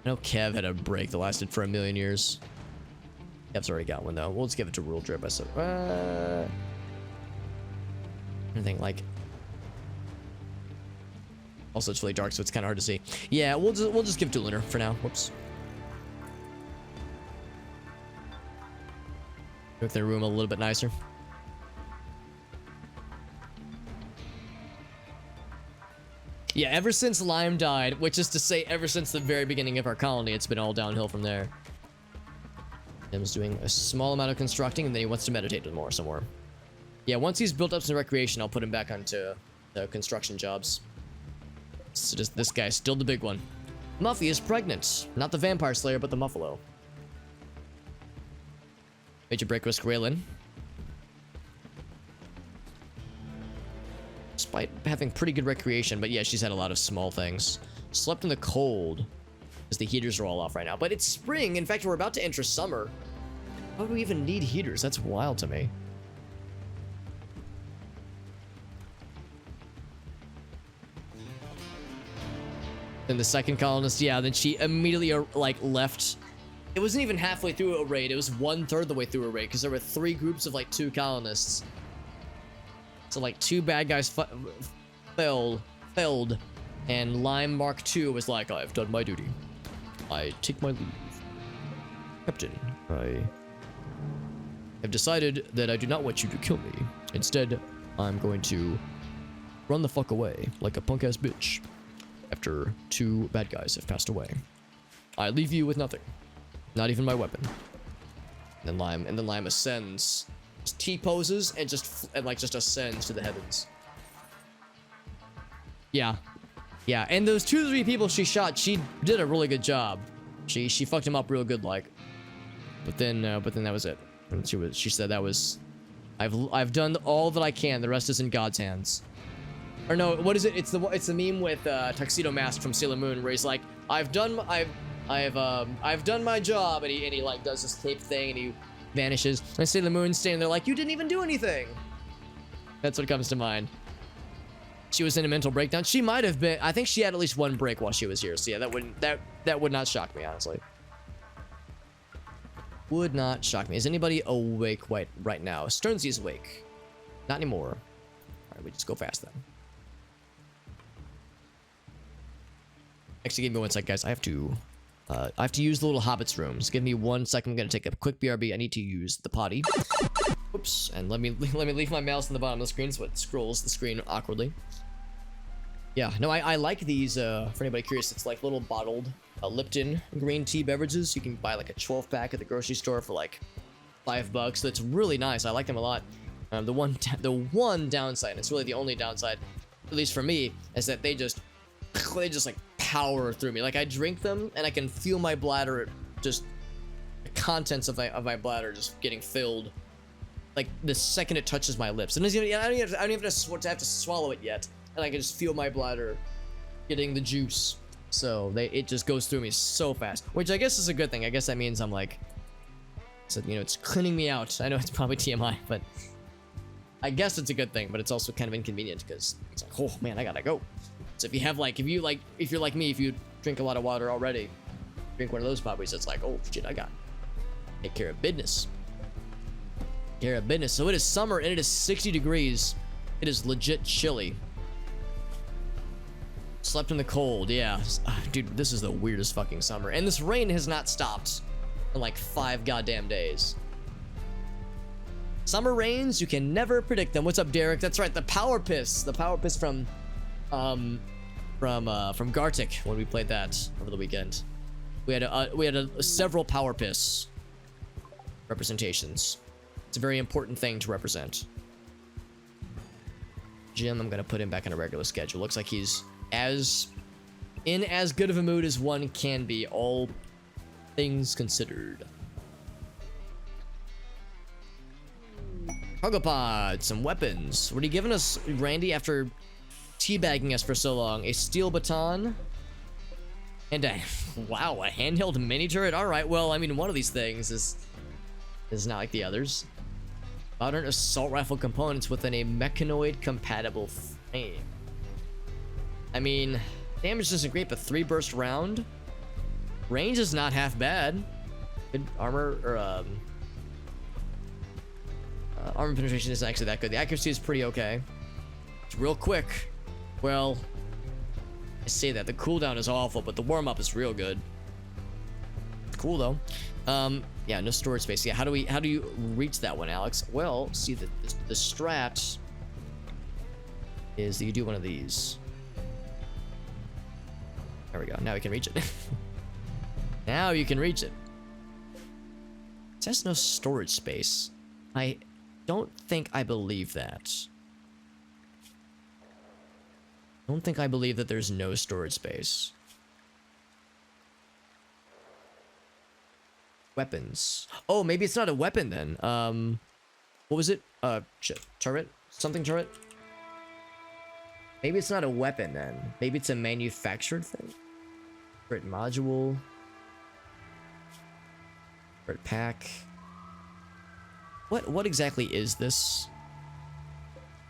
I know Kev had a break that lasted for 1,000,000 years. Dev's already got one though. We'll just give it to Rule Drip. I said, anything like. Also, it's really dark, so it's kind of hard to see. Yeah, we'll just give it to Lunar for now. Whoops. Make their room a little bit nicer. Yeah, ever since Lime died, which is to say, ever since the very beginning of our colony, it's been all downhill from there. Tim's doing a small amount of constructing, and then he wants to meditate more some more. Yeah, once he's built up some recreation, I'll put him back onto the construction jobs. So just this guy's still the big one. Muffy is pregnant. Not the Vampire Slayer, but the Muffalo. Major break risk Raylan. Despite having pretty good recreation, but yeah, she's had a lot of small things. Slept in the cold, because the heaters are all off right now. But it's spring. In fact, we're about to enter summer. Why do we even need heaters? That's wild to me. Then the second colonist, yeah, then she immediately like left. It wasn't even halfway through a raid. It was 1/3 the way through a raid because there were 3 groups of like 2 colonists. So like 2 bad guys failed, and Lime Mark II was like, I've done my duty. I take my leave. Captain, I have decided that I do not want you to kill me. Instead, I'm going to run the fuck away like a punk-ass bitch after 2 bad guys have passed away. I leave you with nothing. Not even my weapon. And then Lime ascends. Just T-poses and just ascends to the heavens. Yeah. Yeah, and those 2-3 people she shot, she did a really good job. She fucked him up real good, like. But then that was it. And she said that was, I've done all that I can. The rest is in God's hands. Or no, what is it? It's the meme with Tuxedo Mask from Sailor Moon, where he's like, I've done my job, and he like does this cape thing, and he vanishes. And Sailor Moon's standing there like, you didn't even do anything. That's what comes to mind. She was in a mental breakdown. She might have been. I think she had at least 1 break while she was here. So yeah, that would not shock me, honestly. Would not shock me. Is anybody awake right now? Sternsey's awake. Not anymore. All right, we just go fast then. Actually, give me 1 sec, guys. I have to use the little hobbit's rooms. Give me 1 second. I'm gonna take a quick BRB. I need to use the potty. Oops, and let me leave my mouse on the bottom of the screen so it scrolls the screen awkwardly. Yeah, no, I like these. For anybody curious, it's like little bottled Lipton green tea beverages. You can buy like a 12-pack at the grocery store for like $5. That's really nice. I like them a lot. The one downside, and it's really the only downside, at least for me, is that they just like power through me. Like I drink them and I can feel my bladder, just the contents of my bladder just getting filled. Like the second it touches my lips, and I don't even have to swallow it yet, and I can just feel my bladder getting the juice. So it just goes through me so fast, which I guess is a good thing. I guess that means I'm like, so, you know, it's cleaning me out. I know it's probably TMI, but I guess it's a good thing. But it's also kind of inconvenient because it's like, oh man, I gotta go. So if you're like me, if you drink a lot of water already, drink one of those puppies, it's like, oh shit, I got take care of business. So it is summer and it is 60 degrees. It is legit chilly. Slept in the cold, yeah. Dude, this is the weirdest fucking summer. And this rain has not stopped in like 5 goddamn days. Summer rains, you can never predict them. What's up, Derek? That's right, the power piss. The power piss from Gartic when we played that over the weekend. We had several power piss representations. It's a very important thing to represent. Jim, I'm gonna put him back on a regular schedule. Looks like he's in as good of a mood as one can be, all things considered. Cargo pod, some weapons. What are you giving us, Randy, after teabagging us for so long? A steel baton and a handheld mini turret. All right, well, I mean, one of these things is not like the others. Modern assault rifle components within a mechanoid compatible frame. I mean, damage isn't great, but 3 burst round. Range is not half bad. Good armor, or Armor penetration isn't actually that good. The accuracy is pretty okay. It's real quick. Well, I say that. The cooldown is awful, but the warm-up is real good. Cool, though. Yeah, no storage space. Yeah, how do you reach that one, Alex? Well, see, the strat is that you do one of these. There we go. Now we can reach it. Now you can reach it. It says no storage space. I don't think I believe that. I don't think I believe that there's no storage space. Weapons. Oh, maybe it's not a weapon then. What was it? Shit. Turret? Something turret? Maybe it's not a weapon then. Maybe it's a manufactured thing. Turret module. Turret pack. What exactly is this?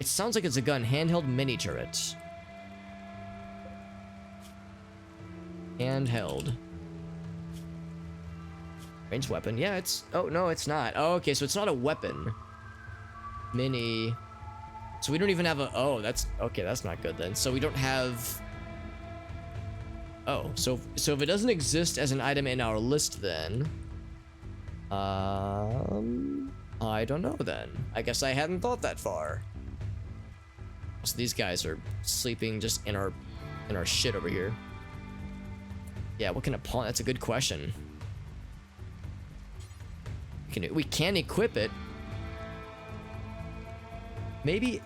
It sounds like it's a gun. Handheld mini turret. Handheld. Ranged weapon. Yeah, it's... Oh, no, it's not. Oh, okay, so it's not a weapon. Mini... So we don't even have a... Oh, that's... Okay, that's not good then. So we don't have... Oh, so if it doesn't exist as an item in our list then... I don't know then. I guess I hadn't thought that far. So these guys are sleeping just in our shit over here. Yeah, what can a pawn... That's a good question. We can equip it. Maybe...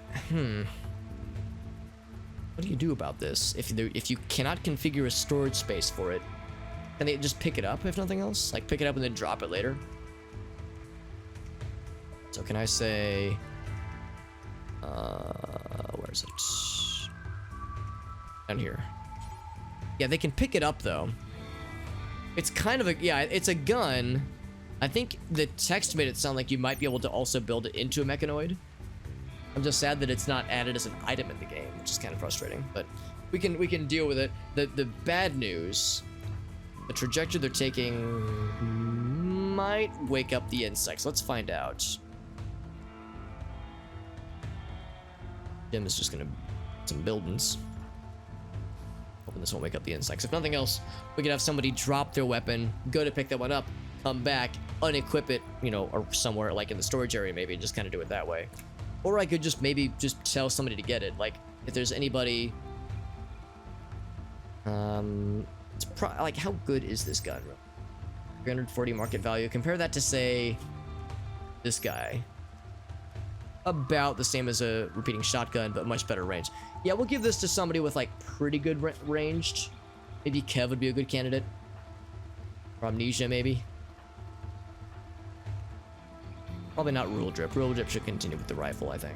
What do you do about this? If you cannot configure a storage space for it, can they just pick it up if nothing else? Like pick it up and then drop it later? So can I say... where is it? Down here. Yeah, they can pick it up though. It's kind of a... Yeah, it's a gun. I think the text made it sound like you might be able to also build it into a mechanoid. I'm just sad that it's not added as an item in the game, which is kind of frustrating. But we can deal with it. The bad news, the trajectory they're taking might wake up the insects. Let's find out. Jim is just gonna some buildings. Hoping this won't wake up the insects. If nothing else, we could have somebody drop their weapon, go to pick that one up, come back, unequip it, you know, or somewhere like in the storage area maybe, and just kind of do it that way. Or I could just maybe just tell somebody to get it. Like, if there's anybody... like, how good is this gun? 340 market value. Compare that to, say, this guy. About the same as a repeating shotgun, but much better range. Yeah, we'll give this to somebody with, like, pretty good ranged. Maybe Kev would be a good candidate. Or Amnesia, maybe. Probably not Rule Drip. Rule Drip should continue with the rifle, I think.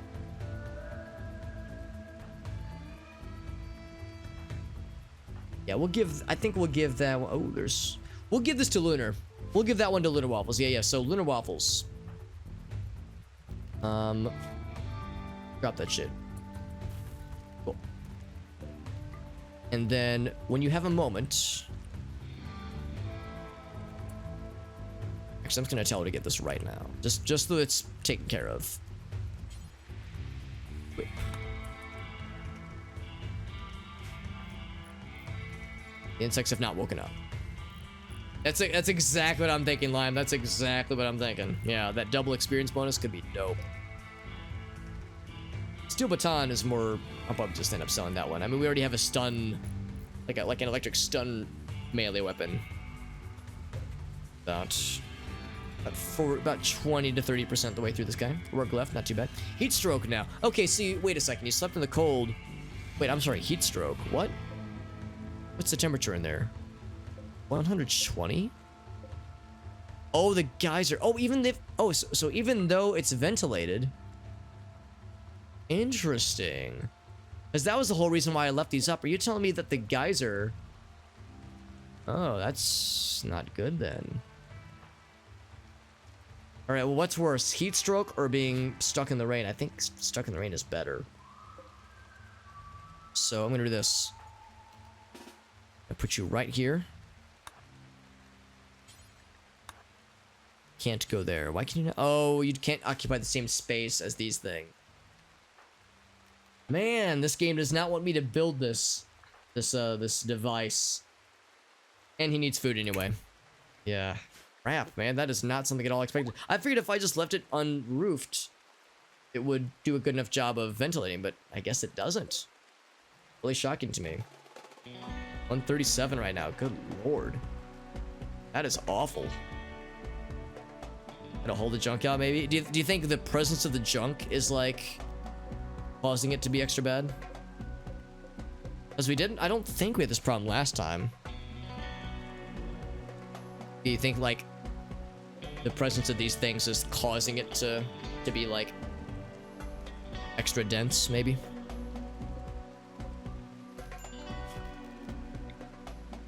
Yeah, I think we'll give that one... Oh, we'll give this to Lunar. We'll give that one to Lunar Waffles. Yeah, so Lunar Waffles. Drop that shit. Cool. And then, when you have a moment... Actually, I'm just gonna tell her to get this right now. Just so it's taken care of. Wait. The insects have not woken up. That's exactly what I'm thinking, Lime. That's exactly what I'm thinking. Yeah, that double experience bonus could be dope. Steel Baton is more... I'll probably just end up selling that one. I mean, we already have a stun... Like an electric stun melee weapon. About 20 to 30% the way through this guy. Work left, not too bad. Heat stroke now. Okay, see, wait a second. You slept in the cold. Wait, I'm sorry, heat stroke. What? What's the temperature in there? 120? Oh, the geyser. Oh, even if... Oh, so even though it's ventilated... Interesting. Because that was the whole reason why I left these up. Are you telling me that the geyser... Oh, that's not good then. Alright, well, what's worse? Heat stroke or being stuck in the rain? I think stuck in the rain is better. So I'm gonna do this. I put you right here. can't go there. Why can you not? Oh, you can't occupy the same space as these things. Man, this game does not want me to build this device. And he needs food anyway. Yeah. Crap, man. That is not something at all expected. I figured if I just left it unroofed, it would do a good enough job of ventilating, but I guess it doesn't. Really shocking to me. 137 right now. Good lord. That is awful. Gonna hold the junk out, maybe? Do you think the presence of the junk is, like, causing it to be extra bad? Because I don't think we had this problem last time. Do you think, like, the presence of these things is causing it to be, like, extra dense, maybe?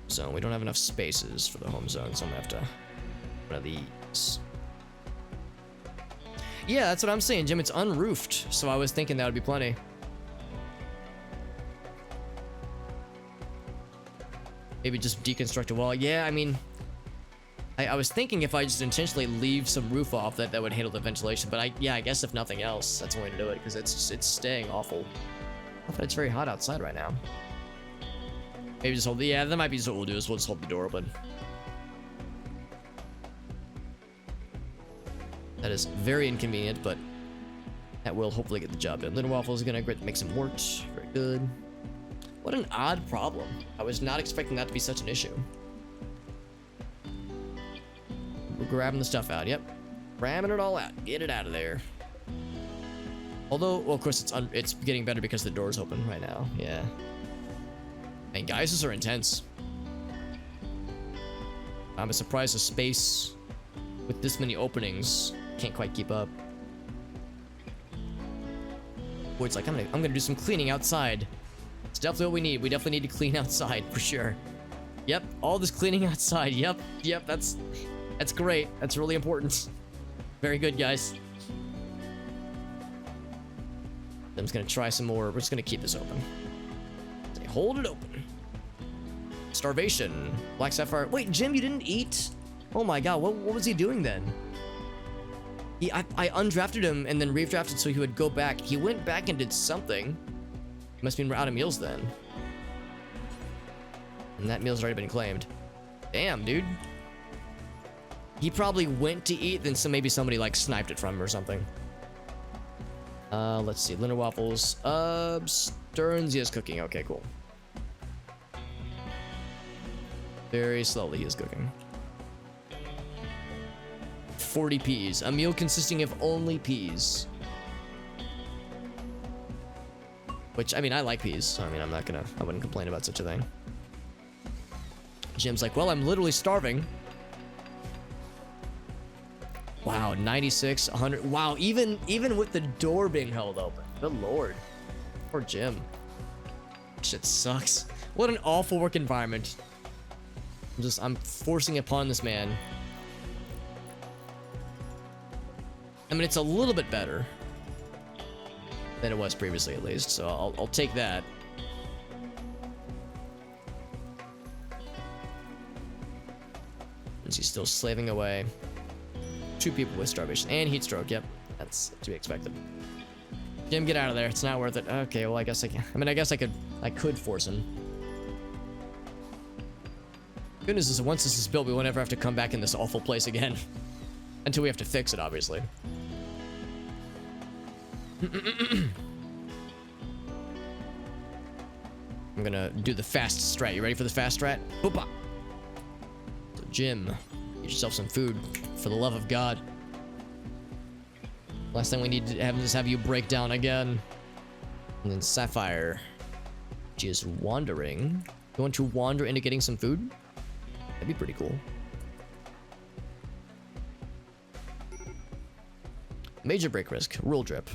Zone. We don't have enough spaces for the home zone, so I'm gonna have to one of these. Yeah, that's what I'm saying, Jim. It's unroofed, so I was thinking that would be plenty. Maybe just deconstruct a wall. Yeah, I mean, I was thinking if I just intentionally leave some roof off, that would handle the ventilation. But I guess if nothing else, that's one way to do it, because it's staying awful. But it's very hot outside right now. Maybe just hold. Yeah, that might be just what we'll do. Is we'll just hold the door open. That is very inconvenient, but that will hopefully get the job done. Little Waffle is gonna make some wart. Very good. What an odd problem. I was not expecting that to be such an issue. We're grabbing the stuff out. Yep, ramming it all out. Get it out of there. Although, well, of course, it's getting better because the door's open right now. Yeah. And guys, these are intense. I'm surprised the space with this many openings can't quite keep up. Boy, it's like I'm gonna do some cleaning outside. It's definitely what we need. We definitely need to clean outside for sure. Yep, all this cleaning outside. Yep, that's great. That's really important. Very good, guys. I'm just gonna try some more. We're just gonna keep this open. Hold it open. Starvation. Black Sapphire. Wait, Jim, you didn't eat? Oh my god, what was he doing then? I undrafted him and then redrafted so he would go back. He went back and did something. He must be out of meals then. And that meal's already been claimed. Damn, dude. He probably went to eat, then maybe somebody like sniped it from him or something. Let's see. Linda Waffles. Stearns, he is cooking. Okay, cool. Very slowly he is cooking. 40 peas. A meal consisting of only peas. Which, I mean, I like peas, so I mean, I wouldn't complain about such a thing. Jim's like, well, I'm literally starving. Wow, 96, 100. Wow, even with the door being held open. Good lord. Poor Jim. Shit sucks. What an awful work environment. I'm forcing it upon this man. I mean, it's a little bit better than it was previously, at least, so I'll take that. Is he still slaving away? 2 people with starvation and heat stroke. Yep, that's to be expected. Jim, get out of there. It's not worth it. Okay, well, I guess I can. I mean, I guess I could force him. Good news is once this is built, we won't ever have to come back in this awful place again. Until we have to fix it, obviously. I'm gonna do the fast strat. You ready for the fast strat? Hoopa! So, Jim, get yourself some food, for the love of God. Last thing we need to have you break down again. And then Sapphire, she is wandering. You want to wander into getting some food? That'd be pretty cool. Major break risk. Rule drip.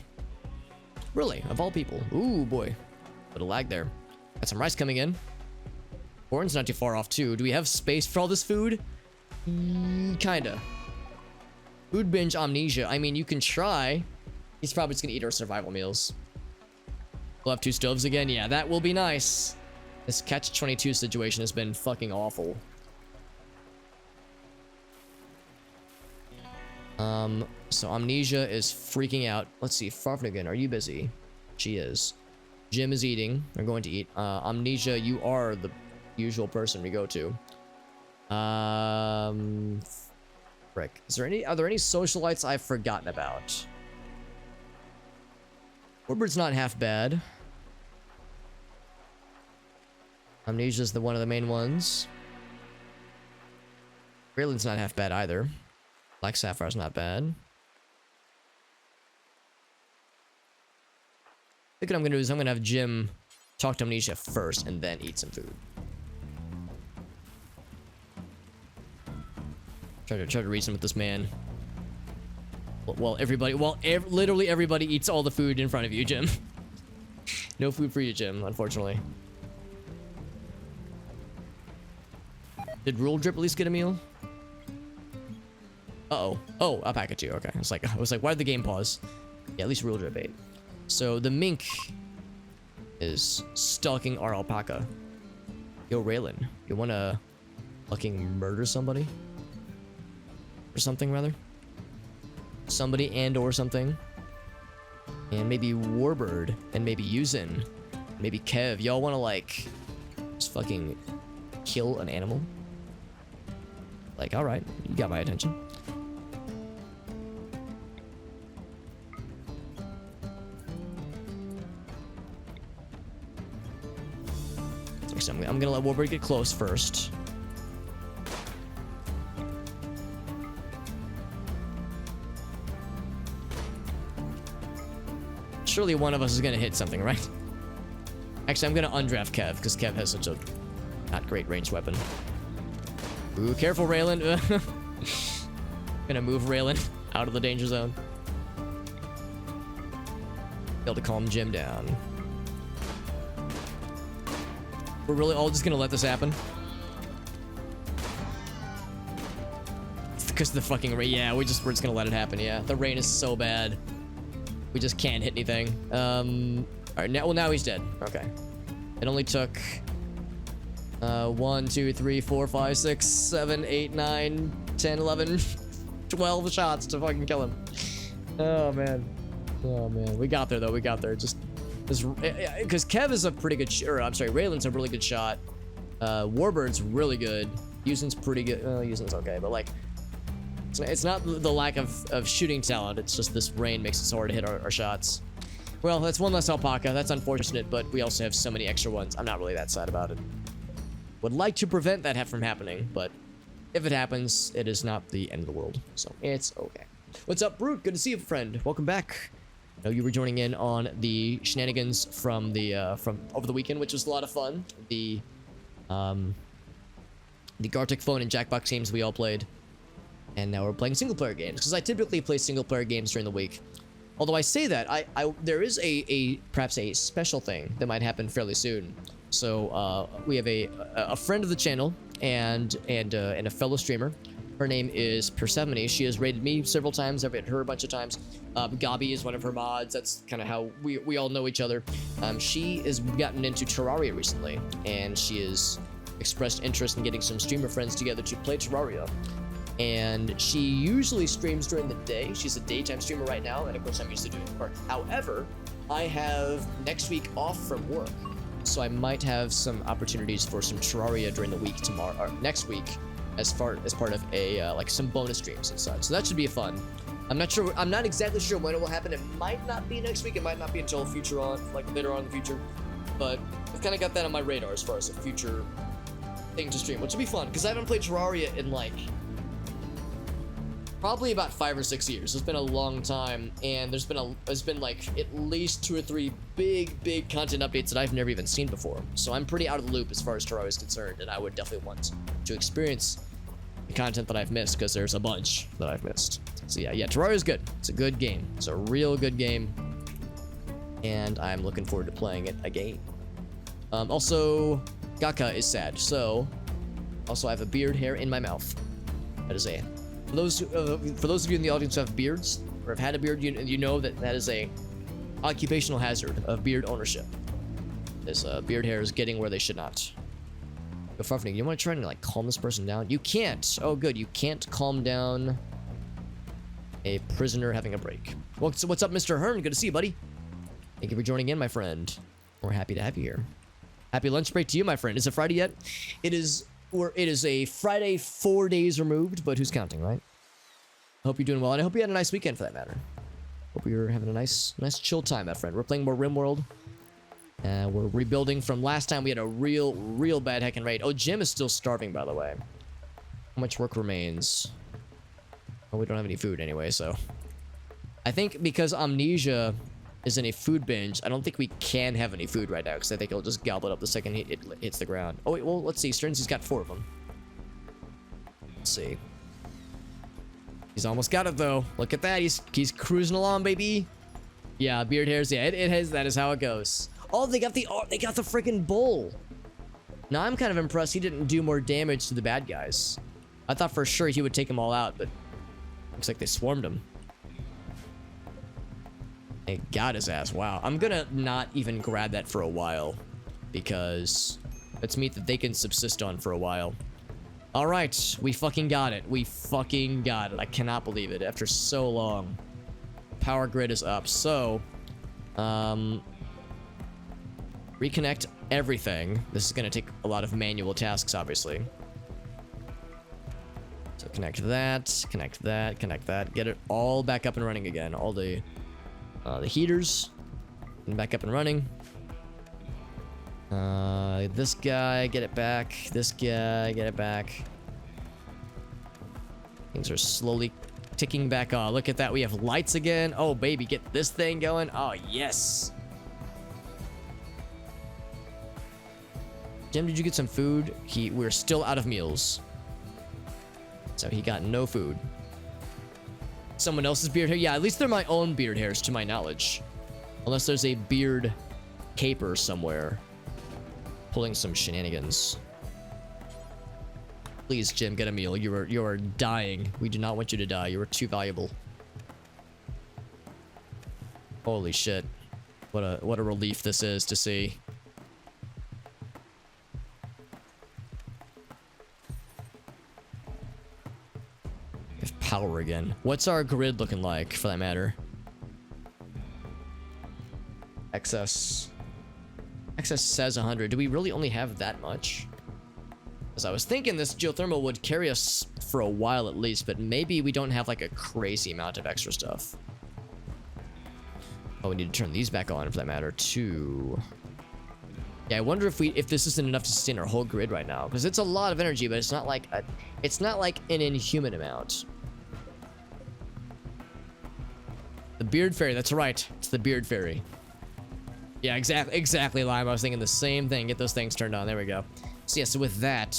Really? Of all people. Ooh, boy. Bit of lag there. Got some rice coming in. Corn's not too far off, too. Do we have space for all this food? Kinda. Food binge amnesia. I mean, you can try. He's probably just gonna eat our survival meals. We'll have 2 stoves again. Yeah, that will be nice. This catch-22 situation has been fucking awful. So Amnesia is freaking out. Let's see, Farfnigan, are you busy? She is. Jim is eating, or going to eat. Amnesia, you are the usual person we go to. Frick. Are there any socialites I've forgotten about? Warbird's not half bad. Amnesia's the one of the main ones. Raylan's not half bad either. Black Sapphire's not bad. I think what I'm gonna do is I'm gonna have Jim talk to Amnesia first and then eat some food. Try to reason with this man. Well, literally everybody eats all the food in front of you, Jim. No food for you, Jim, unfortunately. Did Rule Drip at least get a meal? Uh-oh. Oh, I'll pack it to you. Okay. I was like, why did the game pause? Yeah, at least Rule Drip ate. So the mink is stalking our alpaca. Yo, Raylan, you wanna fucking murder somebody? Or something, rather? Somebody and or something. And maybe Warbird. And maybe Yuzin. Maybe Kev. Y'all wanna, like, just fucking kill an animal? Like, alright. You got my attention. Actually, I'm gonna let Warbird get close first. Surely one of us is gonna hit something, right? Actually, I'm gonna undraft Kev, because Kev has such a not great ranged weapon. Ooh, careful, Raylan. Gonna move Raylan out of the danger zone. Be able to calm Jim down. We're really all just gonna let this happen? It's because of the fucking rain. Yeah, we're just gonna let it happen. Yeah, the rain is so bad. We just can't hit anything. All right, now he's dead. Okay. It only took 1, 2, 3, 4, 5, 6, 7, 8, 9, 10, 11, 12 shots to fucking kill him. Oh man. Oh man. We got there though. We got there. Just because Kev is a pretty good I'm sorry, Raylan's a really good shot. Warbird's really good. Yuzin's pretty good. Yuzin's okay, but like it's not the lack of shooting talent, it's just this rain makes it so hard to hit our shots. Well, that's one less alpaca. That's unfortunate, but we also have so many extra ones. I'm not really that sad about it. Would like to prevent that from happening, but if it happens, it is not the end of the world. So it's okay. What's up, Brute? Good to see you, friend. Welcome back. I know you were joining in on the shenanigans from over the weekend, which was a lot of fun. The Gartic Phone and Jackbox games we all played. And now we're playing single player games, because I typically play single player games during the week. Although I say that, there is perhaps a special thing that might happen fairly soon. So we have a friend of the channel and a fellow streamer. Her name is Persephone. She has raided me several times. I've raided her a bunch of times. Gabi is one of her mods. That's kind of how we all know each other. She has gotten into Terraria recently, and she has expressed interest in getting some streamer friends together to play Terraria. And she usually streams during the day. She's a daytime streamer right now, and of course I'm used to doing work. However, I have next week off from work, so I might have some opportunities for some Terraria during the week tomorrow or next week, as part of a like some bonus streams and such. So that should be fun. I'm not exactly sure when it will happen. It might not be next week. It might not be until later on in the future. But I've kind of got that on my radar as far as a future thing to stream, which will be fun because I haven't played Terraria in like probably about 5 or 6 years. It's been a long time, and there's been like at least 2 or 3 big content updates that I've never even seen before. So I'm pretty out of the loop as far as Terraria is concerned, and I would definitely want to experience the content that I've missed, because there's a bunch that I've missed. So yeah, Terraria is good. It's a good game. It's a real good game, and I'm looking forward to playing it again. Also, Gaka is sad. So, also I have a beard hair in my mouth. That is a for those of you in the audience who have beards or have had a beard, you know that is a occupational hazard of beard ownership. This beard hair is getting where they should not. Go Farfning, you want to try and like calm this person down? You can't. Oh, good. You can't calm down A prisoner having a break. What's up, Mr. Hearn? Good to see you, buddy. Thank you for joining in, my friend. We're happy to have you here. Happy lunch break to you, my friend. Is it Friday yet? It is a Friday 4 days removed, but who's counting, right? Hope you're doing well, and I hope you had a nice weekend for that matter. Hope you're having a nice chill time, my friend. We're playing more RimWorld. We're rebuilding from last time. We had a real bad heckin' raid. Oh, Jim is still starving, by the way. How much work remains? Well, we don't have any food anyway, so... I think because Amnesia is in a food binge, I don't think we can have any food right now, because I think it'll just gobble it up the second it hits the ground. Oh, wait, well, let's see. Sternsy's got 4 of them. Let's see. He's almost got it, though. Look at that. He's cruising along, baby. Yeah, beard hairs. Yeah, it has. That is how it goes. Oh, they got the freaking bull. Now, I'm kind of impressed he didn't do more damage to the bad guys. I thought for sure he would take them all out, but... looks like they swarmed him. They got his ass. Wow. I'm gonna not even grab that for a while. Because it's meat that they can subsist on for a while. Alright. We fucking got it. We fucking got it. I cannot believe it. After so long. Power grid is up. So, reconnect everything. This is gonna take a lot of manual tasks, obviously. So connect that, connect that, connect that. Get it all back up and running again. All the heaters and back up and running. This guy, get it back. This guy, get it back. Things are slowly ticking back on. Look at that. We have lights again. Oh, baby, get this thing going. Oh, yes. Jim, did you get some food? We're still out of meals. So he got no food. Someone else's beard hair? Yeah, at least they're my own beard hairs, to my knowledge. Unless there's a beard caper somewhere. Pulling some shenanigans. Please, Jim, get a meal. You are dying. We do not want you to die. You are too valuable. Holy shit. What a relief this is to see. Power again. What's our grid looking like, for that matter? Excess says 100. Do we really only have that much? Because I was thinking this geothermal would carry us for a while at least, but maybe we don't have like a crazy amount of extra stuff. Oh, we need to turn these back on, for that matter, too. Yeah, I wonder if this isn't enough to sustain our whole grid right now, because it's a lot of energy, but it's not like an inhuman amount. The Beard Fairy, that's right. It's the Beard Fairy. Yeah, exactly, Lime. I was thinking the same thing. Get those things turned on. There we go. So yeah, so with that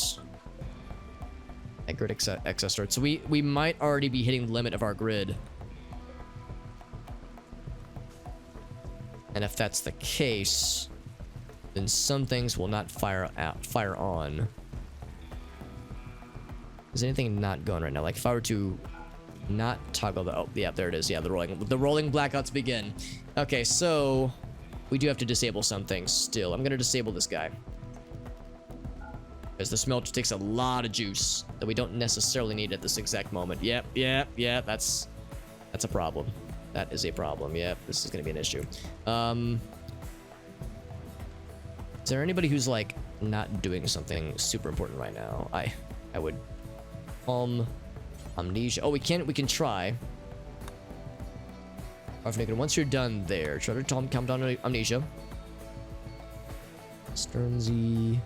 grid excess start. So we might already be hitting the limit of our grid. And if that's the case, then some things will not fire on. Is anything not going right now? Like if I were to not toggle the... oh, yeah, there it is. Yeah, the rolling blackouts begin. Okay, so we do have to disable some things still. I'm going to disable this guy. Because the smelter takes a lot of juice that we don't necessarily need at this exact moment. Yep, that's a problem. That is a problem. Yep, this is going to be an issue. Is there anybody who's, like, not doing something super important right now? I would... Amnesia. Oh, we can try. Once you're done there, try to calm down to Amnesia. Sternsy.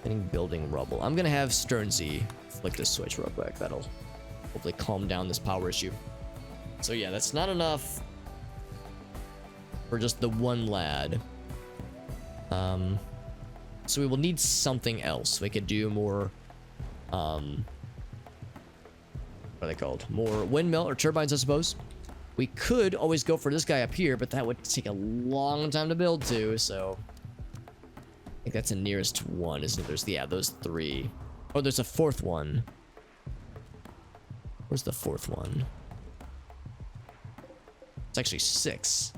Getting building rubble. I'm gonna have Sternsy flick this switch real quick. That'll hopefully calm down this power issue. So yeah, that's not enough for just the one lad. So we will need something else. We could do more, what are they called? More windmill or turbines, I suppose. We could always go for this guy up here, but that would take a long time to build too, so... I think that's the nearest one, isn't it? There's, yeah, those three. Oh, there's a fourth one. Where's the fourth one? It's actually 6.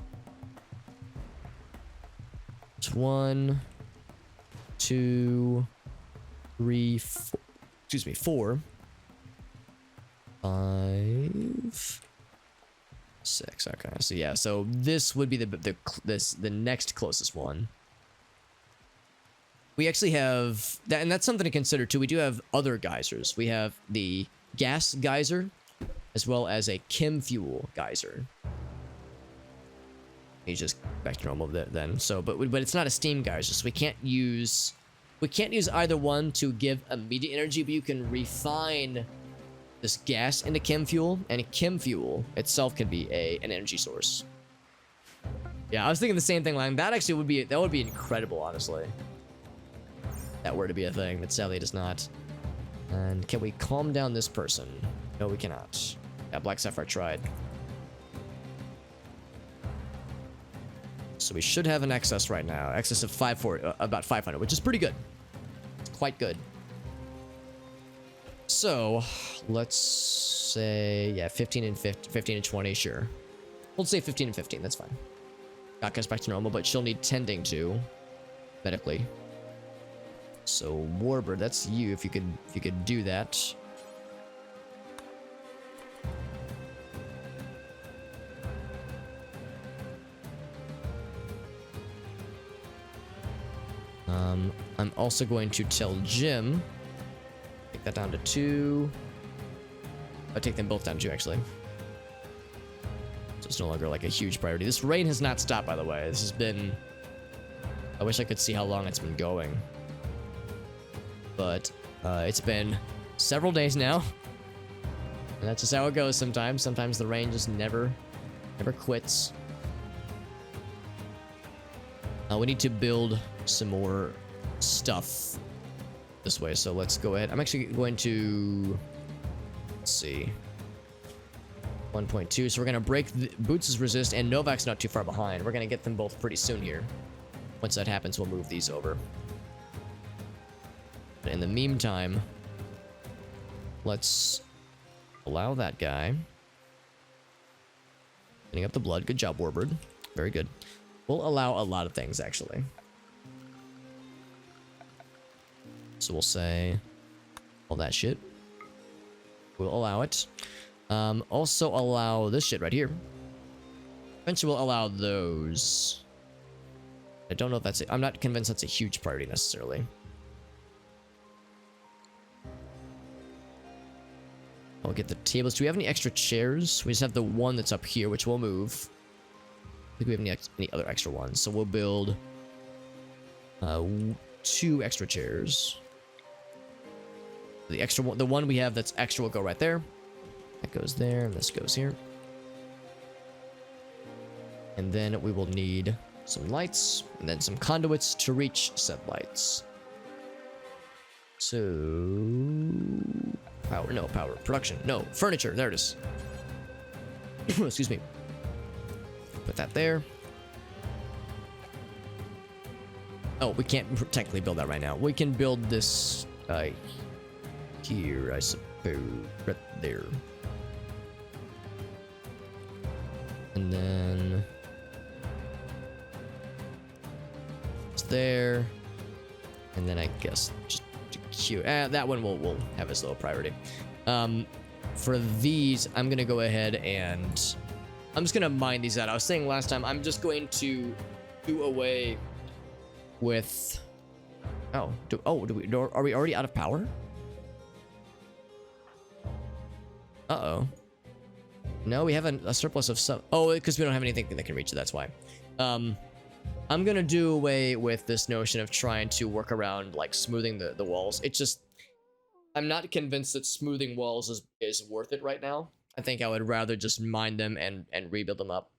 It's 1, 2, 3, 4. Excuse me, 4, 5, 6. Okay, so yeah, so this would be the next closest one. We actually have that, and that's something to consider too. We do have other geysers. We have the gas geyser, as well as a chem fuel geyser. He's just back to normal then. So, but it's not a steam geyser, so we can't use either one to give immediate energy. But you can refine this gas into chem fuel, and chem fuel itself can be an energy source. Yeah, I was thinking the same thing. Like that actually would be incredible, honestly. That were to be a thing, but sadly it is not. And can we calm down this person? No, we cannot. Yeah, Black Sapphire tried. So we should have an excess right now. Excess of about 500, which is pretty good. It's quite good. So let's say, yeah, 15 and 20, sure. We'll say 15 and 15, that's fine. Got goes back to normal, but she'll need tending to medically. So Warbird, that's you. If you could do that. I'm also going to tell Jim. Take that down to 2. I'll take them both down to 2, actually. So it's no longer like a huge priority. This rain has not stopped, by the way. This has been. I wish I could see how long it's been going. But it's been several days now, and that's just how it goes sometimes. Sometimes the rain just never quits. We need to build some more stuff this way, so let's go ahead. I'm actually going to, let's see, 1.2. So we're gonna break Boots' resist, and Novak's not too far behind. We're gonna get them both pretty soon here. Once that happens, we'll move these over. In the meantime, let's allow that guy. Getting up the blood. Good job, Warbird. Very good. We'll allow a lot of things, actually. So we'll say all that shit. We'll allow it. Also allow this shit right here. Eventually we'll allow those. I don't know if that's it. I'm not convinced that's a huge priority necessarily. I'll get the tables. Do we have any extra chairs? We just have the one that's up here, which we'll move. I think we have any other extra ones. So we'll build 2 extra chairs. The extra one, the one we have that's extra will go right there. That goes there, and this goes here. And then we will need some lights, and then some conduits to reach said lights. So... power. Production. No, furniture. There it is. Excuse me. Put that there. Oh, we can't technically build that right now. We can build this here, I suppose. Right there. And then it's there. And then I guess just cute. That one we'll have as low priority. For these, I'm gonna go ahead and I'm just gonna mine these out. I was saying last time, I'm just going to do away with. Are we already out of power? Uh-oh. No, we have a surplus of some. Oh, because we don't have anything that can reach it. That's why. I'm gonna do away with this notion of trying to work around like smoothing the walls. It's just, I'm not convinced that smoothing walls is worth it right now. I think I would rather just mine them and rebuild them up,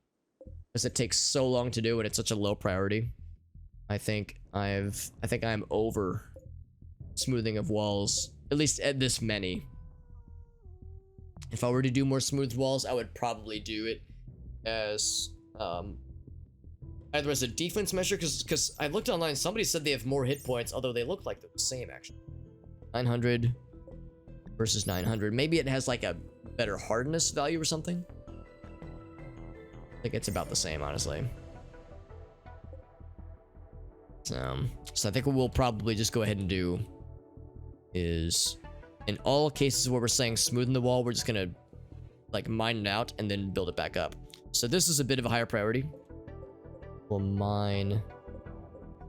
because it takes so long to do and it's such a low priority. I think I'm over smoothing of walls, at least at this many. If I were to do more smooth walls, I would probably do it as either as a defense measure, because I looked online, somebody said they have more hit points, although they look like they're the same actually. 900 versus 900. Maybe it has like a better hardness value or something. I think it's about the same, honestly. So I think what we'll probably just go ahead and do is, in all cases where we're saying smoothen the wall, we're just gonna like mine it out and then build it back up. So this is a bit of a higher priority. We'll mine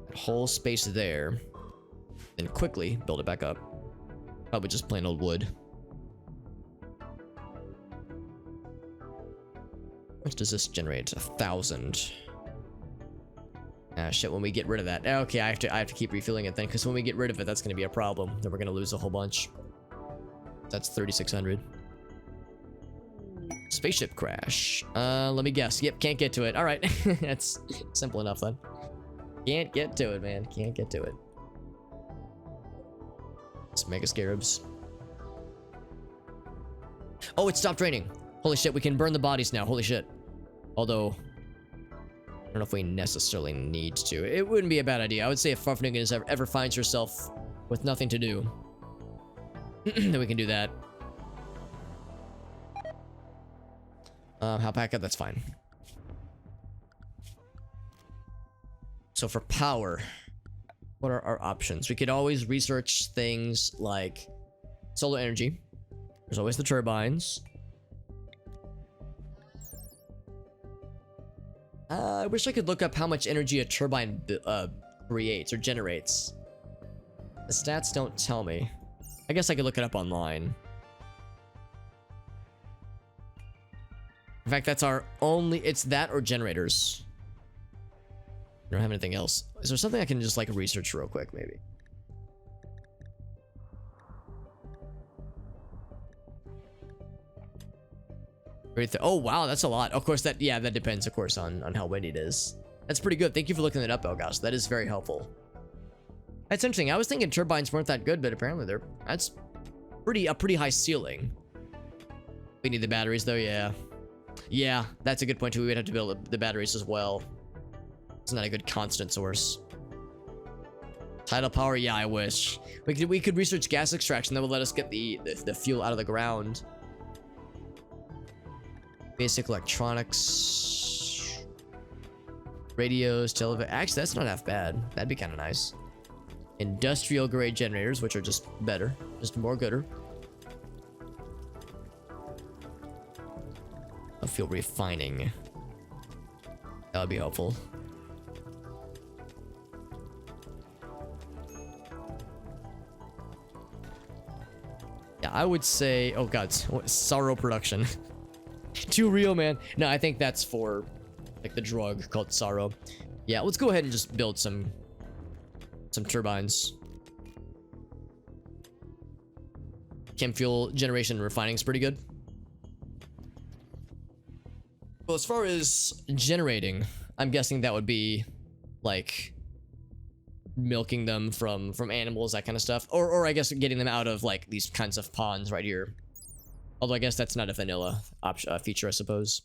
that whole space there, then quickly build it back up. Probably just plain old wood. How much does this generate? 1,000. Ah, shit, when we get rid of that. Okay, I have to keep refilling it then, because when we get rid of it, that's going to be a problem. Then we're going to lose a whole bunch. That's 3,600. Spaceship crash. Let me guess. Yep, can't get to it. All right. That's simple enough then. Can't get to it, man. Can't get to it. It's Mega Scarabs. Oh, it stopped raining. Holy shit, we can burn the bodies now. Holy shit. Although, I don't know if we necessarily need to. It wouldn't be a bad idea. I would say if Farfnugan ever finds herself with nothing to do, then we can do that. Alpaca, that's fine. So for power, what are our options? We could always research things like solar energy. There's always the turbines. I wish I could look up how much energy a turbine creates or generates. The stats don't tell me. I guess I could look it up online. In fact, that's our only... It's that or generators. I don't have anything else. Is there something I can just, like, research real quick, maybe? Oh, wow, that's a lot. Of course, that... Yeah, that depends, of course, on how windy it is. That's pretty good. Thank you for looking that up, Elgas. That is very helpful. That's interesting. I was thinking turbines weren't that good, but apparently they're... That's a pretty high ceiling. We need the batteries, though, yeah. Yeah, that's a good point too. We would have to build the batteries as well. It's not a good constant source. Tidal power, yeah, I wish. We could research gas extraction that would let us get the fuel out of the ground. Basic electronics. Radios, television. Actually, that's not half bad. That'd be kind of nice. Industrial grade generators, which are just better. Just more gooder. Fuel refining. That would be helpful. Yeah, I would say... Oh god, sorrow production. Too real, man. No, I think that's for like the drug called sorrow. Yeah, let's go ahead and just build some turbines. Chem fuel generation and refining is pretty good. Well, as far as generating, I'm guessing that would be like milking them from animals, that kind of stuff, or I guess getting them out of like these kinds of ponds right here. Although I guess that's not a vanilla feature, I suppose.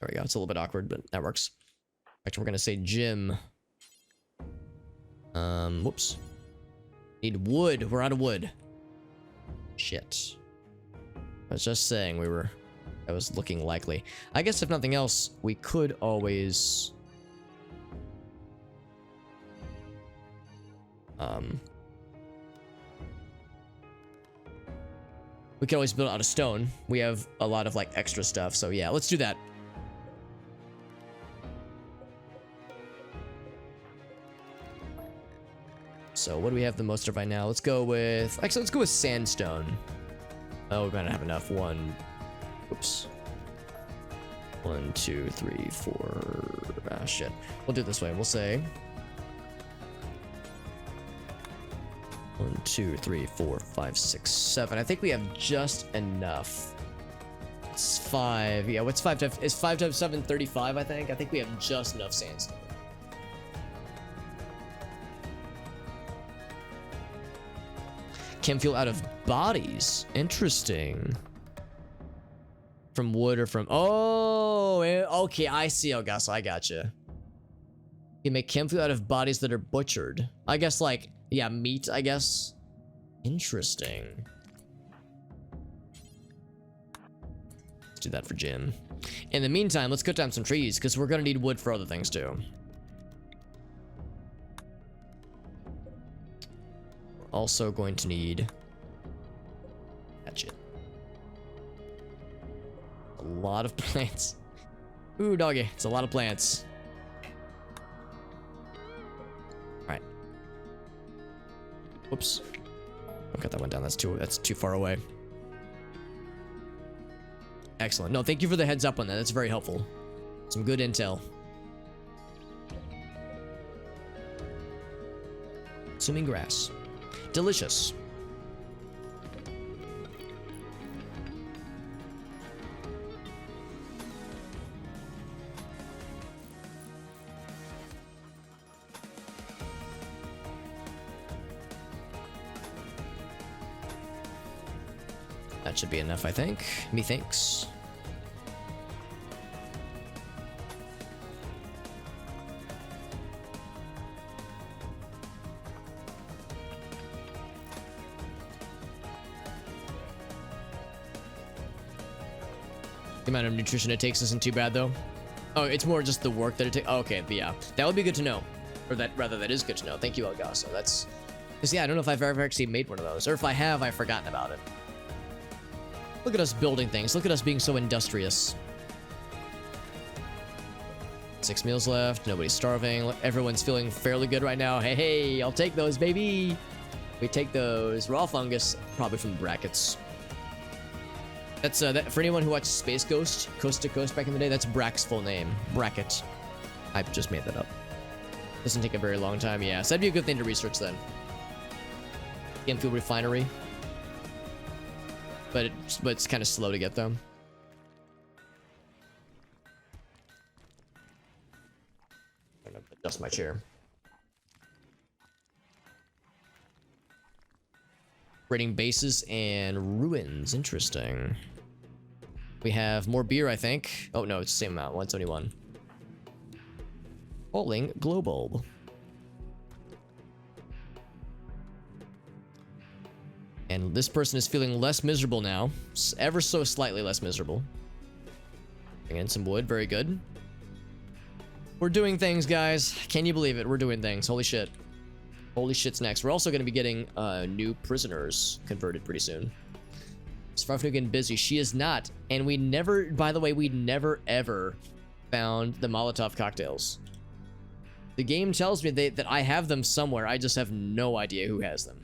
There we go. It's a little bit awkward, but that works. Actually, we're gonna say gym. Whoops. Need wood. We're out of wood. Shit. I was just saying that was looking likely. I guess if nothing else, we could always... we could always build out of stone. We have a lot of, like, extra stuff, so yeah, let's do that. So what do we have the most of right now? Let's go with... Actually, let's go with sandstone. Oh, we might not have enough. Oops. 1, 2, 3, 4... Ah, shit. We'll do it this way. We'll say... 1, 2, 3, 4, 5, 6, 7. I think we have just enough. It's 5. Yeah, what's 5 times... Is 5 times 7 35, I think? I think we have just enough sandstone. Chem fuel out of bodies. Interesting. From wood or from... Oh, okay, I see. Oh, gosh, I gotcha. You make chem fuel out of bodies that are butchered. I guess, like, yeah, meat, I guess. Interesting. Let's do that for Jim. In the meantime, let's cut down some trees, because we're going to need wood for other things, too. Also going to need lot of plants. Ooh, doggy. It's a lot of plants. Alright. Whoops. Oh, got that one down. That's too far away. Excellent. No, thank you for the heads up on that. That's very helpful. Some good intel. Consuming grass. Delicious. That should be enough, I think. Methinks. The amount of nutrition it takes isn't too bad, though. Oh, it's more just the work that it takes. Oh, okay, yeah. That would be good to know. Or that is good to know. Thank you, Elgaso. That's... Because, yeah, I don't know if I've ever actually made one of those. Or if I have, I've forgotten about it. Look at us building things. Look at us being so industrious. 6 meals left. Nobody's starving. Everyone's feeling fairly good right now. Hey, hey, I'll take those, baby. We take those. Raw fungus, probably from the brackets. That's that for anyone who watched Space Ghost, Coast to Coast back in the day. That's Brack's full name. Bracket. I just made that up. Doesn't take a very long time. Yeah, so that'd be a good thing to research then. Game Fuel Refinery. But it's kind of slow to get them. I'm gonna adjust my chair. Raiding bases and ruins. Interesting. We have more beer, I think. Oh no, it's the same amount. 171. Calling global. And this person is feeling less miserable now. Ever so slightly less miserable. Bring in some wood. Very good. We're doing things, guys. Can you believe it? We're doing things. Holy shit. Holy shit's next. We're also going to be getting new prisoners converted pretty soon. Is Farfnugan busy? She is not. And we never, by the way, we never ever found the Molotov cocktails. The game tells me that I have them somewhere. I just have no idea who has them.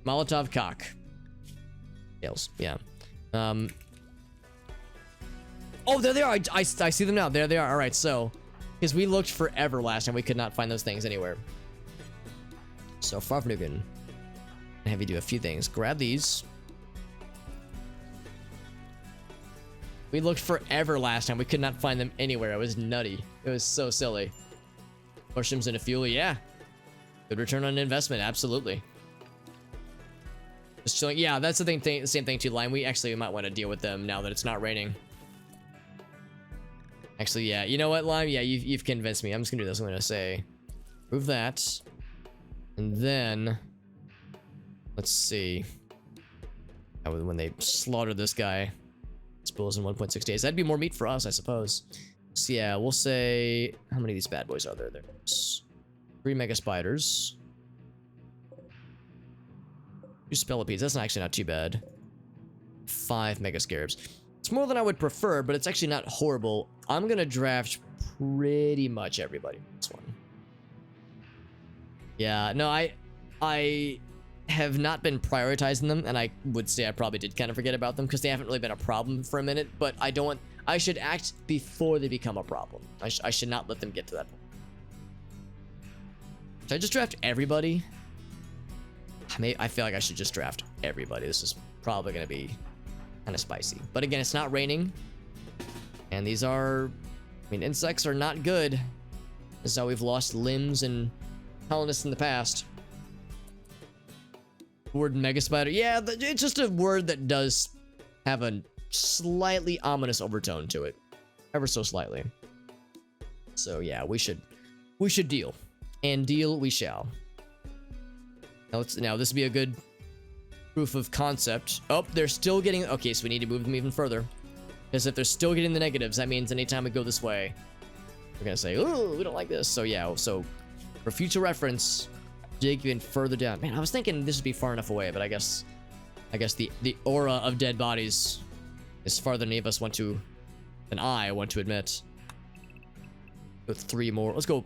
Molotov cock. Tails, yeah. Oh, there they are. I see them now. There they are. All right, so because we looked forever last time, we could not find those things anywhere. So Farfnugan, I have you do a few things. Grab these. We looked forever last time. We could not find them anywhere. It was nutty. It was so silly. Mushrooms and a fuel, yeah. Good return on investment, absolutely. Just chilling. Yeah, that's the same thing too, Lime. We might want to deal with them now that it's not raining. Actually, yeah. You know what, Lime? Yeah, you've convinced me. I'm just gonna do this. I'm gonna say, move that, and then let's see. When they slaughter this guy, spools in 1.6 days. That'd be more meat for us, I suppose. So yeah, we'll say, how many of these bad boys are there? There's 3 mega spiders. 2 spellipedes. That's actually not too bad. 5 mega scarabs. It's more than I would prefer, but it's actually not horrible. I'm gonna draft pretty much everybody in this one. Yeah, no, I have not been prioritizing them, and I would say I probably did kind of forget about them because they haven't really been a problem for a minute, but I should act before they become a problem. I should not let them get to that point. Should I just draft everybody? I feel like I should just draft everybody. This is probably going to be kind of spicy. But again, it's not raining. And these are... I mean, insects are not good. This is how we've lost limbs and colonists in the past. Word mega spider. Yeah, it's just a word that does have a slightly ominous overtone to it. Ever so slightly. So yeah, we should deal. And deal we shall. Now this would be a good proof of concept. Oh, they're still getting... Okay, so we need to move them even further. Because if they're still getting the negatives, that means anytime we go this way, we're going to say, oh, we don't like this. So yeah, so for future reference, dig even further down. Man, I was thinking this would be far enough away, but I guess the aura of dead bodies It's farther than any of us want to, than I want to admit. With 3 more. Let's go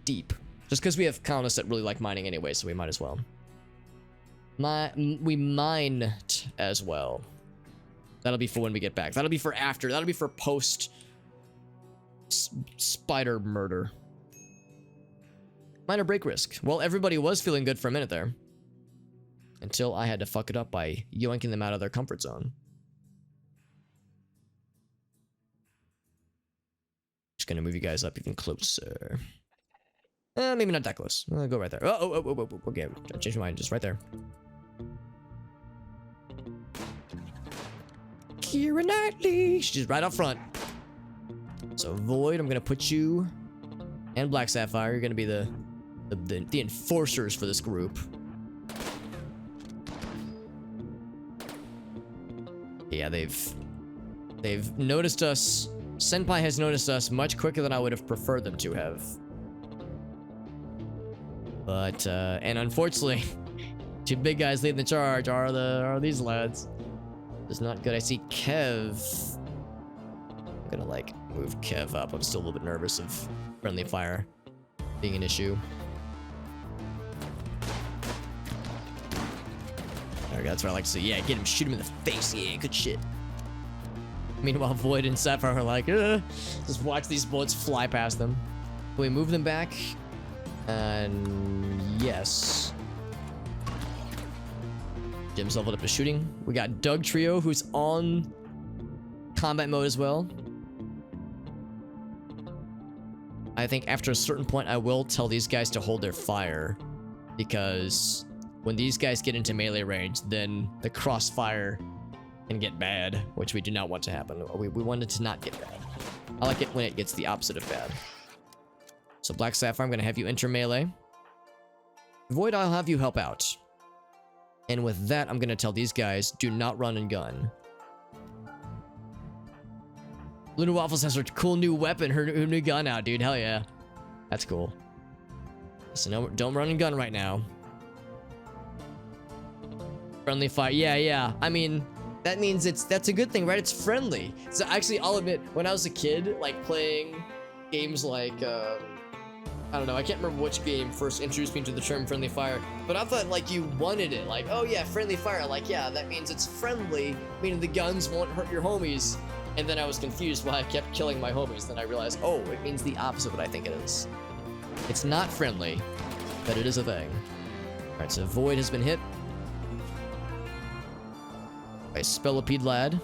deep. Just because we have colonists that really like mining anyway, so we might as well. We mine as well. That'll be for when we get back. That'll be for after. That'll be for post spider murder. Minor break risk. Well, everybody was feeling good for a minute there. Until I had to fuck it up by yoinking them out of their comfort zone. Just gonna move you guys up even closer. Maybe not that close. Go right there. Oh, okay. I changed my mind. Just right there. Keira Knightley. She's right up front. So Void, I'm gonna put you and Black Sapphire. You're gonna be the enforcers for this group. Yeah, they've noticed us. Senpai has noticed us much quicker than I would have preferred them to have. But and unfortunately, 2 big guys leading the charge are these lads. It's not good. I see Kev. I'm gonna like move Kev up. I'm still a little bit nervous of friendly fire being an issue. There we go. That's what I like to see. Yeah, get him, shoot him in the face. Yeah, good shit. Meanwhile, Void and Sapphire are like, just watch these bullets fly past them. Can we move them back? And yes. Jim's leveled up to shooting. We got Doug Trio, who's on combat mode as well. I think after a certain point, I will tell these guys to hold their fire. Because when these guys get into melee range, then the crossfire can get bad, which we do not want to happen. We want it to not get bad. I like it when it gets the opposite of bad. So Black Sapphire, I'm going to have you enter melee. Void, I'll have you help out. And with that, I'm going to tell these guys, do not run and gun. Luna Waffles has her cool new weapon, her new gun out, dude. Hell yeah. That's cool. So no, don't run and gun right now. Friendly fire. Yeah. I mean, that means that's a good thing, right? It's friendly. So actually, I'll admit, when I was a kid, like playing games like, I don't know, I can't remember which game first introduced me to the term friendly fire, but I thought like you wanted it. Like, oh yeah, friendly fire. Like, yeah, that means it's friendly, meaning the guns won't hurt your homies. And then I was confused why I kept killing my homies. Then I realized, oh, it means the opposite of what I think it is. It's not friendly, but it is a thing. All right, so Void has been hit by Spellipede Lad.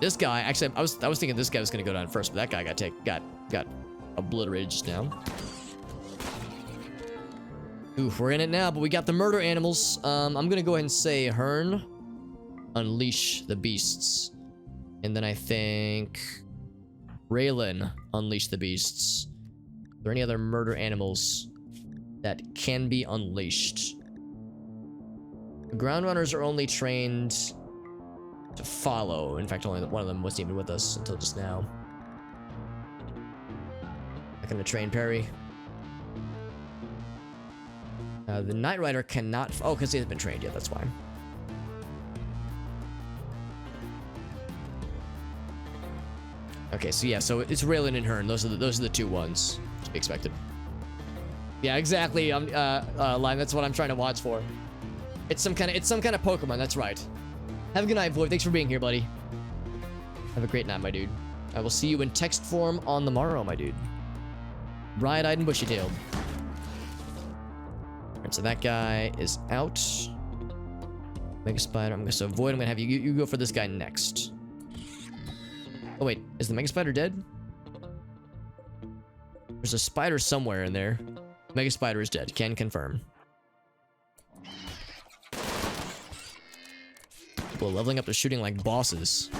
This guy, actually, I was thinking this guy was gonna go down first, but that guy got obliterated just now. Oof, we're in it now, but we got the murder animals. I'm gonna go ahead and say Hearn, unleash the beasts. And then I think Raylan, unleash the beasts. Are there any other murder animals that can be unleashed? The ground runners are only trained to follow. In fact, only one of them wasn't even with us until just now. Not gonna train Perry. The Knight Rider cannot. Oh, because he hasn't been trained yet. That's fine. Okay, so yeah, so it's Raylan and Hearn. Those are the 2 ones to be expected. Yeah, exactly. Lime. That's what I'm trying to watch for. It's some kind of Pokemon. That's right. Have a good night, Void. Thanks for being here, buddy. Have a great night, my dude. I will see you in text form on the morrow, my dude. Bright-eyed and bushy-tailed. Alright, so that guy is out. Mega Spider. So Void, I'm gonna have you go for this guy next. Oh wait, is the Mega Spider dead? There's a spider somewhere in there. Mega Spider is dead. Can confirm. People are leveling up to shooting like bosses.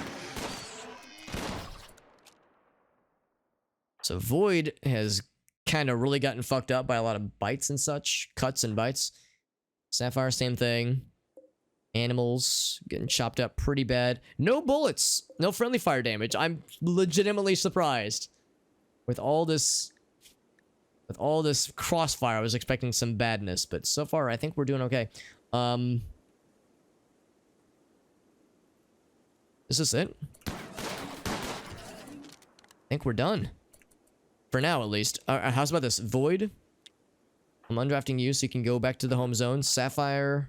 So Void has kind of really gotten fucked up by a lot of bites and such. Cuts and bites. Sapphire, same thing. Animals getting chopped up pretty bad. No bullets. No friendly fire damage. I'm legitimately surprised. With all this crossfire, I was expecting some badness, but so far I think we're doing okay. Is this it? I think we're done. For now, at least. How's about this? Void? I'm undrafting you so you can go back to the home zone. Sapphire.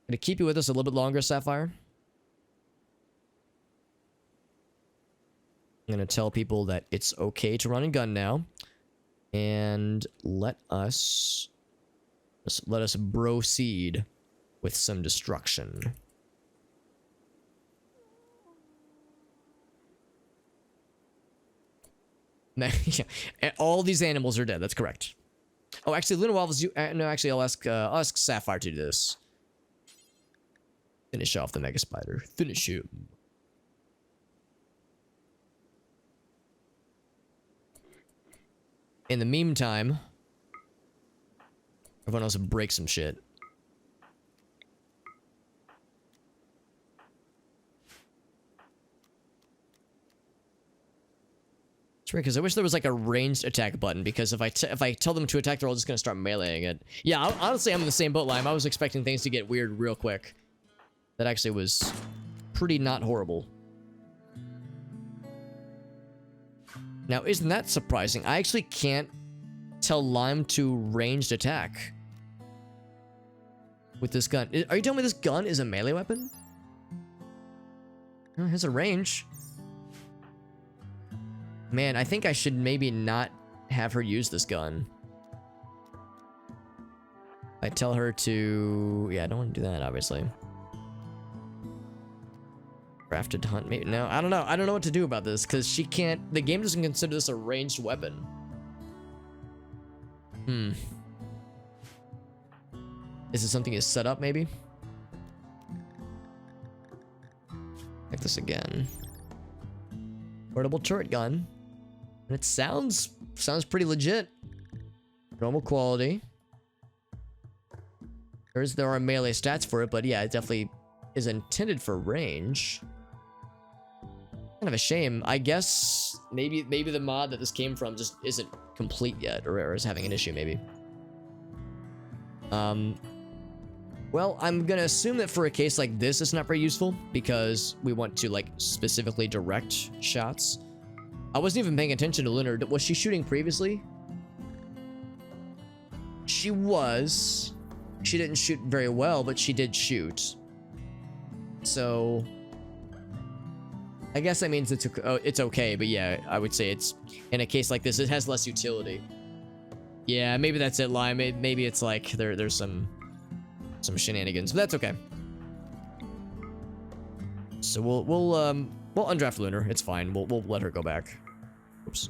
Gonna keep you with us a little bit longer, Sapphire. I'm gonna tell people that it's okay to run and gun now. And let us proceed with some destruction. Yeah, all these animals are dead. That's correct. Oh, actually, Luna Waffles, you no, actually, I'll ask Sapphire to do this. Finish off the Mega Spider. Finish him. In the meantime, everyone else break some shit. Because I wish there was like a ranged attack button, because if I tell them to attack, they're all just gonna start meleeing it. Yeah, honestly, I'm in the same boat, Lime. I was expecting things to get weird real quick. That actually was pretty not horrible. Now, isn't that surprising? I actually can't tell Lime to ranged attack with this gun. Are you telling me this gun is a melee weapon? Oh, it has a range. Man, I think I should maybe not have her use this gun. I tell her to... Yeah, I don't want to do that, obviously. Crafted hunt, maybe? No, I don't know. I don't know what to do about this, because she can't... The game doesn't consider this a ranged weapon. Is it something is set up, maybe? Check this again. Portable turret gun. And it sounds pretty legit. Normal quality. There are melee stats for it, but yeah, it definitely is intended for range. Kind of a shame. I guess maybe the mod that this came from just isn't complete yet, or is having an issue, maybe. Well, I'm gonna assume that for a case like this, it's not very useful, because we want to, like, specifically direct shots. I wasn't even paying attention to Lunar. Was she shooting previously? She was. She didn't shoot very well, but she did shoot. So... I guess that means it's okay, but yeah, I would say it's... In a case like this, it has less utility. Yeah, maybe that's it, Lime. Maybe it's like there's some shenanigans, but that's okay. So we'll undraft Lunar. It's fine. We'll let her go back. Oops.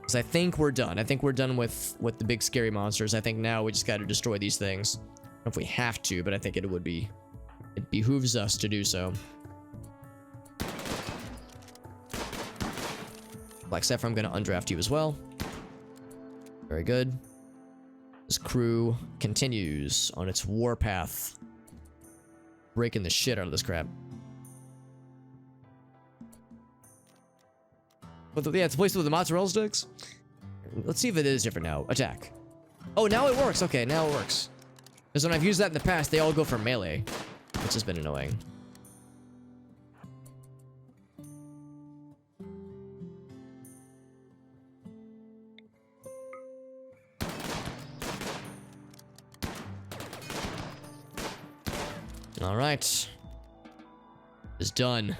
Because I think we're done. I think we're done with the big scary monsters. I think now we just got to destroy these things. I don't know if we have to, but I think it behooves us to do so. Black Sapphire, I'm going to undraft you as well. Very good. This crew continues on its warpath, breaking the shit out of this crap. But yeah, it's a place with the mozzarella sticks. Let's see if it is different now. Attack. Oh, now it works. Okay, now it works. Because when I've used that in the past, they all go for melee, which has been annoying. All right. It's done.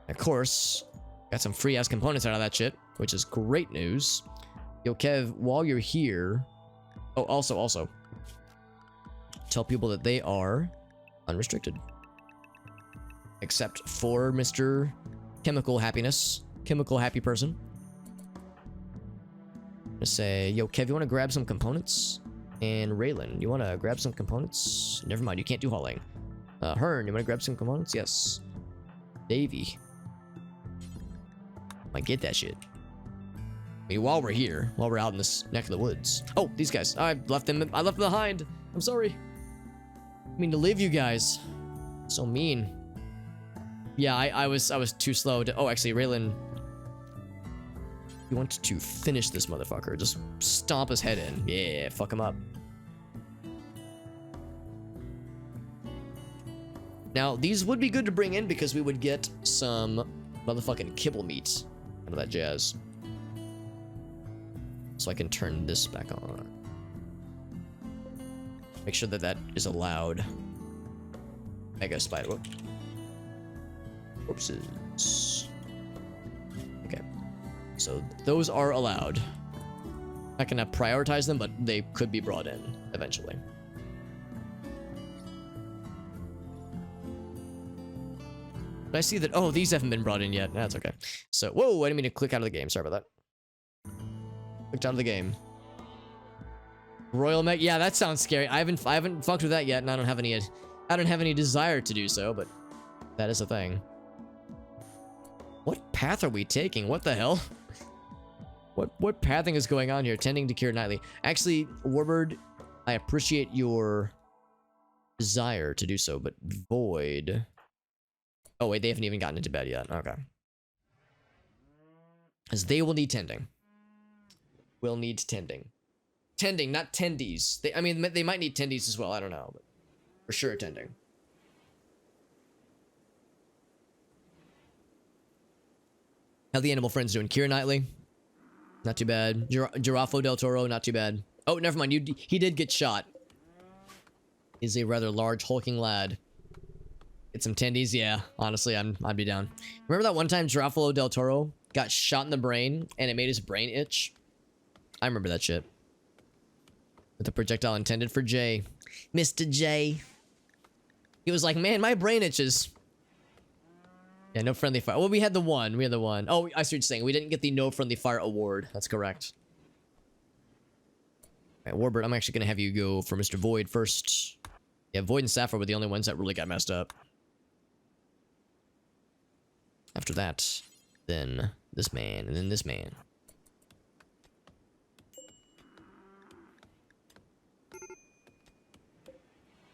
Of course, got some free-ass components out of that shit, which is great news. Yo, Kev, while you're here... Oh, also, tell people that they are unrestricted. Except for Mr. Chemical Happiness. Chemical Happy Person. I'm gonna say, yo, Kev, you want to grab some components? And Raylan, you want to grab some components? Never mind, you can't do hauling. Hearn, you want to grab some components? Yes. Davey. I get that shit. I mean, while we're here, while we're out in this neck of the woods. Oh, these guys. I left them behind. I'm sorry. I mean to leave you guys. So mean. Yeah, I was too slow to... Oh, actually, Raylan... You want to finish this motherfucker. Just stomp his head in. Yeah, fuck him up. Now, these would be good to bring in because we would get some motherfucking kibble meat out of that jazz. So I can turn this back on. Make sure that that is allowed. Mega spider. Whoop. Corpses. Okay. So those are allowed. Not gonna prioritize them, but they could be brought in eventually. But I see that, oh, these haven't been brought in yet. That's okay. So, whoa, I didn't mean to click out of the game. Sorry about that. Clicked out of the game. Royal Meg, yeah, that sounds scary. I haven't fucked with that yet, and I don't have any desire to do so, but that is a thing. What path are we taking? What the hell? What pathing is going on here? Tending to cure nightly. Actually, Warbird, I appreciate your desire to do so, but Void. Oh wait, they haven't even gotten into bed yet. Okay. As they will need tending. Will need tending. Tending, not tendies. I mean, they might need tendies as well. I don't know, but for sure tending. How the animal friends doing? Kira Knightley, not too bad. Girafo del Toro, not too bad. Oh, never mind. He did get shot. He's a rather large, hulking lad. Get some tendies, yeah. Honestly, I'd be down. Remember that one time Girafo del Toro got shot in the brain and it made his brain itch? I remember that shit. With the projectile intended for Jay. Mr. J. He was like, man, my brain itches. Yeah, no friendly fire. Well, we had the one. Oh, I see what you're saying. We didn't get the no friendly fire award. That's correct. Alright, Warbird, I'm actually going to have you go for Mr. Void first. Yeah, Void and Sapphire were the only ones that really got messed up. After that, then this man, and then this man.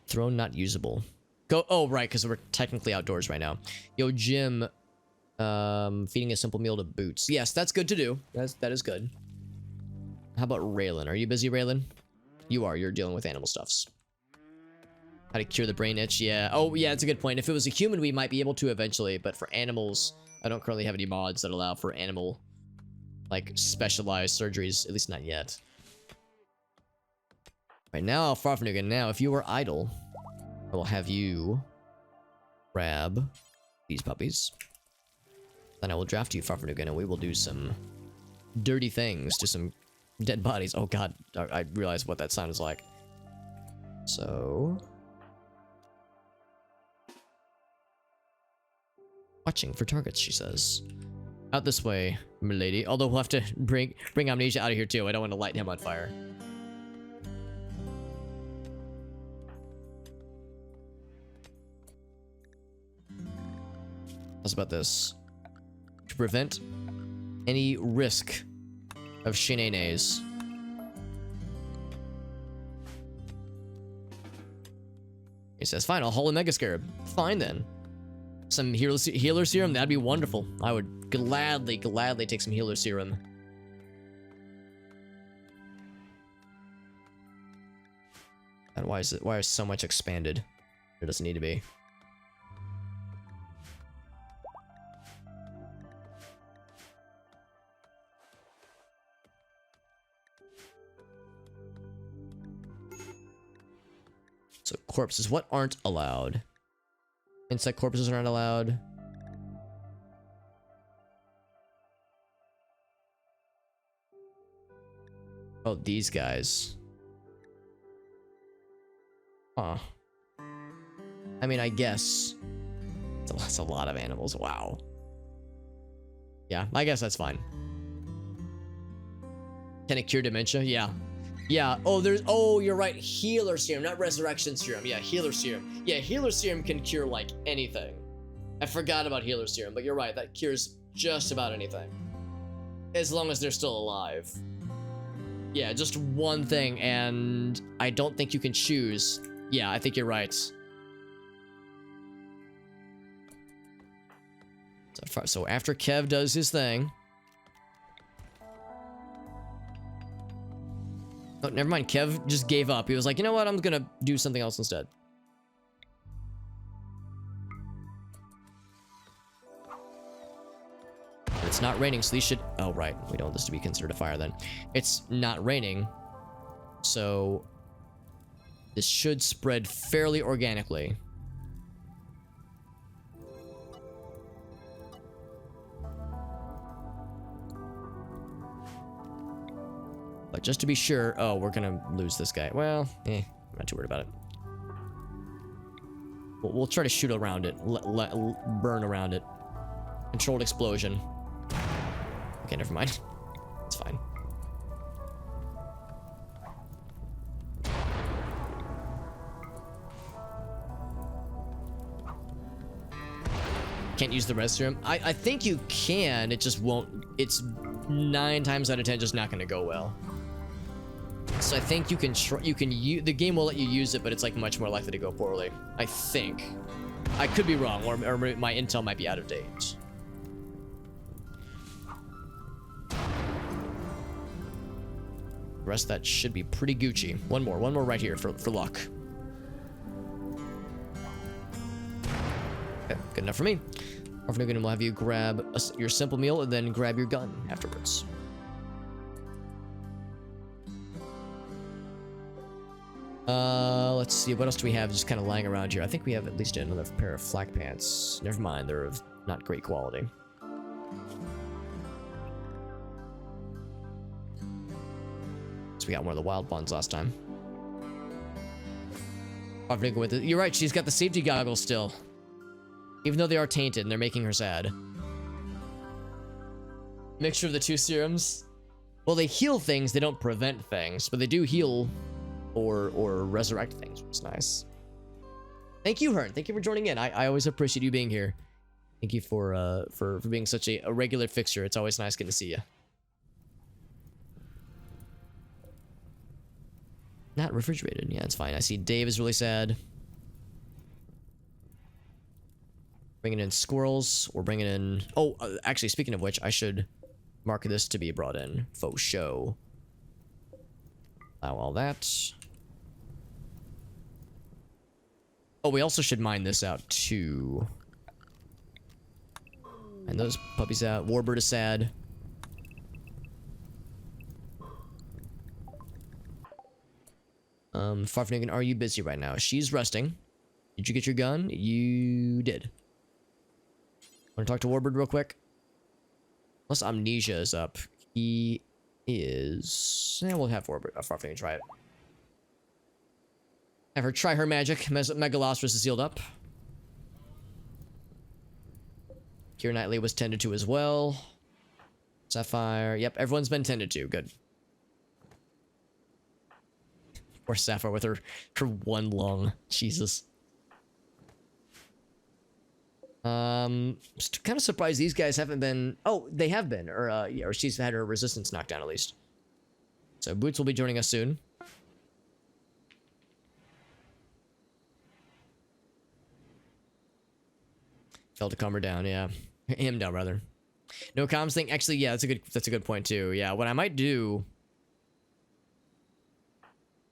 Throne not usable. Go. Oh, right, because we're technically outdoors right now. Yo, Jim. Feeding a simple meal to Boots. Yes, that's good to do. That is good. How about Raylan? Are you busy, Raylan? You are. You're dealing with animal stuffs. How to cure the brain itch? Yeah. Oh, yeah, that's a good point. If it was a human, we might be able to eventually, but for animals, I don't currently have any mods that allow for animal, like, specialized surgeries, at least not yet. Right now, Farfnugan, now, if you were idle, I will have you grab these puppies. Then I will draft you, Farfnugan, and we will do some dirty things to some dead bodies. Oh god, I realized what that sound is like. So... watching for targets, she says. Out this way, milady. Although we'll have to bring Amnesia out of here too. I don't want to light him on fire. How's about this? To prevent any risk of shenanigans. He says, fine, I'll haul a Mega Scarab. Fine then. Some healer serum, that'd be wonderful. I would gladly take some healer serum. And why is so much expanded? There doesn't need to be. So corpses, what aren't allowed? Insect corpses aren't allowed. Oh, these guys. Huh. I mean, I guess. That's a lot of animals. Wow. Yeah, I guess that's fine. Can it cure dementia? Yeah. Yeah, oh, you're right. Healer serum, not resurrection serum. Yeah, healer serum. Yeah, healer serum can cure, like, anything. I forgot about healer serum, but you're right. That cures just about anything. As long as they're still alive. Yeah, just one thing, and I don't think you can choose. Yeah, I think you're right. So after Kev does his thing... Oh, never mind. Kev just gave up. He was like, you know what? I'm gonna do something else instead. not raining, so these should... Oh, right. We don't want this to be considered a fire then. It's not raining, so this should spread fairly organically. But just to be sure... Oh, we're gonna lose this guy. Well, I'm not too worried about it. We'll try to shoot around it. Burn around it. Controlled explosion. Okay, never mind. It's fine. Can't use the restroom. I think you can. It just won't. It's 9 times out of 10 just not going to go well. So I think you can use the game will let you use it, but it's like much more likely to go poorly. I think. I could be wrong, or my intel might be out of date. The rest of that should be pretty Gucci. One more right here for luck. Okay, good enough for me. Orphanugan will have you grab your simple meal and then grab your gun afterwards. Let's see, what else do we have just kind of lying around here? I think we have at least another pair of flak pants. Never mind, they're of not great quality. So we got one of the wild ones last time. With it. You're right, she's got the safety goggles still. Even though they are tainted and they're making her sad. Mixture of the 2 serums. Well, they heal things, they don't prevent things, but they do heal or resurrect things, which is nice. Thank you, Hearn. Thank you for joining in. I always appreciate you being here. Thank you for being such a regular fixture. It's always nice getting to see you. Not refrigerated. Yeah, it's fine. I see Dave is really sad. Bringing in squirrels. We're bringing in... Oh, actually, speaking of which, I should mark this to be brought in. Faux show. Allow all that. Oh, we also should mine this out, too. And those puppies out. Warbird is sad. Farfnigan, are you busy right now? She's resting. Did you get your gun? You did. Want to talk to Warbird real quick? Unless Amnesia is up. He is... Yeah, we'll have Farfnigan try it. Have her try her magic. Megalosaurus is sealed up. Keira Knightley was tended to as well. Sapphire. Yep, everyone's been tended to. Good. Poor Sapphire with her one lung. Jesus. Just kind of surprised these guys haven't been... Oh, they have been. Or, yeah, or she's had her resistance knocked down at least. So Boots will be joining us soon. Fell to calm her down, yeah. Him down, rather. No comms thing? Actually, yeah, that's a good point, too. Yeah, what I might do...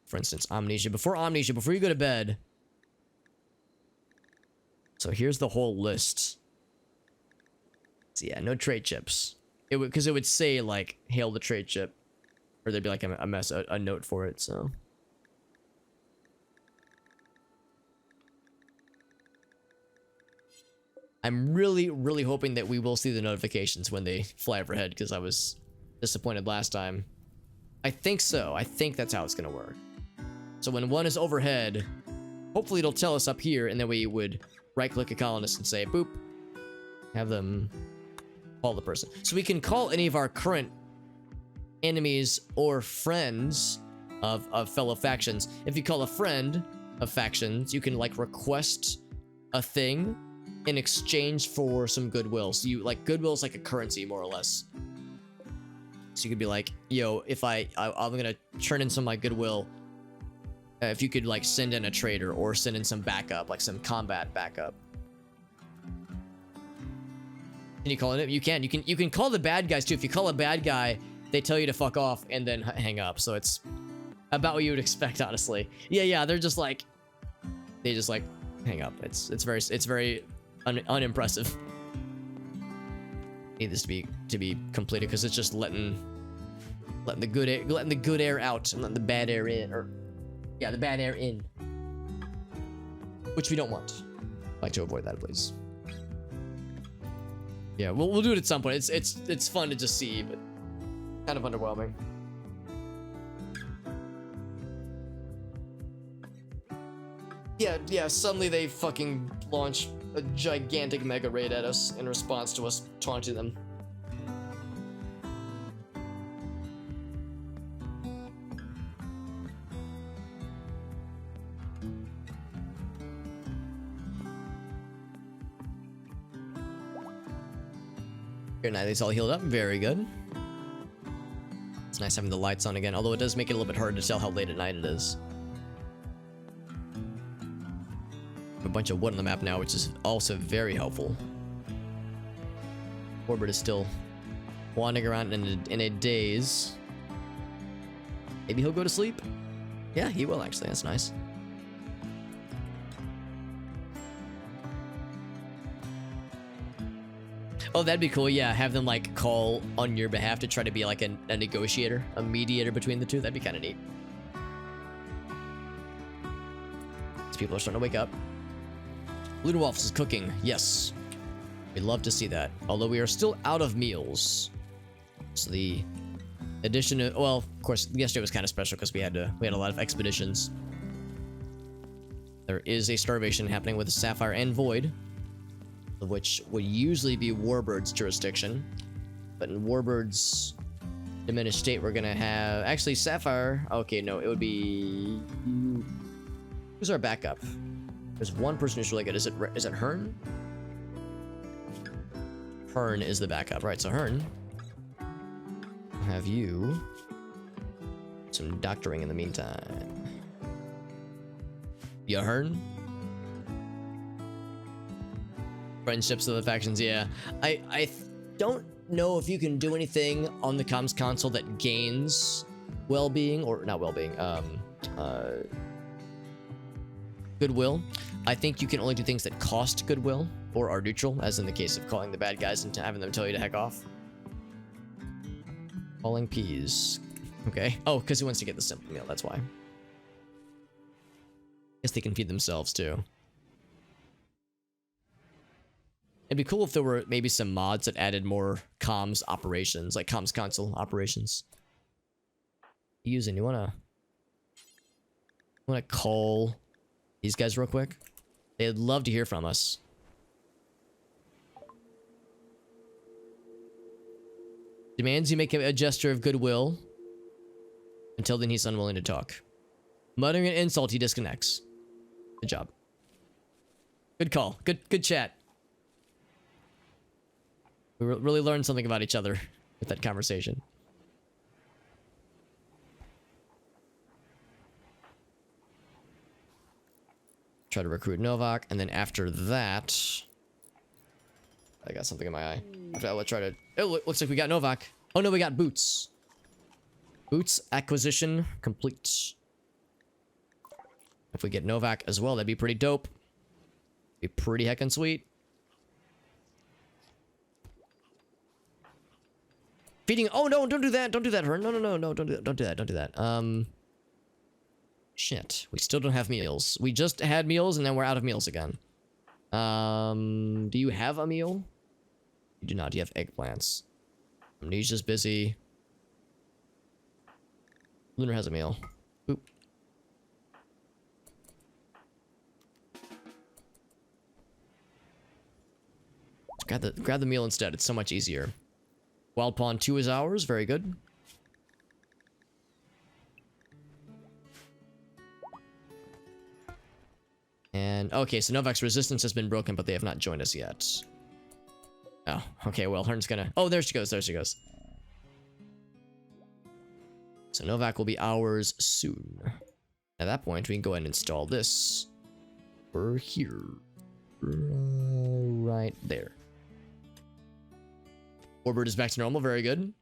For instance, Amnesia. Before you go to bed... So here's the whole list. So yeah, no trade chips. Because it would say, like, hail the trade chip. Or there'd be, like, a note for it, so... I'm really, really hoping that we will see the notifications when they fly overhead, because I was disappointed last time. I think so. I think that's how it's going to work. So when one is overhead, hopefully it'll tell us up here, and then we would right-click a colonist and say, boop, have them call the person. So we can call any of our current enemies or friends of fellow factions. If you call a friend of factions, you can, like, request a thing in exchange for some goodwill. So you, like, goodwill is like a currency, more or less. So you could be like, yo, if I'm gonna turn in some of my goodwill, if you could, like, send in a trader or send in some backup, like some combat backup. Can you call it? You can call the bad guys too. If you call a bad guy, they tell you to fuck off and then hang up. So it's about what you would expect, honestly. Yeah, they're just like, they just like hang up. It's very unimpressive. need this to be completed because it's just letting the good air out and letting the bad air in, or yeah, the bad air in, which we don't want. I'd like to avoid that, please. Yeah, we'll do it at some point. It's fun to just see, but kind of underwhelming. Yeah, suddenly they fucking launch a gigantic mega raid at us in response to us taunting them. Here, now these all healed up. Very good. It's nice having the lights on again, although it does make it a little bit hard to tell how late at night it is. A bunch of wood on the map now, which is also very helpful. Warbird is still wandering around in a daze. Maybe he'll go to sleep? Yeah, he will actually. That's nice. Oh, that'd be cool. Yeah, have them like call on your behalf to try to be like a negotiator, a mediator between the two. That'd be kind of neat. These people are starting to wake up. Ludenwolf is cooking. Yes. We'd love to see that. Although we are still out of meals. So the addition of, well, of course, yesterday was kind of special because we had a lot of expeditions. There is a starvation happening with Sapphire and Void, of which would usually be Warbird's jurisdiction. But in Warbird's diminished state, we're gonna have actually Sapphire. Okay, no, it would be, who's our backup? There's one person who's really good. Is it Hearn? Hearn is the backup, right? So Hearn, have you some doctoring in the meantime? Yeah, Hearn. Friendships of the factions, yeah. I don't know if you can do anything on the comms console that gains well-being, or not well-being, goodwill. I think you can only do things that cost goodwill or are neutral, as in the case of calling the bad guys and having them tell you to heck off. Calling peas. Okay. Oh, because he wants to get the simple meal, that's why. Guess they can feed themselves too. It'd be cool if there were maybe some mods that added more comms operations, like comms console operations. Using, you wanna call these guys real quick? They'd love to hear from us. Demands you make a gesture of goodwill. Until then, he's unwilling to talk. Muttering an insult, he disconnects. Good job. Good call. Good chat. We really learned something about each other with that conversation. Try to recruit Novak, and then after that, I got something in my eye. After that, let's try to. Oh, looks like we got Novak. Oh no, we got Boots. Boots acquisition complete. If we get Novak as well, that'd be pretty dope. Be pretty heckin' sweet. Feeding. Oh no! Don't do that! Don't do that, Hearn. No! Don't do that! Don't do that! Don't do that. Shit. We still don't have meals. We just had meals and then we're out of meals again. Do you have a meal? You do not. You have eggplants. Amnesia's busy. Lunar has a meal. Oop. Grab the meal instead. It's so much easier. Wild Pawn 2 is ours. Very good. And okay, so Novak's resistance has been broken, but they have not joined us yet. Oh, okay, well, Hearn's gonna... Oh, there she goes, there she goes. So Novak will be ours soon. At that point, we can go ahead and install this. Over here. Right there. Warbird is back to normal, very good.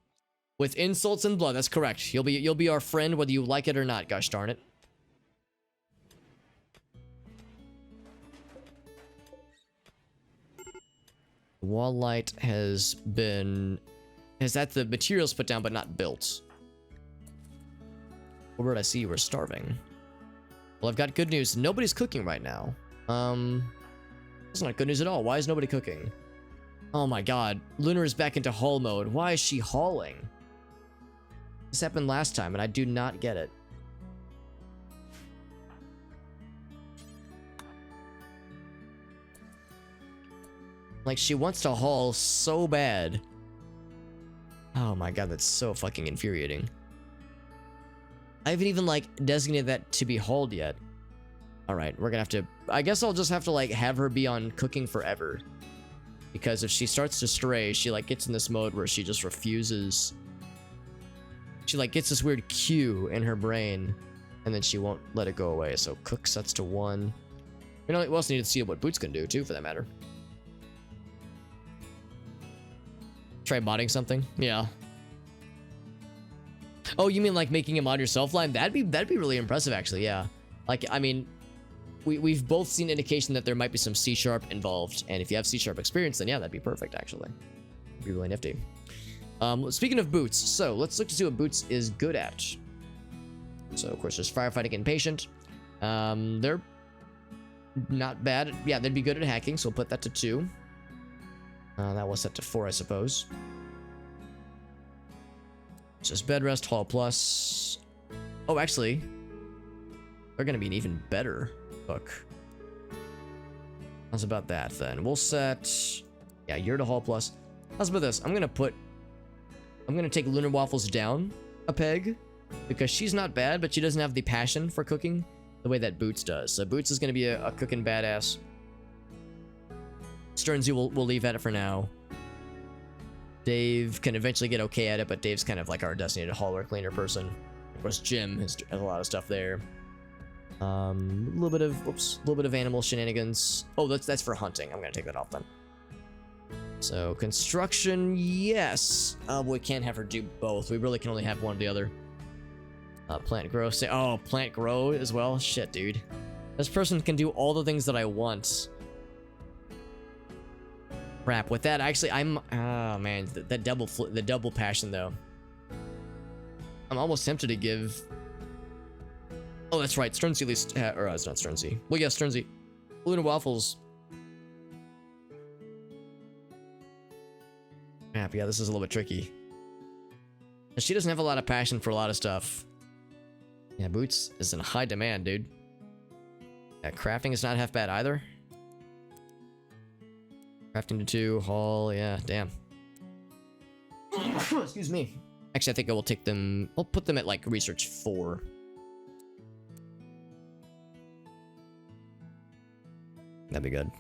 With insults and blood, that's correct. You'll be our friend whether you like it or not, gosh darn it. Wall light has had the materials put down but not built. What did I see? You were starving. Well, I've got good news. Nobody's cooking right now. That's not good news at all. Why is nobody cooking? Oh my god. Lunar is back into haul mode. Why is she hauling? This happened last time and I do not get it. Like, she wants to haul so bad. Oh my god, that's so fucking infuriating. I haven't even, like, designated that to be hauled yet. Alright, we're gonna have to... I guess I'll just have to, like, have her be on cooking forever. Because if she starts to stray, she, like, gets in this mode where she just refuses... She, like, gets this weird cue in her brain. And then she won't let it go away. So, cook sets to 1. We also need to see what Boots can do, too, for that matter. Try modding something? Yeah. Oh, you mean like making a mod yourself line? That'd be really impressive, actually. Yeah. Like, I mean, we've both seen indication that there might be some C# involved, and if you have C# experience, then yeah, that'd be perfect. Actually, it'd be really nifty. Speaking of Boots, so let's look to see what Boots is good at. So of course, there's firefighting and patient. They're not bad. Yeah, they'd be good at hacking, so we'll put that to 2. That was set to 4, I suppose. Just bed rest, haul plus. Oh, actually, they're gonna be an even better cook. How's about that then? We'll set, yeah, you're to haul plus. How's about this? I'm gonna take Lunar Waffles down a peg because she's not bad, but she doesn't have the passion for cooking the way that Boots does. So Boots is gonna be a cooking badass. Sternsy we'll leave at it for now. Dave can eventually get okay at it, but Dave's kind of like our designated hauler cleaner person. Of course, Jim has a lot of stuff there. A little bit of animal shenanigans. Oh, that's for hunting. I'm gonna take that off then. So construction, yes. We can't have her do both. We really can only have one or the other. Plant grow. Oh, plant grow as well. Shit, dude. This person can do all the things that I want. Crap. With that, actually, oh man, the double passion though. I'm almost tempted to give. Oh, that's right. Sternsy at least, or it's not Sternsy. Well, yeah, Sternsy. Lunar Waffles. Crap. Yeah, this is a little bit tricky. She doesn't have a lot of passion for a lot of stuff. Yeah, Boots is in high demand, dude. Yeah, crafting is not half bad either. Crafting to 2, haul, yeah, damn. Excuse me. Actually, I think I will take them, I'll put them at like research 4. That'd be good.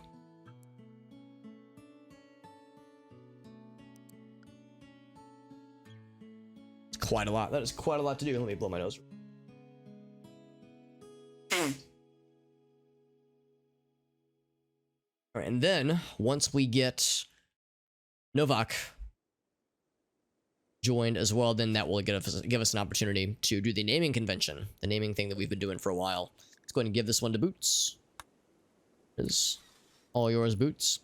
It's quite a lot. That is quite a lot to do. Let me blow my nose. All right, and then once we get Novak joined as well, then that will give us an opportunity to do the naming convention, the naming thing that we've been doing for a while. Let's go ahead and give this one to Boots. Is all yours, Boots.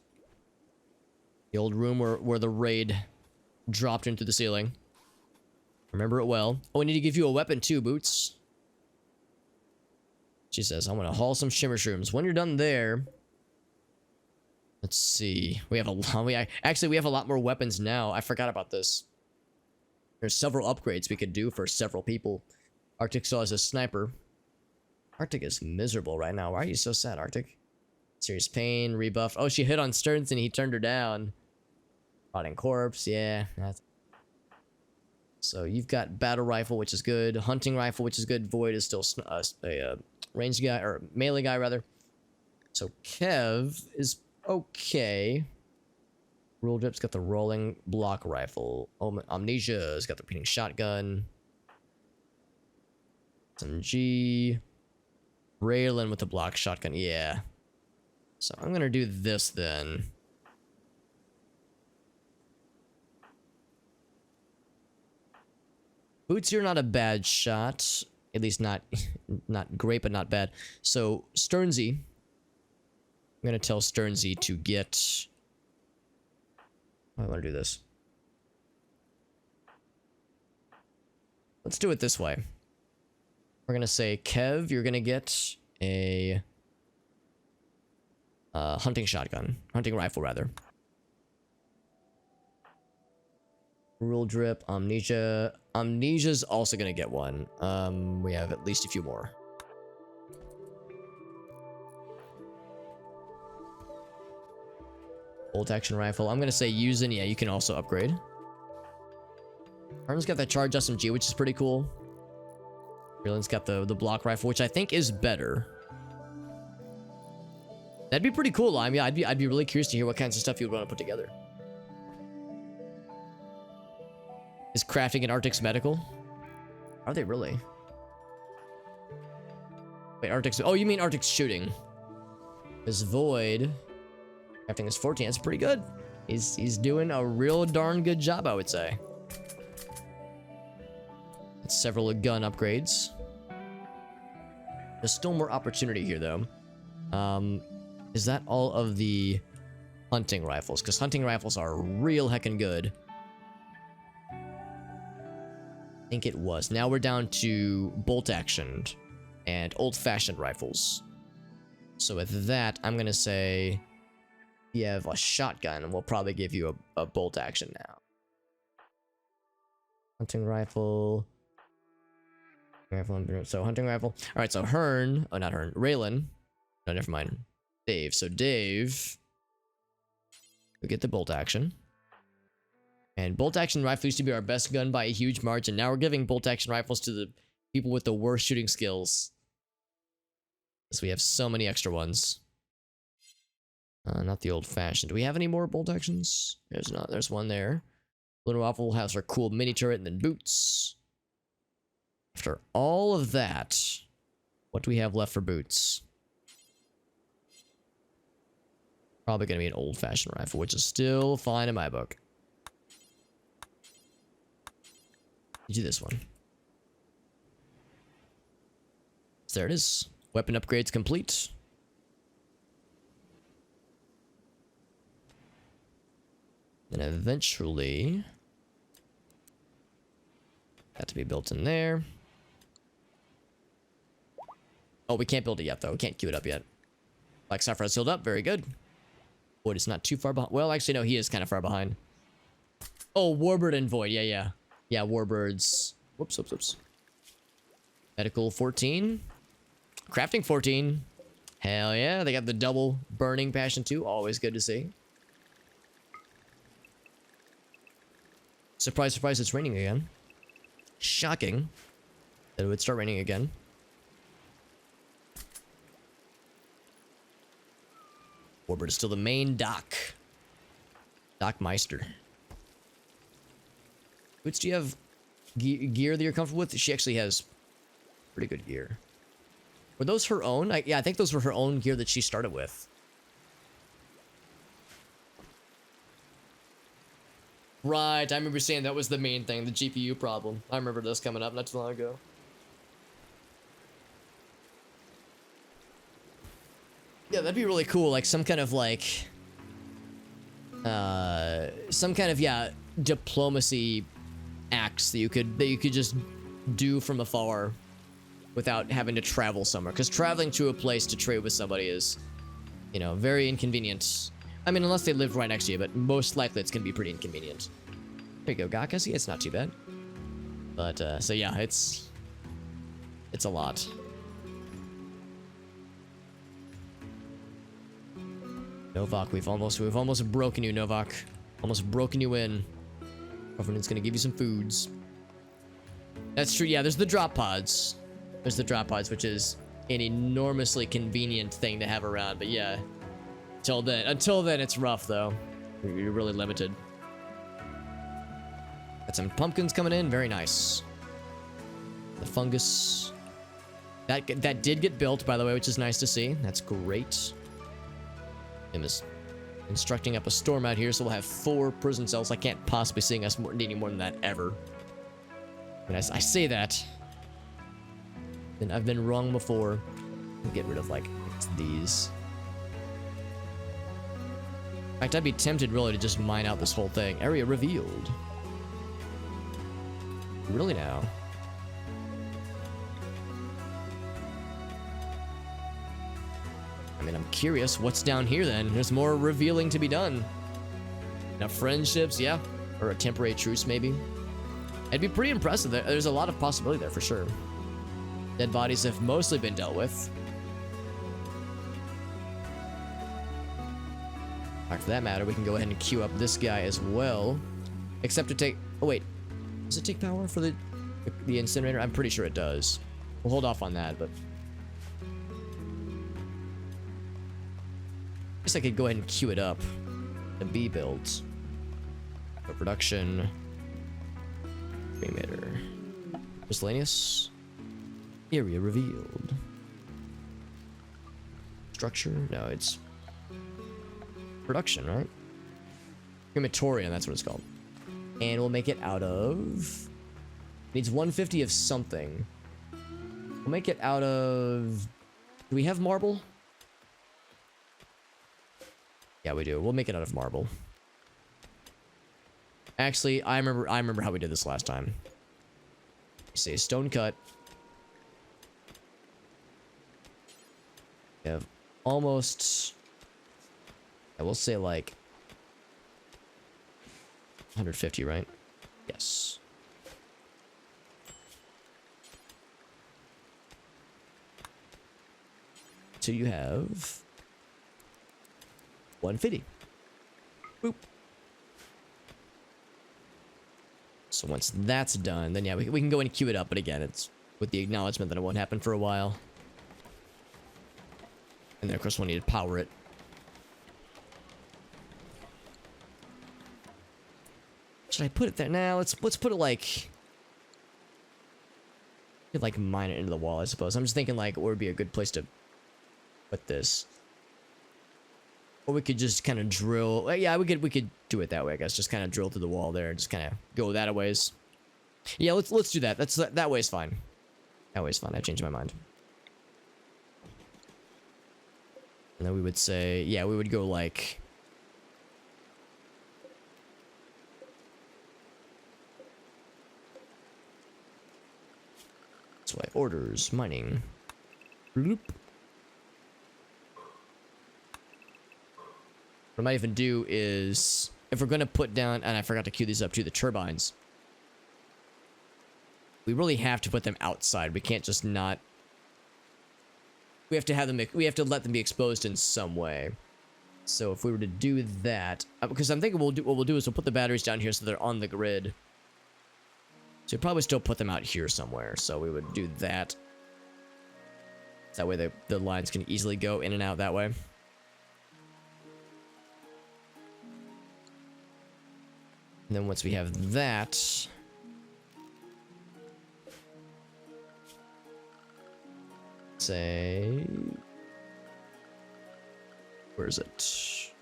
The old room where the raid dropped into the ceiling. Remember it well. Oh, we need to give you a weapon too, Boots. She says, I'm gonna haul some shimmer shrooms. When you're done there, let's see. We have a lot. We have a lot more weapons now. I forgot about this. There's several upgrades we could do for several people. Arctic still has a sniper. Arctic is miserable right now. Why are you so sad, Arctic? Serious pain, rebuff. Oh, she hit on Stearns and he turned her down. Rotting corpse, yeah. So you've got battle rifle, which is good. Hunting rifle, which is good. Void is still a ranged guy, or melee guy rather. So Kev is okay. Rule Drip's got the rolling block rifle. Amnesia's got the repeating shotgun. SMG. Raylan with the block shotgun, yeah. So I'm gonna do this then. Boots, you're not a bad shot. At least not great, but not bad. So Sternsy, I'm gonna tell Sternsy to get I want to do this. Let's do it this way. We're gonna say, Kev, you're gonna get a hunting rifle rather. Rule drip, amnesia. Amnesia's also gonna get one. We have at least a few more. Bolt action rifle. I'm gonna say using. Yeah, you can also upgrade. Arm's got that charge SMG, which is pretty cool. Breland's got the block rifle, which I think is better. That'd be pretty cool, Lime. Yeah, I'd be really curious to hear what kinds of stuff you would want to put together. Is crafting and Arctic's medical? Are they really? Wait, Arctic's... Oh, you mean Arctic's shooting. This Void... Crafting is 14. That's pretty good. He's doing a real darn good job, I would say. That's several gun upgrades. There's still more opportunity here, though. Is that all of the hunting rifles? Because hunting rifles are real heckin' good. I think it was. Now we're down to bolt action and old-fashioned rifles. So with that, I'm gonna say you have a shotgun, and we'll probably give you a bolt action now. Hunting rifle. So hunting rifle. All right, so Hearn. Oh, not Hearn. Raylan. No, never mind. Dave. So Dave. We get the bolt action. And bolt action rifle used to be our best gun by a huge margin. Now we're giving bolt action rifles to the people with the worst shooting skills. So we have so many extra ones. Not the old fashioned. Do we have any more bolt actions? There's not. There's one there. Little Waffle has our cool mini turret and then boots. After all of that, what do we have left for boots? Probably going to be an old-fashioned rifle, which is still fine in my book. Do this one. So there it is. Weapon upgrades complete. And eventually... that to be built in there. Oh, we can't build it yet, though. We can't queue it up yet. Black Sapphire is healed up. Very good. Void is not too far behind. Well, actually, no, he is kind of far behind. Oh, Warbird and Void. Yeah. Yeah, Warbird's... Whoops. Medical 14. Crafting 14. Hell yeah. They got the double burning passion, too. Always good to see. Surprise, surprise, it's raining again. Shocking that it would start raining again. Warbird is still the main doc. Doc Meister. Boots, do you have gear that you're comfortable with? She actually has pretty good gear. Were those her own? Yeah, I think those were her own gear that she started with. Right, I remember saying that was the main thing, the GPU problem. I remember this coming up not too long ago. Yeah, that'd be really cool, like some kind of diplomacy acts that you could just do from afar without having to travel somewhere. Because traveling to a place to trade with somebody is, you know, very inconvenient. I mean, unless they live right next to you, but most likely it's gonna be pretty inconvenient. There you go, Gaka. See, it's not too bad. But, so yeah, it's a lot. Novak, we've almost broken you, Novak. Almost broken you in. Government's gonna give you some foods. That's true, yeah, there's the drop pods. There's the drop pods, which is an enormously convenient thing to have around, but yeah. Until then, it's rough, though. You're really limited. Got some pumpkins coming in. Very nice. The fungus. That did get built, by the way, which is nice to see. That's great. Him is constructing up a storm out here, so we'll have 4 prison cells. I can't possibly see us needing more than that ever. And I say that, and I've been wrong before. I'll get rid of, like, these. fact, I'd be tempted really to just mine out this whole thing. Area revealed. Really now? I mean, I'm curious what's down here then. There's more revealing to be done. Now, friendships, yeah. Or a temporary truce, maybe. It'd be pretty impressive. There's a lot of possibility there for sure. Dead bodies have mostly been dealt with. For that matter, we can go ahead and queue up this guy as well. Except to take... Oh, wait. Does it take power for the incinerator? I'm pretty sure it does. We'll hold off on that, but... I guess I could go ahead and queue it up. The B builds. For production. Cremator. Miscellaneous. Area revealed. Structure? No, it's... production, right? Crematorium, that's what it's called. And we'll make it out of... Needs 150 of something. We'll make it out of... Do we have marble? Yeah, we do. We'll make it out of marble. Actually, I remember how we did this last time. Say stone cut. We have almost... I will say like 150, right? Yes. So you have 150. Boop. So once that's done, then yeah, we can go and queue it up. But again, it's with the acknowledgement that it won't happen for a while. And then of course we'll need to power it. Should I put it there? Now let's put it like... Could like mine it into the wall, I suppose. I'm just thinking like what would be a good place to put this. Or we could just kind of drill. Yeah, we could do it that way, I guess. Just kind of drill through the wall there and just kind of go that a ways. Yeah, let's do that. That way is fine. That way is fine. I changed my mind. And then we would say, yeah, we would go like... That's why orders, mining. Bloop. What I might even do is, if we're going to put down, and I forgot to queue these up too, the turbines. We really have to put them outside. We can't just not. We have to have them. We have to let them be exposed in some way. So if we were to do that, because I'm thinking what we'll do is we'll put the batteries down here so they're on the grid. So we'd probably still put them out here somewhere. So we would do that. That way the lines can easily go in and out that way. And then once we have that, say, where is it?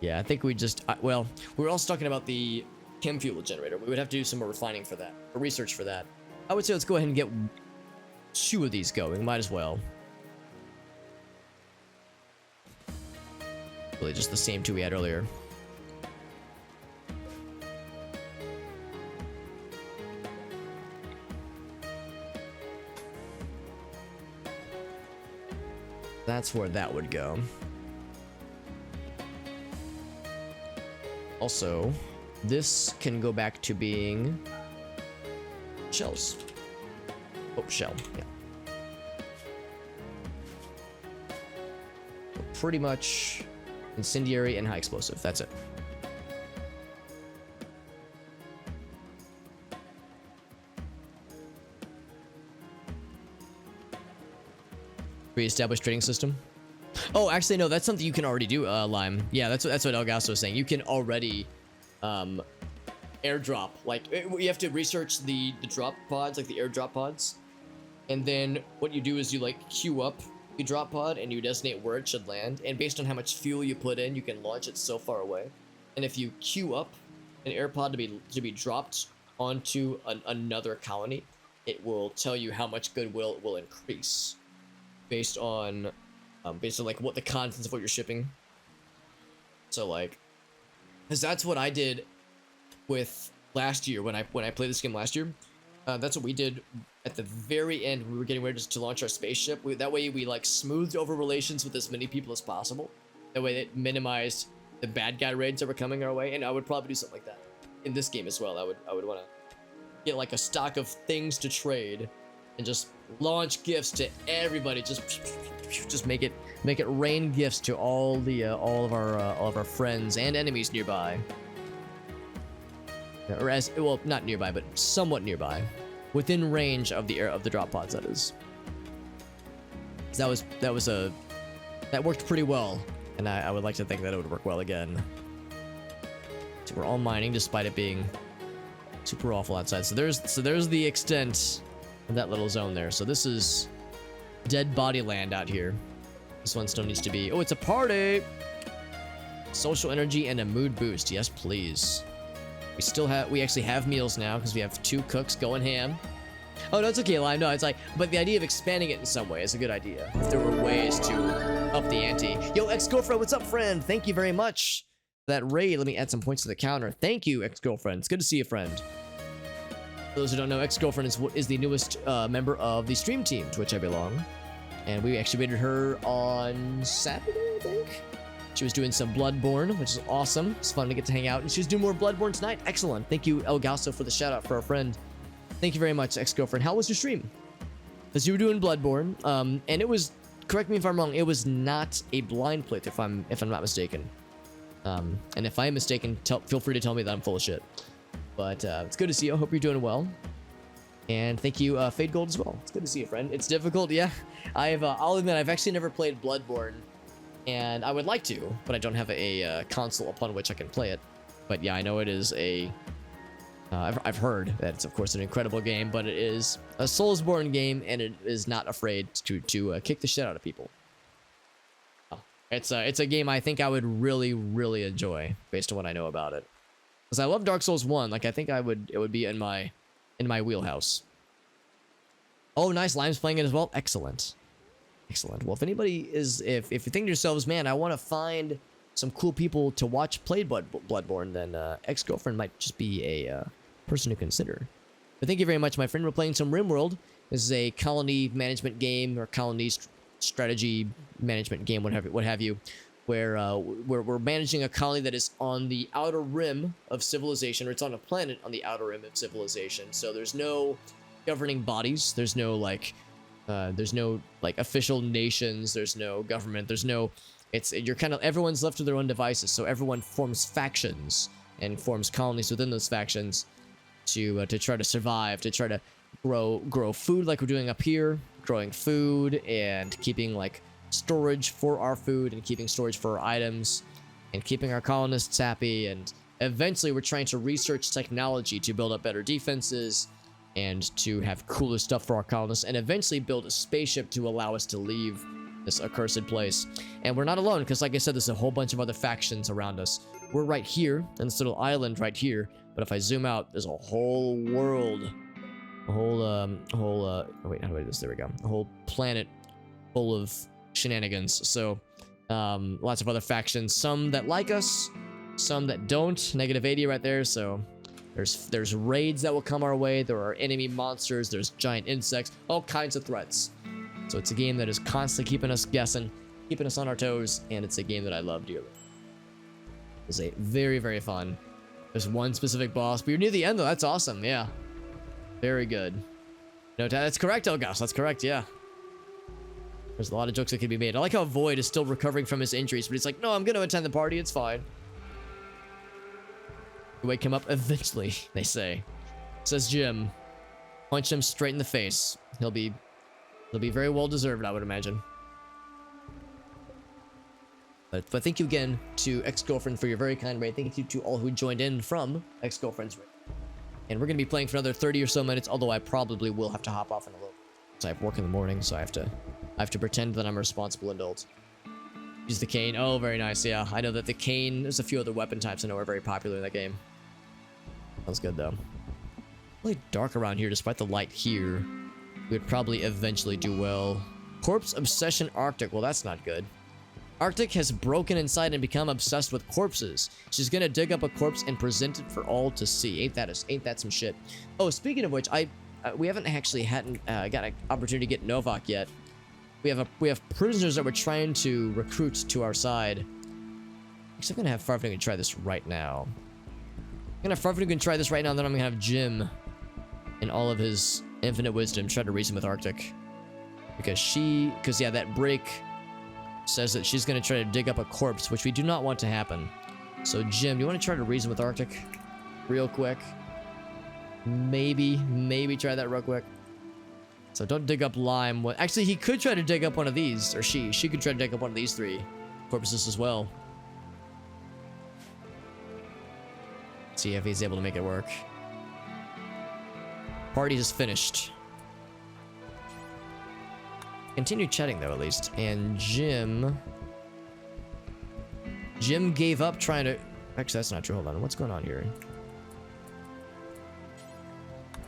Yeah, I think we just, well, we're also talking about the chem fuel generator. We would have to do some more refining for that, or research for that. I would say let's go ahead and get 2 of these going. Might as well. Really just the same 2 we had earlier. That's where that would go. Also, this can go back to being shells. Oh, shell, yeah. So pretty much incendiary and high explosive. That's it. Re-establish trading system. Oh, actually, no, that's something you can already do, Lime. Yeah, that's what Elgaso was saying. You can already airdrop. Like, you have to research the drop pods, like the airdrop pods. And then what you do is you, like, queue up the drop pod and you designate where it should land. And based on how much fuel you put in, you can launch it so far away. And if you queue up an air pod to be dropped onto another colony, it will tell you how much goodwill it will increase based on based on like what the contents of what you're shipping. So like, because that's what I did with last year when I played this game last year. That's what we did at the very end. We were getting ready to launch our spaceship. That way we like smoothed over relations with as many people as possible. That way it minimized the bad guy raids that were coming our way. And I would probably do something like that in this game as well. I would want to get like a stock of things to trade and just launch gifts to everybody. Just make it rain gifts to all of our friends and enemies nearby. Or as well, not nearby, but somewhat nearby, within range of the drop pods. That is. That worked pretty well, and I would like to think that it would work well again. So we're all mining, despite it being super awful outside. So there's the extent of that little zone there. So this is dead body land out here. This one still needs to be. Oh, it's a party. Social energy and a mood boost. Yes, please. We actually have meals now because we have 2 cooks going ham. Oh, no, it's okay, Lime. No, it's like, but the idea of expanding it in some way is a good idea. If there were ways to up the ante. Yo, ex-girlfriend, what's up, friend? Thank you very much for that raid. Let me add some points to the counter. Thank you, ex-girlfriend. It's good to see you, friend. For those who don't know, ex-girlfriend is the newest member of the stream team to which I belong. And we actually raided her on Saturday, I think. She was doing some Bloodborne, which is awesome. It's fun to get to hang out. And she was doing more Bloodborne tonight. Excellent. Thank you, El Gasso, for the shout out for our friend. Thank you very much, ex-girlfriend. How was your stream? Because you were doing Bloodborne, and it was, correct me if I'm wrong, it was not a blind playthrough, if I'm not mistaken. And if I am mistaken, feel free to tell me that I'm full of shit. But it's good to see you. I hope you're doing well. And thank you, Fade Gold, as well. It's good to see you, friend. It's difficult, yeah. I'll admit, I've actually never played Bloodborne. And I would like to, but I don't have a console upon which I can play it. But yeah, I know it is a... I've heard that it's, of course, an incredible game, but it is a Soulsborne game, and it is not afraid to kick the shit out of people. It's a game I think I would really, really enjoy, based on what I know about it. Because I love Dark Souls 1. Like, I think it would be in my wheelhouse. Oh, nice. Lime's playing it as well. Excellent. Excellent. Well, if anybody is, if you think to yourselves, man, I want to find some cool people to watch play Bloodborne, then ex-girlfriend might just be a person to consider. But thank you very much, my friend. We're playing some RimWorld. This is a colony management game, or colony strategy management game, what have you, where we're managing a colony that is on the outer rim of civilization, or it's on a planet on the outer rim of civilization. So there's no governing bodies. There's no like official nations. There's no government. There's no. You're kind of, everyone's left to their own devices. So everyone forms factions and forms colonies within those factions to try to survive, to try to grow food like we're doing up here, growing food and keeping like storage for our food and keeping storage for our items and keeping our colonists happy. And eventually we're trying to research technology to build up better defenses and to have cooler stuff for our colonists, and eventually build a spaceship to allow us to leave this accursed place. And we're not alone, because like I said, there's a whole bunch of other factions around us. We're right here in this little island right here, but if I zoom out, there's a whole world, oh wait, how do I do this? There we go. A whole planet full of shenanigans. So lots of other factions, some that like us, some that don't. Negative 80 right there. So there's raids that will come our way. There are enemy monsters. There's giant insects, all kinds of threats. So it's a game that is constantly keeping us guessing, keeping us on our toes, and it's a game that I love dearly. It's a very, very fun. There's one specific boss, but you're near the end though. That's awesome. Yeah, very good. No, that's correct, Elgas. That's correct. Yeah. There's a lot of jokes that can be made. I like how Void is still recovering from his injuries, but he's like, no, I'm going to attend the party. It's fine. You wake him up eventually, they say. Says Jim. Punch him straight in the face. He'll be very well deserved, I would imagine. But thank you again to ex-girlfriend for your very kind raid. Thank you to all who joined in from ex-girlfriend's raid. And we're going to be playing for another 30 or so minutes, although I probably will have to hop off in a little. So I have work in the morning, so I have to pretend that I'm a responsible adult. Use the cane. Oh, very nice. Yeah, I know that the cane, there's a few other weapon types I know are very popular in that game. Sounds good though. Really dark around here despite the light here. We would probably eventually do well Corpse Obsession Arctic. Well, that's not good. Arctic has broken inside and become obsessed with corpses. She's gonna dig up a corpse and present it for all to see. Ain't that some shit? Oh, speaking of which, we haven't got an opportunity to get Novak yet. We have prisoners that we're trying to recruit to our side. Actually, I'm gonna have Farfignugan try this right now. I'm gonna have Farfignugan try this right now, and then I'm gonna have Jim, in all of his infinite wisdom, try to reason with Arctic, because yeah, that break says that she's gonna try to dig up a corpse, which we do not want to happen. So Jim, do you want to try to reason with Arctic real quick? Maybe try that real quick. So don't dig up Lime. Actually, he could try to dig up one of these, or she could try to dig up one of these 3 corpses as well. See if he's able to make it work. Party is finished. Continue chatting though, at least. And Jim gave up trying to... Actually, that's not true. Hold on. What's going on here?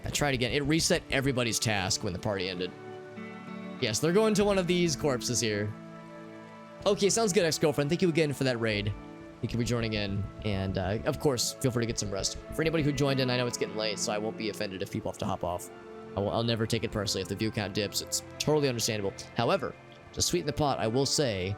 I tried again. It reset everybody's task when the party ended. Yes, they're going to one of these corpses here. Okay, sounds good, ex-girlfriend. Thank you again for that raid. Thank you for joining in. And, of course, feel free to get some rest. For anybody who joined in, I know it's getting late, so I won't be offended if people have to hop off. I'll never take it personally if the view count dips. It's totally understandable. However, to sweeten the pot, I will say,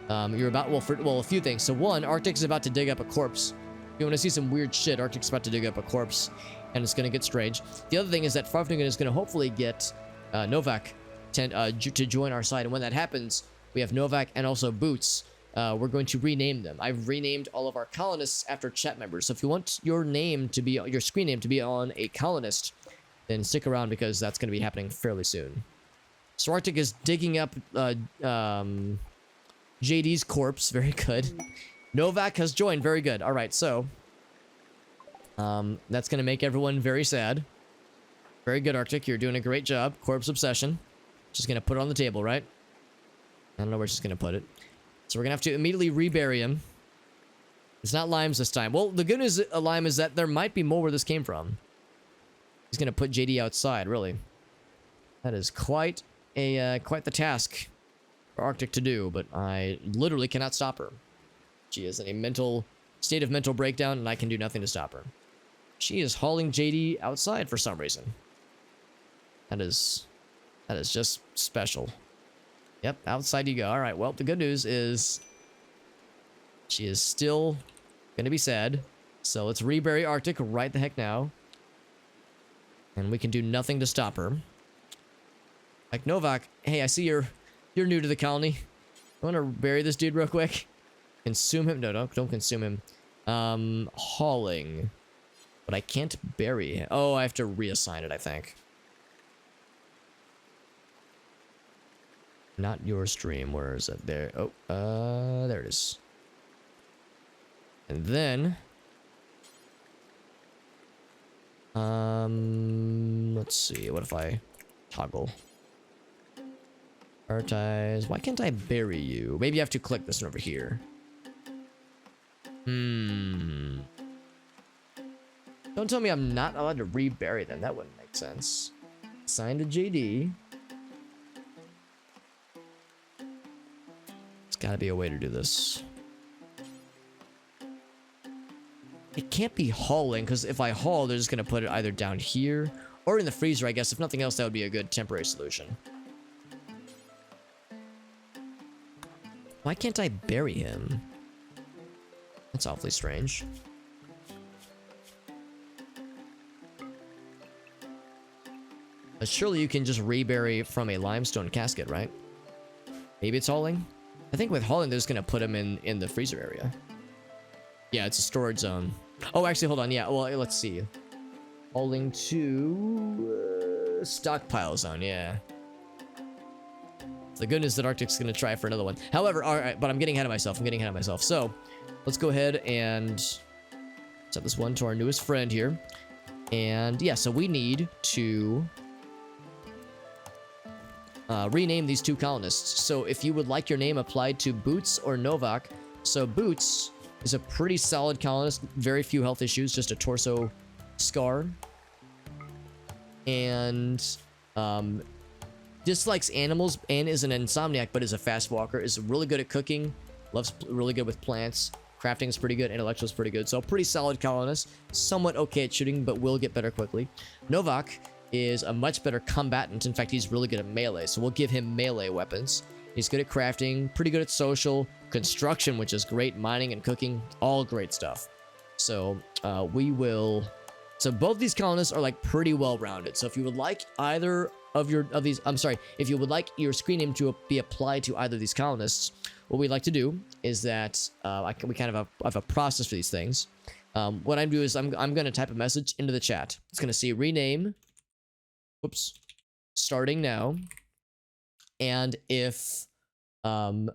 you're about... Well, a few things. So, one, Arctic's about to dig up a corpse. If you want to see some weird shit, Arctic's about to dig up a corpse, and it's going to get strange. The other thing is that Farfignugan is going to hopefully get Novak to join our side, and when that happens, we have Novak and also Boots. We're going to rename them. I've renamed all of our colonists after chat members. So if you want your name to be, your screen name to be on a colonist, then stick around because that's going to be happening fairly soon. So Arctic is digging up JD's corpse. Very good. Novak has joined. Very good. All right, so that's going to make everyone very sad. Very good, Arctic. You're doing a great job. Corpse Obsession. She's going to put it on the table, right? I don't know where she's going to put it. So we're going to have to immediately rebury him. It's not Limes this time. Well, the good news, Lime, is that there might be more where this came from. He's going to put JD outside, really. That is quite the task for Arctic to do, but I literally cannot stop her. She is in a state of mental breakdown, and I can do nothing to stop her. She is hauling JD outside for some reason. That is just special. Yep, outside you go. All right, well, the good news is she is still going to be sad. So let's rebury Arctic right the heck now. And we can do nothing to stop her. Like, Novak, hey, I see you're new to the colony. You want to bury this dude real quick? Consume him? No, don't consume him. Hauling. But I can't bury him. Oh, I have to reassign it, I think. Not your stream. Where is it? There. Oh, there it is. And then... let's see. What if I toggle? Prioritize. Why can't I bury you? Maybe I have to click this one over here. Don't tell me I'm not allowed to rebury them. That wouldn't make sense. Assign to JD. There's gotta be a way to do this. It can't be hauling, because if I haul, they're just gonna put it either down here or in the freezer, I guess. If nothing else, that would be a good temporary solution. Why can't I bury him? That's awfully strange. But surely you can just rebury from a limestone casket, right? Maybe it's hauling? I think with hauling, they're just gonna put him in the freezer area. Yeah, it's a storage zone. Oh, actually, hold on. Yeah, well, let's see. Hauling to stockpile zone, yeah. The good news that Arctic's gonna try for another one. However, all right, but I'm getting ahead of myself. So, let's go ahead and set this one to our newest friend here. And yeah, so we need to rename these two colonists. So if you would like your name applied to Boots or Novak, so Boots is a pretty solid colonist, very few health issues, just a torso scar. And dislikes animals and is an insomniac, but is a fast walker, is really good at cooking, loves really good with plants, crafting is pretty good, intellectual is pretty good, so pretty solid colonist, somewhat okay at shooting, but will get better quickly. Novak is a much better combatant. In fact, he's really good at melee, so we'll give him melee weapons. He's good at crafting, pretty good at social, construction, which is great, mining and cooking, all great stuff. So we will... So both these colonists are like pretty well rounded. So if you would like either of these, I'm sorry, if you would like your screen name to be applied to either of these colonists, what we'd like to do is that we kind of have a process for these things. What I'm doing is I'm going to type a message into the chat. It's going to say rename, whoops, starting now. And if, and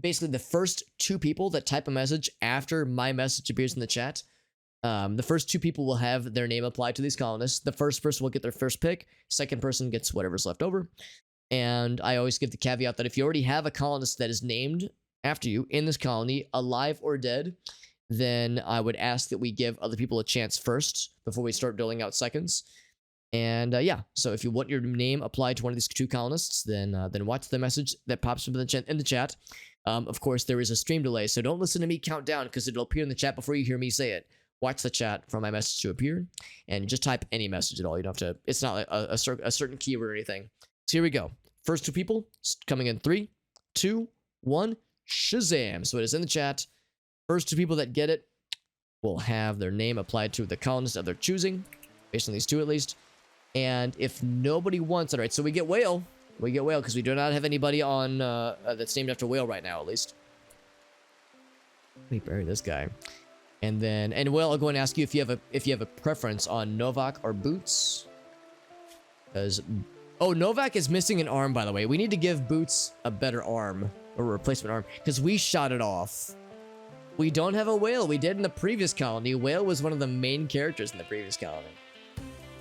basically the first two people that type a message after my message appears in the chat, the first two people will have their name applied to these colonists. The first person will get their first pick. Second person gets whatever's left over. And I always give the caveat that if you already have a colonist that is named after you in this colony, alive or dead, then I would ask that we give other people a chance first before we start doling out seconds. And yeah, so if you want your name applied to one of these two colonists, then watch the message that pops up in the chat. Of course, there is a stream delay, so don't listen to me count down because it'll appear in the chat before you hear me say it. Watch the chat for my message to appear, and just type any message at all. You don't have to. It's not like a certain keyword or anything. So here we go. First two people coming in 3, 2, 1. Shazam! So it is in the chat. First two people that get it will have their name applied to the colonist of their choosing, based on these two at least. And if nobody wants it, all right, so we get whale. We get whale because we do not have anybody on that's named after whale right now, at least. Let me bury this guy. And then, Will, I'll go and ask you if you have a preference on Novak or Boots. Because, oh, Novak is missing an arm, by the way. We need to give Boots a better arm, or a replacement arm, because we shot it off. We don't have a whale. We did in the previous colony. Whale was one of the main characters in the previous colony.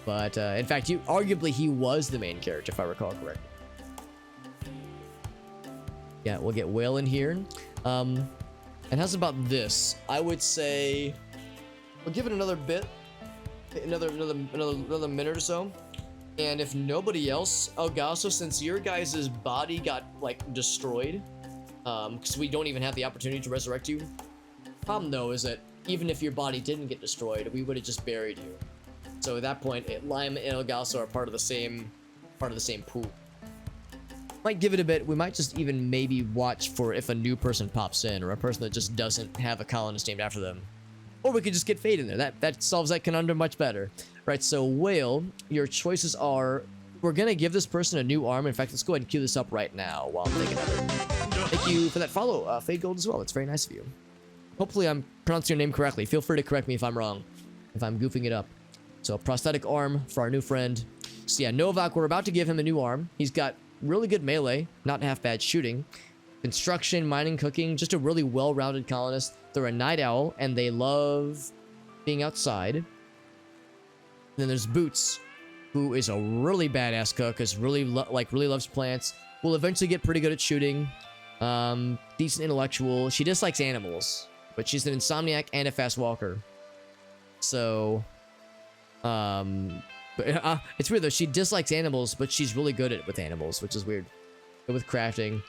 But, in fact, arguably he was the main character, if I recall correctly. Yeah, we'll get Whale in here. And how's about this? I would say we'll give it another bit, another minute or so. And if nobody else, Elgaso, since your guys' body got like destroyed, because we don't even have the opportunity to resurrect you. Problem though is that even if your body didn't get destroyed, we would have just buried you. So at that point, Lime and Elgaso are part of the same pool. Might give it a bit. We might just even maybe watch for if a new person pops in or a person that just doesn't have a colonist named after them. Or we could just get Fade in there. That solves that conundrum much better. Right, so Whale, your choices are, we're going to give this person a new arm. In fact, let's go ahead and cue this up right now while I'm thinking of it. Thank you for that follow, Fade Gold as well. It's very nice of you. Hopefully I'm pronouncing your name correctly. Feel free to correct me if I'm wrong, if I'm goofing it up. So prosthetic arm for our new friend. So yeah, Novak, we're about to give him a new arm. He's got really good melee, not half bad shooting, construction, mining, cooking, just a really well-rounded colonist. They're a night owl, and they love being outside. And then there's Boots, who is a really badass cook, really loves plants, will eventually get pretty good at shooting, decent intellectual. She dislikes animals, but she's an insomniac and a fast walker. So, it's weird though. She dislikes animals, but she's really good with animals, which is weird. Good with crafting.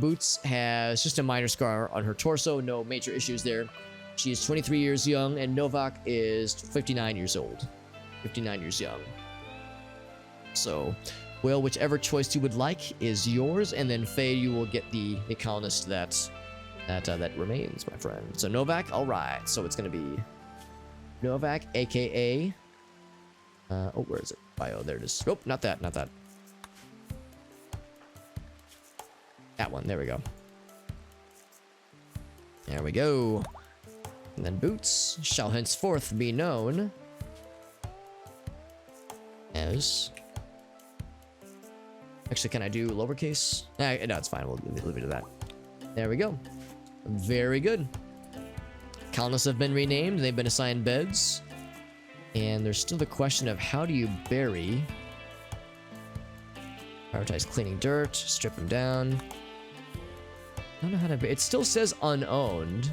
Boots has just a minor scar on her torso. No major issues there. She is 23 years young, and Novak is 59 years old. 59 years young. So, well, whichever choice you would like is yours, and then Faye, you will get the colonist that remains, my friend. So Novak, all right. So it's gonna be Novak, aka. Oh, where is it? Bio, there it is. Oh, not that. That one, there we go. There we go. And then Boots shall henceforth be known as... Actually, can I do lowercase? No, it's fine. We'll leave it to that. There we go. Very good. Colonists have been renamed. They've been assigned beds. And there's still the question of how do you bury? Prioritize cleaning dirt, strip them down. I don't know how to bury. It still says unowned.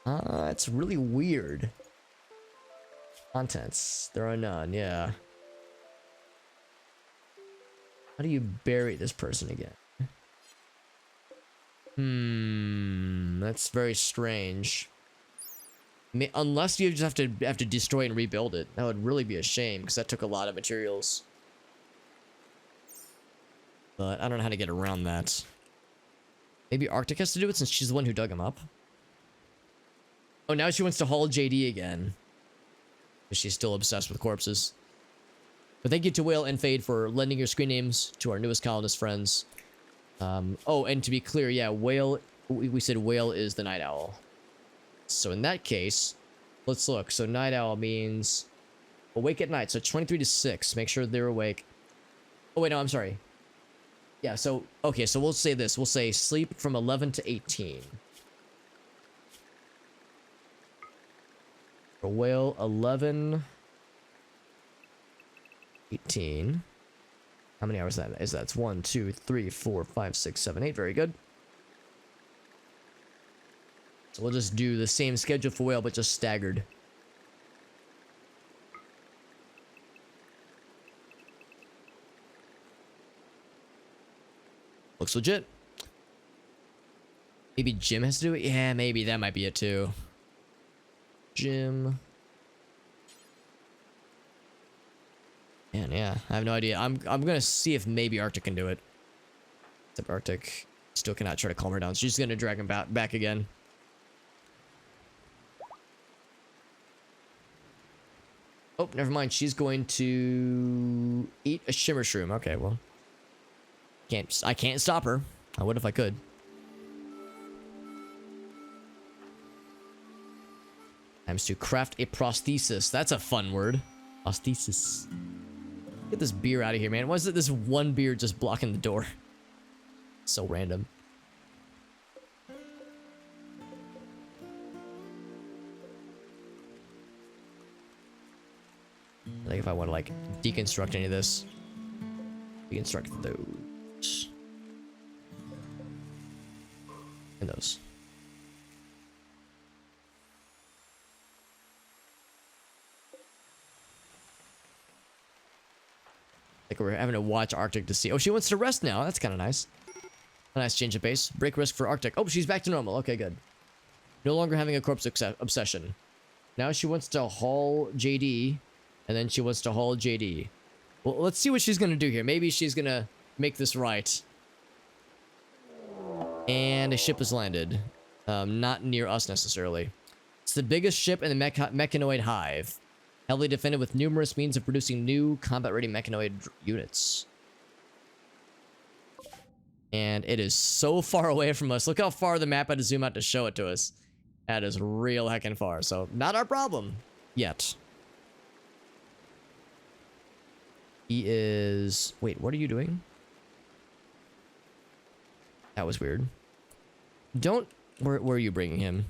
It's really weird. Contents. There are none, yeah. How do you bury this person again? That's very strange. Unless you just have to destroy and rebuild it. That would really be a shame, because that took a lot of materials. But I don't know how to get around that. Maybe Arctic has to do it since she's the one who dug him up. Oh, now she wants to haul JD again. Because she's still obsessed with corpses. But thank you to Whale and Fade for lending your screen names to our newest colonist friends. Oh, and to be clear, yeah, Whale, we said Whale is the Night Owl. So in that case, let's look. So Night Owl means awake at night. So 23 to 6. Make sure they're awake. Oh, wait, no, I'm sorry. Yeah, so, okay, so we'll say this. We'll say sleep from 11 to 18. For Whale, 11, 18. How many hours is that? It's 1, 2, 3, 4, 5, 6, 7, 8. Very good. So we'll just do the same schedule for Whale, but just staggered. Looks legit. Maybe Jim has to do it? Yeah, maybe. That might be it too. Jim. Man, yeah. I have no idea. I'm gonna see if maybe Arctic can do it. Except Arctic still cannot try to calm her down. She's gonna drag him back again. Oh, never mind. She's going to eat a shimmer shroom. Okay, well. I can't stop her. I would if I could. Times to craft a prosthesis. That's a fun word. Prosthesis. Get this beer out of here, man. Why is it this one beer just blocking the door? So random. I think if I want to like deconstruct any of this. Deconstruct those. And those. Like we're having to watch Arctic to see. Oh, she wants to rest now. That's kind of nice. A nice change of pace. Break risk for Arctic. Oh, she's back to normal. Okay, good. No longer having a corpse obsession. Now she wants to haul JD. And then she wants to haul JD. Well, let's see what she's going to do here. Maybe she's going to make this right. And a ship has landed. Not near us necessarily. It's the biggest ship in the mechanoid hive. Heavily defended with numerous means of producing new combat-ready mechanoid units. And it is so far away from us. Look how far the map had to zoom out to show it to us. That is real heckin' far. So, not our problem. Yet. He is... Wait, what are you doing? That was weird. Don't... Where are you bringing him?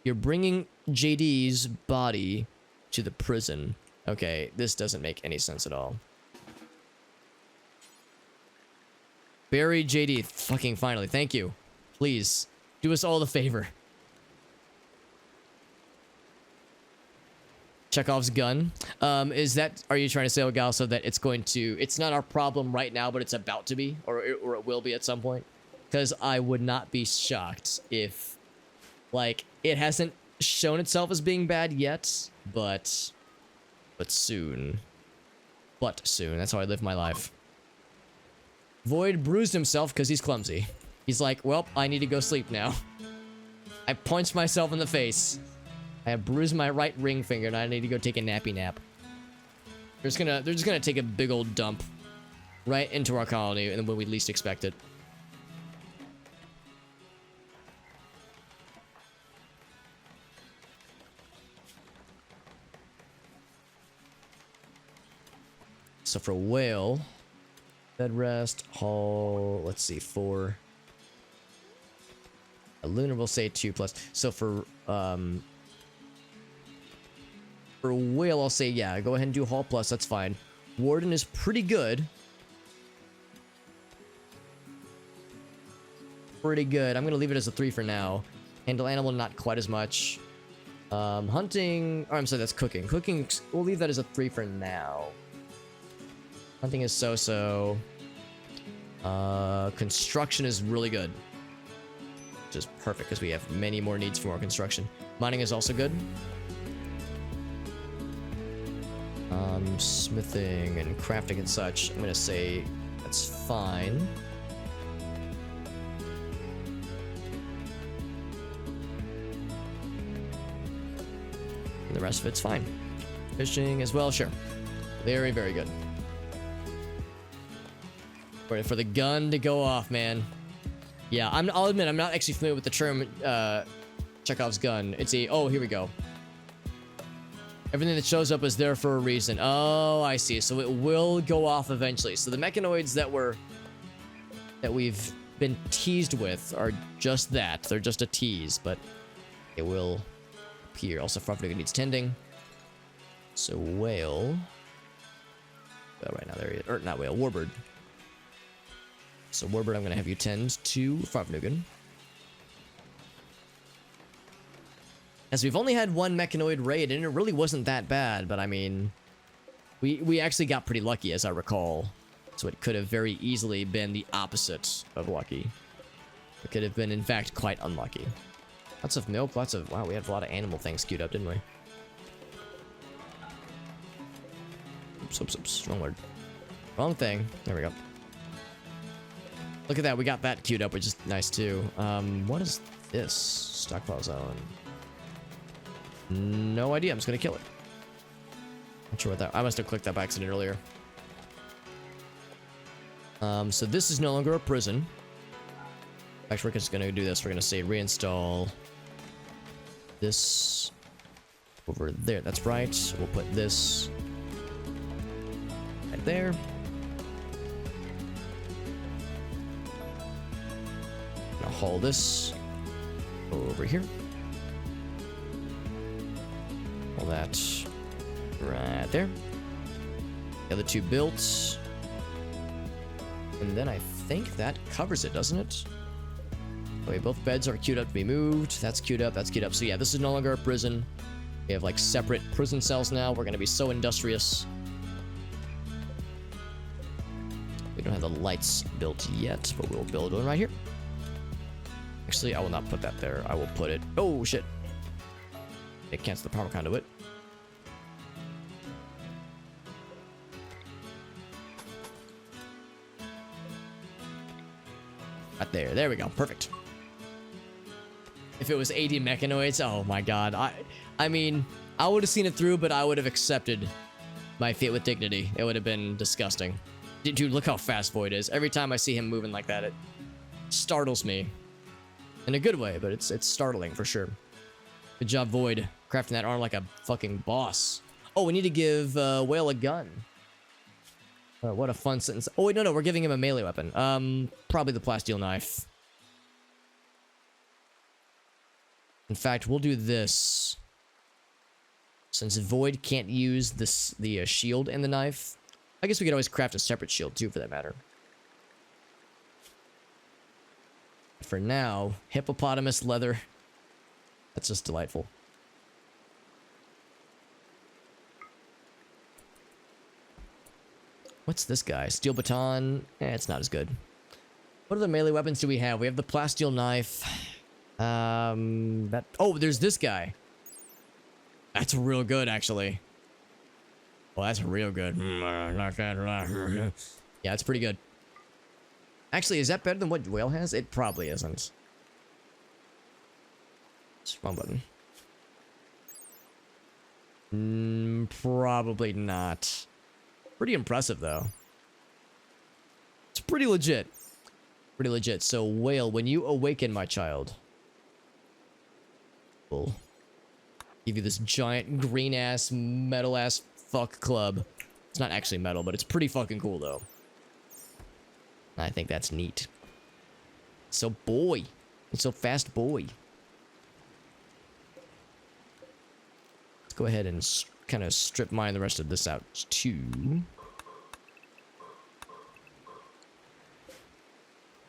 You're bringing JD's body to the prison. Okay, this doesn't make any sense at all. Bury JD. Fucking finally. Thank you. Please. Do us all the favor. Chekhov's gun. Is that... Are you trying to say, Ogalso, that it's going to... It's not our problem right now, but it's about to be? Or it will be at some point? Because I would not be shocked if... Like, it hasn't shown itself as being bad yet, but soon. But soon. That's how I live my life. Void bruised himself because he's clumsy. He's like, well, I need to go sleep now. I punched myself in the face. I have bruised my right ring finger and I need to go take a nappy nap. They're just gonna take a big old dump right into our colony and when we least expect it. So for whale, bed rest, haul, let's see, 4. A lunar will say 2+. So for whale, I'll say, yeah, go ahead and do haul plus, that's fine. Warden is pretty good. Pretty good. I'm gonna leave it as a 3 for now. Handle animal, not quite as much. Hunting, oh, I'm sorry, that's cooking. Cooking, we'll leave that as a 3 for now. Hunting is so-so. Construction is really good. Which is perfect, because we have many more needs for more construction. Mining is also good. Smithing and crafting and such, I'm gonna say that's fine. And the rest of it's fine. Fishing as well, sure. Very, very good. Ready for the gun to go off, man. Yeah, I'll admit, I'm not actually familiar with the term Chekhov's gun. It's a, oh, here we go. Everything that shows up is there for a reason. Oh, I see. So it will go off eventually. So the mechanoids that we've been teased with are just that. They're just a tease, but it will appear. Also, Frognugan needs tending. So whale. Oh, right now there he is. Or not whale, warbird. So warbird, I'm gonna have you tend to Frognugan. As we've only had one mechanoid raid, and it really wasn't that bad, but I mean, we actually got pretty lucky, as I recall. So it could have very easily been the opposite of lucky. It could have been, in fact, quite unlucky. Lots of milk, lots of... Wow, we had a lot of animal things queued up, didn't we? Oops, wrong word. Wrong thing. There we go. Look at that, we got that queued up, which is nice, too. What is this? Stockpile zone. No idea. I'm just gonna kill it. Not sure what that... I must have clicked that by accident earlier. So this is no longer a prison. Actually, we're just gonna do this. We're gonna say reinstall this over there. That's right. We'll put this right there. Gonna haul this over here. All that right there. The other two built. And then I think that covers it, doesn't it? Okay, both beds are queued up to be moved. That's queued up, that's queued up. So yeah, this is no longer a prison. We have like separate prison cells now. We're gonna be so industrious. We don't have the lights built yet, but we'll build one right here. Actually, I will not put that there. I will put it... Oh, shit. It cancels the power conduit. Right there. There we go. Perfect. If it was 80 mechanoids, oh my god. I mean, I would have seen it through, but I would have accepted my fate with dignity. It would have been disgusting. Dude, look how fast Void is. Every time I see him moving like that, it startles me. In a good way, but it's startling for sure. Good job, Void. Crafting that arm like a fucking boss. Oh, we need to give Whale a gun. What a fun sentence. Oh, wait, no, we're giving him a melee weapon. Probably the plasteel knife. In fact, we'll do this. Since Void can't use the shield and the knife, I guess we could always craft a separate shield, too, for that matter. For now, hippopotamus leather. That's just delightful. What's this guy? Steel baton? It's not as good. What other melee weapons do we have? We have the plasteel knife. Oh, there's this guy. That's real good, actually. Well, that's real good. Yeah, it's pretty good. Actually, is that better than what Whale has? It probably isn't. Wrong button. Probably not. Pretty impressive, though. It's pretty legit. Pretty legit. So, Whale, when you awaken, my child, we'll give you this giant green-ass, metal-ass fuck club. It's not actually metal, but it's pretty fucking cool, though. I think that's neat. So, boy. It's so fast, boy. Let's go ahead and kind of strip mine the rest of this out, too.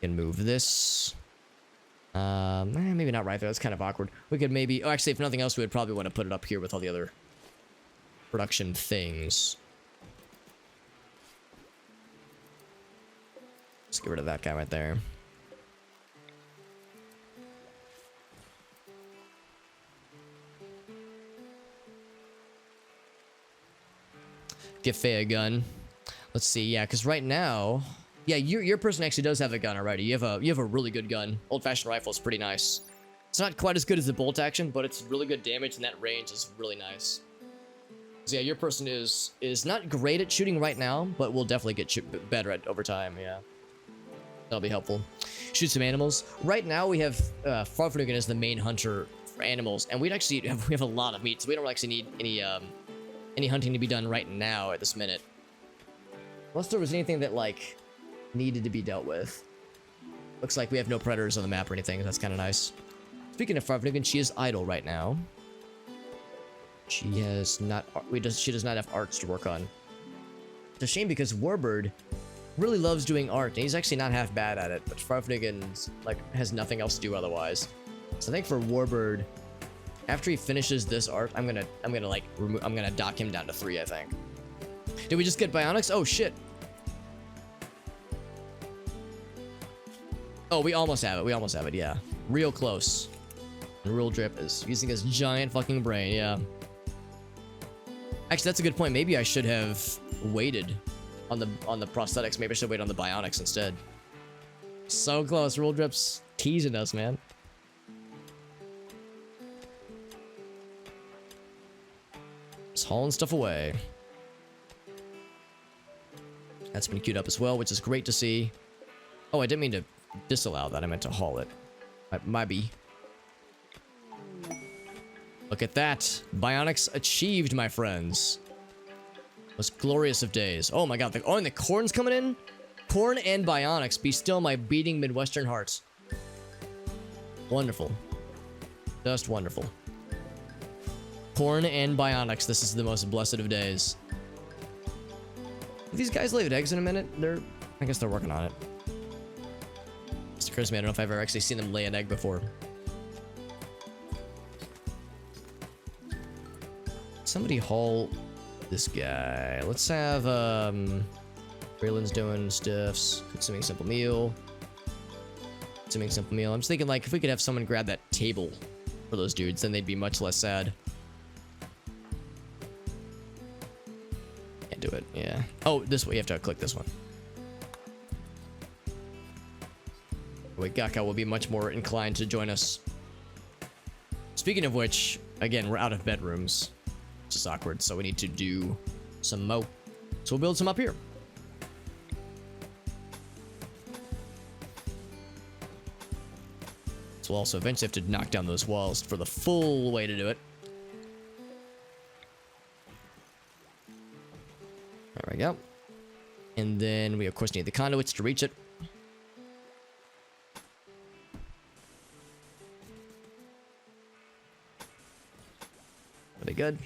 And move this Maybe not right there. That's kind of awkward. We could maybe... Oh, actually, if nothing else, we would probably want to put it up here with all the other production things. Let's get rid of that guy right there. Give Faye a gun. Let's see. Yeah, because right now... Yeah, your person actually does have a gun already. You have a really good gun. Old-fashioned rifle is pretty nice. It's not quite as good as the bolt action, but it's really good damage, and that range is really nice. So yeah, your person is not great at shooting right now, but will definitely get better at over time. Yeah, that'll be helpful. Shoot some animals. Right now we have Farfnugan as the main hunter for animals, and we have a lot of meat, so we don't actually need any hunting to be done right now at this minute. Unless there was anything that like needed to be dealt with. Looks like we have no predators on the map or anything. That's kind of nice. Speaking of Farfnugan, she is idle right now. She has not. She does not have arts to work on. It's a shame because Warbird really loves doing art, and he's actually not half bad at it. But Farfnugan's like has nothing else to do otherwise. So I think for Warbird, after he finishes this art, I'm gonna dock him down to 3. I think. Did we just get Bionics? Oh shit. Oh, we almost have it. We almost have it. Yeah, real close. And Real Drip is using his giant fucking brain. Yeah. Actually, that's a good point. Maybe I should have waited on the prosthetics. Maybe I should wait on the Bionics instead. So close. Real Drip's teasing us, man. Just hauling stuff away. That's been queued up as well, which is great to see. Oh, I didn't mean to disallow that. I meant to haul it. Might be. Look at that. Bionics achieved, my friends. Most glorious of days. Oh my god. And the corn's coming in? Corn and Bionics. Be still my beating Midwestern hearts. Wonderful. Just wonderful. Corn and Bionics. This is the most blessed of days. These guys lay eggs in a minute. I guess they're working on it. Just occurs to me, I don't know if I've ever actually seen them lay an egg before. Somebody haul this guy. Let's have, Raylan's doing stuffs. Consuming simple meal. Consuming simple meal. I'm just thinking, like, if we could have someone grab that table for those dudes, then they'd be much less sad. Can't do it, yeah. Oh, this way, you have to click this one. Wait, Gaka will be much more inclined to join us. Speaking of which, again, we're out of bedrooms. It's just awkward, so we need to do some mo. So we'll build some up here. So we'll also eventually have to knock down those walls for the full way to do it. There we go. And then we, of course, need the conduits to reach it. Pretty good.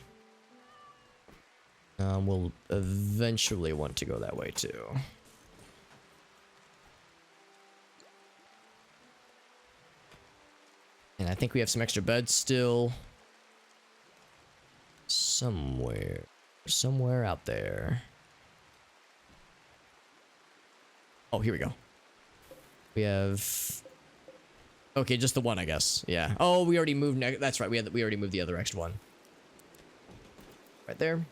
We'll eventually want to go that way too. And I think we have some extra beds still. Somewhere out there. Oh, here we go. We have... Okay, just the one, I guess. Yeah. Oh, we already moved... That's right, we already moved the other extra one. Right there.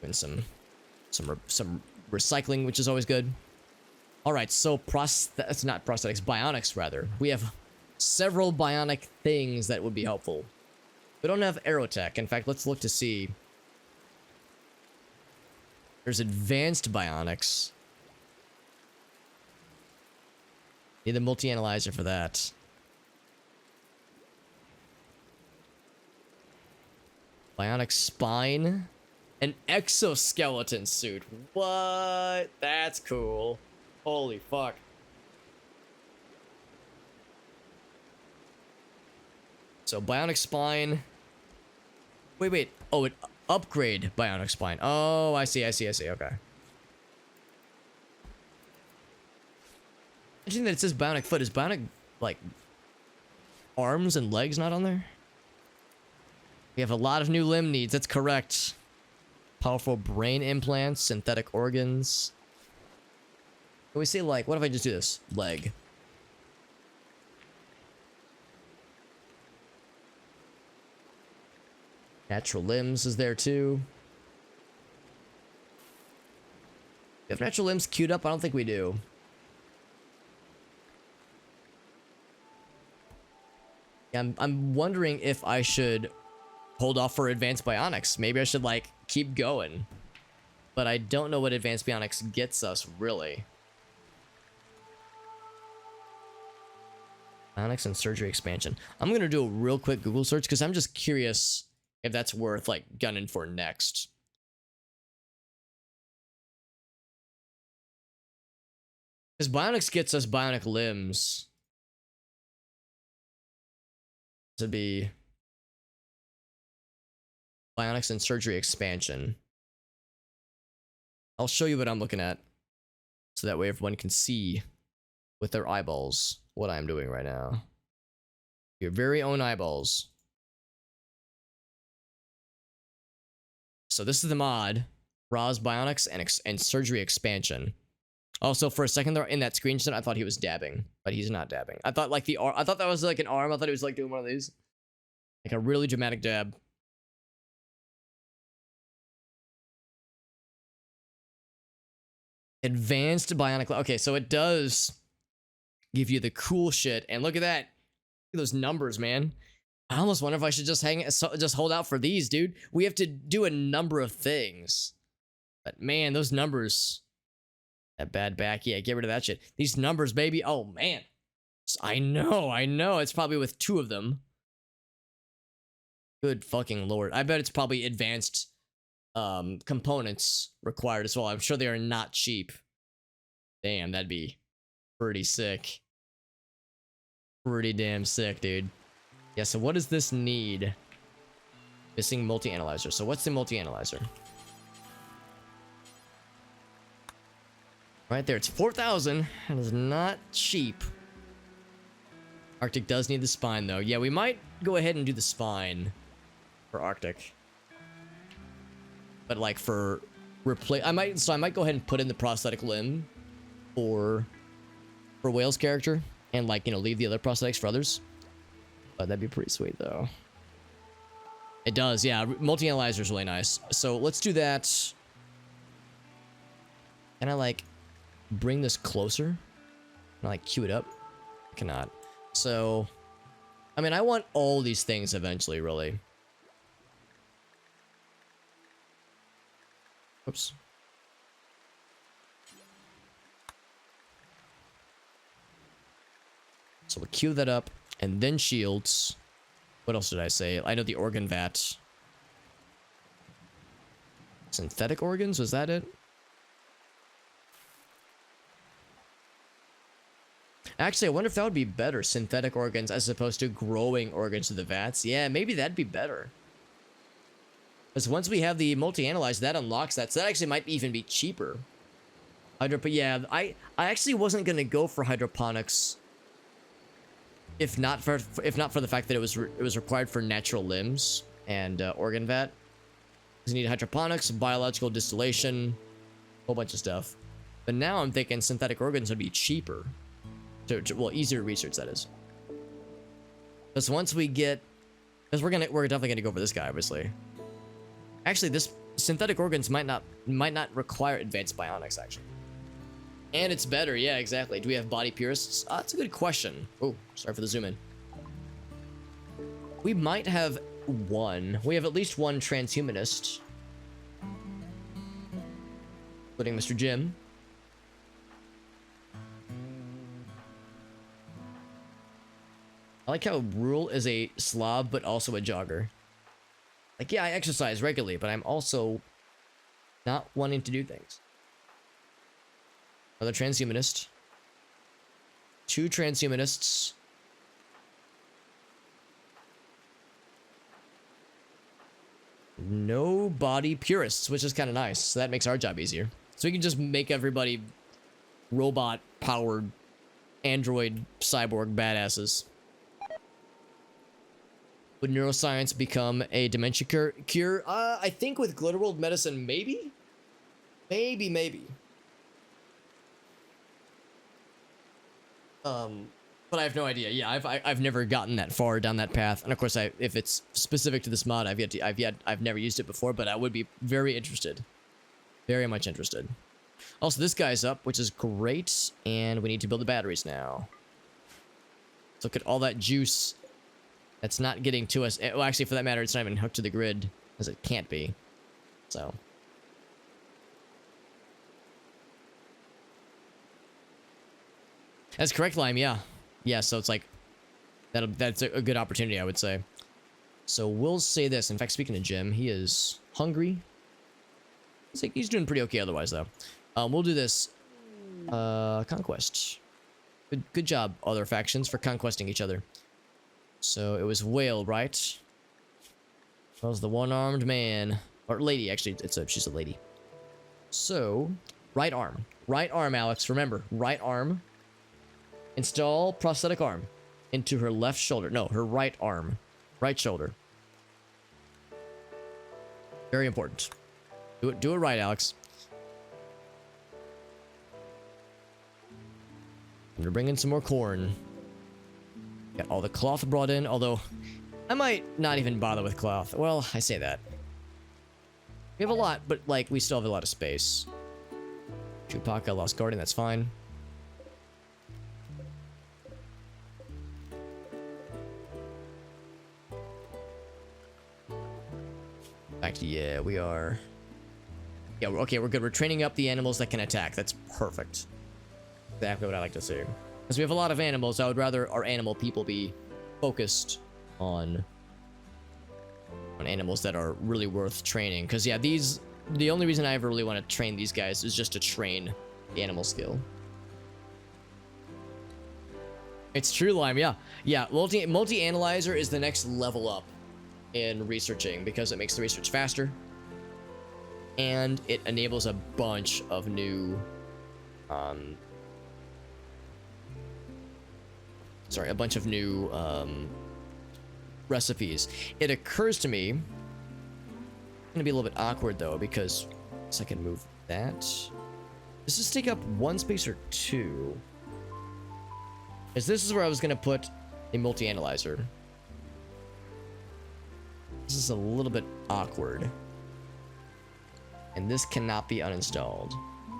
Doing some recycling, which is always good. All right, so it's not prosthetics, Bionics rather. We have several bionic things that would be helpful. We don't have aerotech. In fact, let's look to see. There's advanced bionics. Need the multi-analyzer for that. Bionic spine. An exoskeleton suit. What? That's cool. Holy fuck. So bionic spine. Wait. Oh, it upgrade bionic spine. Oh, I see. Okay. Interesting that it says bionic foot. Is bionic, like, arms and legs not on there? We have a lot of new limb needs. That's correct. Powerful brain implants, synthetic organs. Can we say, like, what if I just do this? Leg. Natural limbs is there too. We have natural limbs queued up? I don't think we do. Yeah, I'm wondering if I should hold off for advanced bionics. Maybe I should, like, keep going. But I don't know what advanced bionics gets us, really. Bionics and surgery expansion. I'm going to do a real quick Google search because I'm just curious if that's worth, like, gunning for next. Because bionics gets us bionic limbs. This would be bionics and surgery expansion. I'll show you what I'm looking at, so that way everyone can see with their eyeballs what I'm doing right now. Your very own eyeballs. So this is the mod, Ra's Bionics and Surgery Expansion. Also, for a second there in that screenshot, I thought he was dabbing, but he's not dabbing. I thought like I thought that was like an arm. I thought he was like doing one of these, like a really dramatic dab. Advanced bionic. Okay, so it does give you the cool shit, and look at that. Look at those numbers, man. I almost wonder if I should just hold out for these, dude. We have to do a number of things. But man, those numbers. That bad back, yeah, get rid of that shit. These numbers, baby. Oh man. I know. It's probably with 2 of them. Good fucking lord. I bet it's probably advanced components required as well. I'm sure they are not cheap. Damn, that'd be pretty sick. Pretty damn sick, dude. Yeah, so what does this need? Missing multi-analyzer. So what's the multi-analyzer? Right there, it's 4,000. That is not cheap. Arctic does need the spine, though. Yeah, we might go ahead and do the spine for Arctic. But like for replace, I might go ahead and put in the prosthetic limb for Whale's character, and like, you know, leave the other prosthetics for others. But that'd be pretty sweet, though. It does, yeah. Multi-analyzer is really nice. So let's do that. Can I like bring this closer? Can I like queue it up? I cannot. So, I mean, I want all these things eventually, really. Oops. So we'll queue that up, and then shields. What else did I say? I know the organ vat. Synthetic organs, was that it? Actually, I wonder if that would be better, synthetic organs as opposed to growing organs to the vats. Yeah, maybe that'd be better. Because once we have the multi-analyzer, that unlocks that. So that actually might even be cheaper. But yeah, I actually wasn't gonna go for hydroponics if not for the fact that it was required for natural limbs and organ vat. Because you need hydroponics, biological distillation, a whole bunch of stuff. But now I'm thinking synthetic organs would be cheaper. Well, easier to research, that is. Because once we get, because we're definitely gonna go for this guy, obviously. Actually, this synthetic organs might not require advanced bionics, actually. And it's better, yeah, exactly. Do we have body purists? That's a good question. Oh, sorry for the zoom in. We might have one. We have at least one transhumanist, including Mr. Jim. I like how Rule is a slob, but also a jogger. Like, yeah, I exercise regularly, but I'm also not wanting to do things. Another transhumanist. 2 transhumanists. No body purists, which is kind of nice. So that makes our job easier. So we can just make everybody robot-powered android cyborg badasses. Would neuroscience become a dementia cure? I think with Glitterworld medicine, maybe? Maybe. But I have no idea. Yeah, I've never gotten that far down that path. And of course, if it's specific to this mod, I've never used it before, but I would be very interested. Very much interested. Also, this guy's up, which is great, and we need to build the batteries now. Let's look at all that juice that's not getting to us. Well, actually, for that matter, it's not even hooked to the grid, as it can't be. So. That's correct, Lime, yeah. Yeah, so it's like, that's a good opportunity, I would say. So we'll say this. In fact, speaking of Jim, he is hungry. He's doing pretty okay otherwise, though. We'll do this. Conquest. Good job, other factions, for conquesting each other. So it was Whale, right? That was the one-armed man. Or lady, actually. She's a lady. So, right arm. Right arm, Alex. Remember, right arm. Install prosthetic arm into her left shoulder. No, her right arm. Right shoulder. Very important. Do it right, Alex. I'm gonna bring in some more corn. Got all the cloth brought in, although I might not even bother with cloth. Well, I say that. We have a lot, but like we still have a lot of space. Chewbacca, Lost Guardian, that's fine. Actually, yeah, we are. Yeah, okay, we're good. We're training up the animals that can attack. That's perfect. Exactly what I like to see. Because we have a lot of animals, I would rather our animal people be focused on animals that are really worth training. Because, yeah, the only reason I ever really want to train these guys is just to train the animal skill. It's true, Lime, yeah. Yeah, multi-analyzer is the next level up in researching because it makes the research faster. And it enables a bunch of new, recipes. It occurs to me, it's gonna be a little bit awkward though, because I can move that. Does this take up one space or two? Because this is where I was gonna put a multi-analyzer. This is a little bit awkward. And this cannot be uninstalled.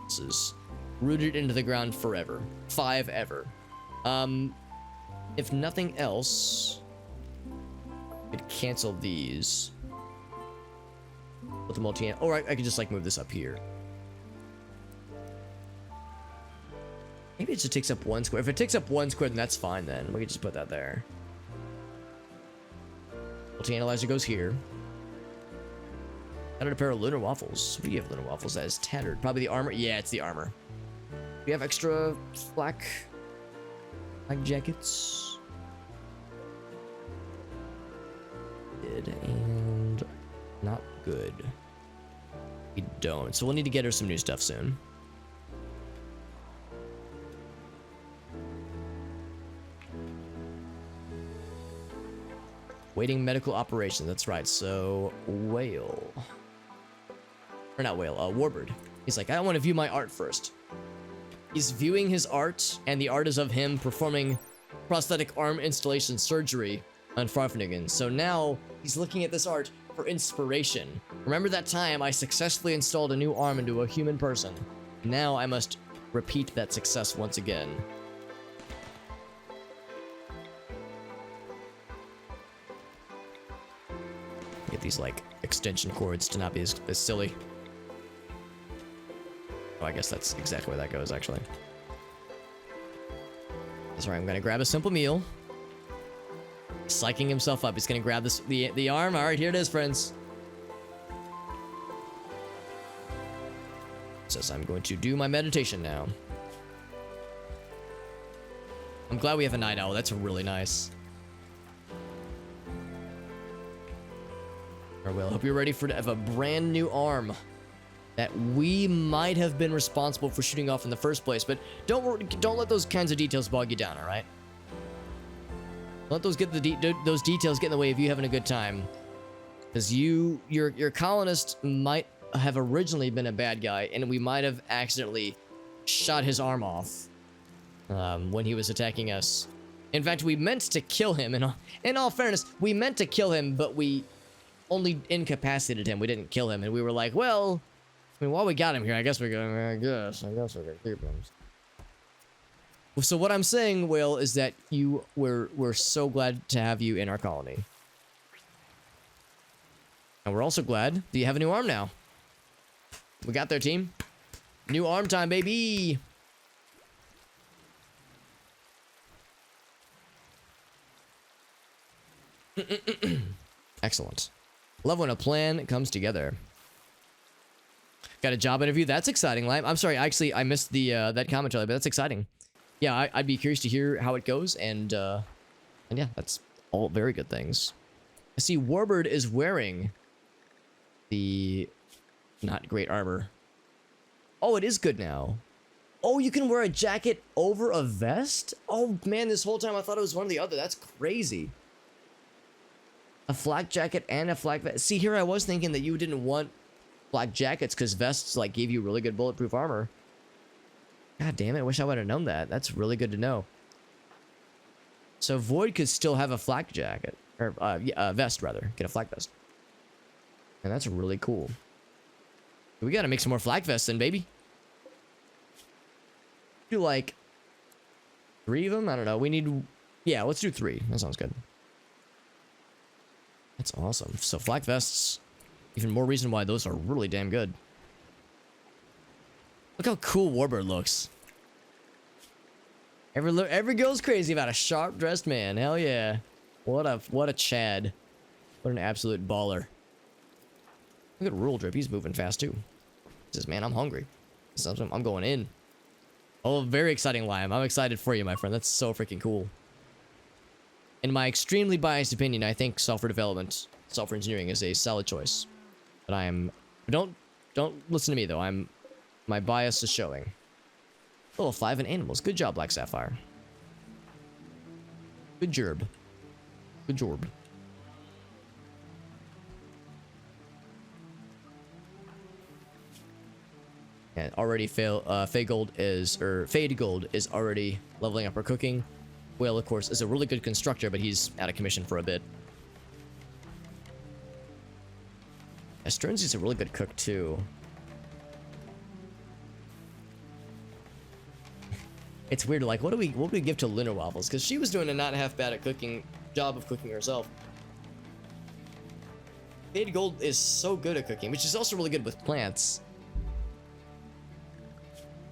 This is rooted into the ground forever. 5 ever. If nothing else, I'd cancel these. With the multi, or I could just like move this up here. Maybe it just takes up 1 square. If it takes up 1 square, then that's fine then. We can just put that there. Multi-analyzer goes here. Tattered a pair of lunar waffles. What do you have lunar waffles that is tattered? Probably the armor? Yeah, it's the armor. We have extra flak jackets. Good and not good. We don't. So we'll need to get her some new stuff soon. Waiting medical operations. That's right. So Whale. Or not Whale, Warbird. He's like, I want to view my art first. He's viewing his art, and the art is of him performing prosthetic arm installation surgery on Farfnigan. So now he's looking at this art for inspiration. Remember that time I successfully installed a new arm into a human person? Now I must repeat that success once again. Get these like extension cords to not be as silly. Oh, I guess that's exactly where that goes, actually. Sorry, I'm gonna grab a simple meal. Psyching himself up. He's gonna grab the arm. All right, here it is, friends. Says I'm going to do my meditation now. I'm glad we have a night owl. That's really nice. All right, well, I hope you're ready to have a brand new arm that we might have been responsible for shooting off in the first place, but don't let those kinds of details bog you down, all right? Let those those details get in the way of you having a good time. Because your colonist might have originally been a bad guy, and we might have accidentally shot his arm off when he was attacking us. In fact, we meant to kill him. In all fairness, we meant to kill him, but we only incapacitated him. We didn't kill him, and we were like, well, I mean, while we got him here, I guess we're gonna keep him. So what I'm saying, Will, is that we're so glad to have you in our colony. And we're also glad that you have a new arm now. We got there, team. New arm time, baby! Excellent. Love when a plan comes together. Got a job interview. That's exciting, Lime. I'm sorry, actually, I missed the that comment earlier, but that's exciting. Yeah, I'd be curious to hear how it goes, and yeah, that's all very good things. I see Warbird is wearing the not great armor. Oh, it is good now. Oh, you can wear a jacket over a vest? Oh, man, this whole time I thought it was one or the other. That's crazy. A flak jacket and a flak vest. See, here I was thinking that you didn't want flak jackets because vests, like, gave you really good bulletproof armor. God damn it, I wish I would have known that. That's really good to know. So Void could still have a flak jacket. Or, yeah, vest, rather. Get a flak vest. And that's really cool. We gotta make some more flak vests then, baby. Do, like, 3 of them? I don't know. We need... Yeah, let's do 3. That sounds good. That's awesome. So flak vests, even more reason why those are really damn good. Look how cool Warbird looks. Every girl's crazy about a sharp-dressed man. Hell yeah. What a Chad. What an absolute baller. Look at Rural Drip. He's moving fast too. He says, man, I'm hungry. I'm going in. Oh, very exciting, Liam. I'm excited for you, my friend. That's so freaking cool. In my extremely biased opinion, I think software development, software engineering is a solid choice. But I am... Don't listen to me, though. My bias is showing. Level 5 in animals. Good job, Black Sapphire. Good job. Good job. And already Fade Gold is already leveling up her cooking. Whale, of course, is a really good constructor, but he's out of commission for a bit. Sternsy's a really good cook too. It's weird, like, what do we give to Lunar Waffles? Because she was doing a not half bad at job of cooking herself. Fade Gold is so good at cooking, which is also really good with plants.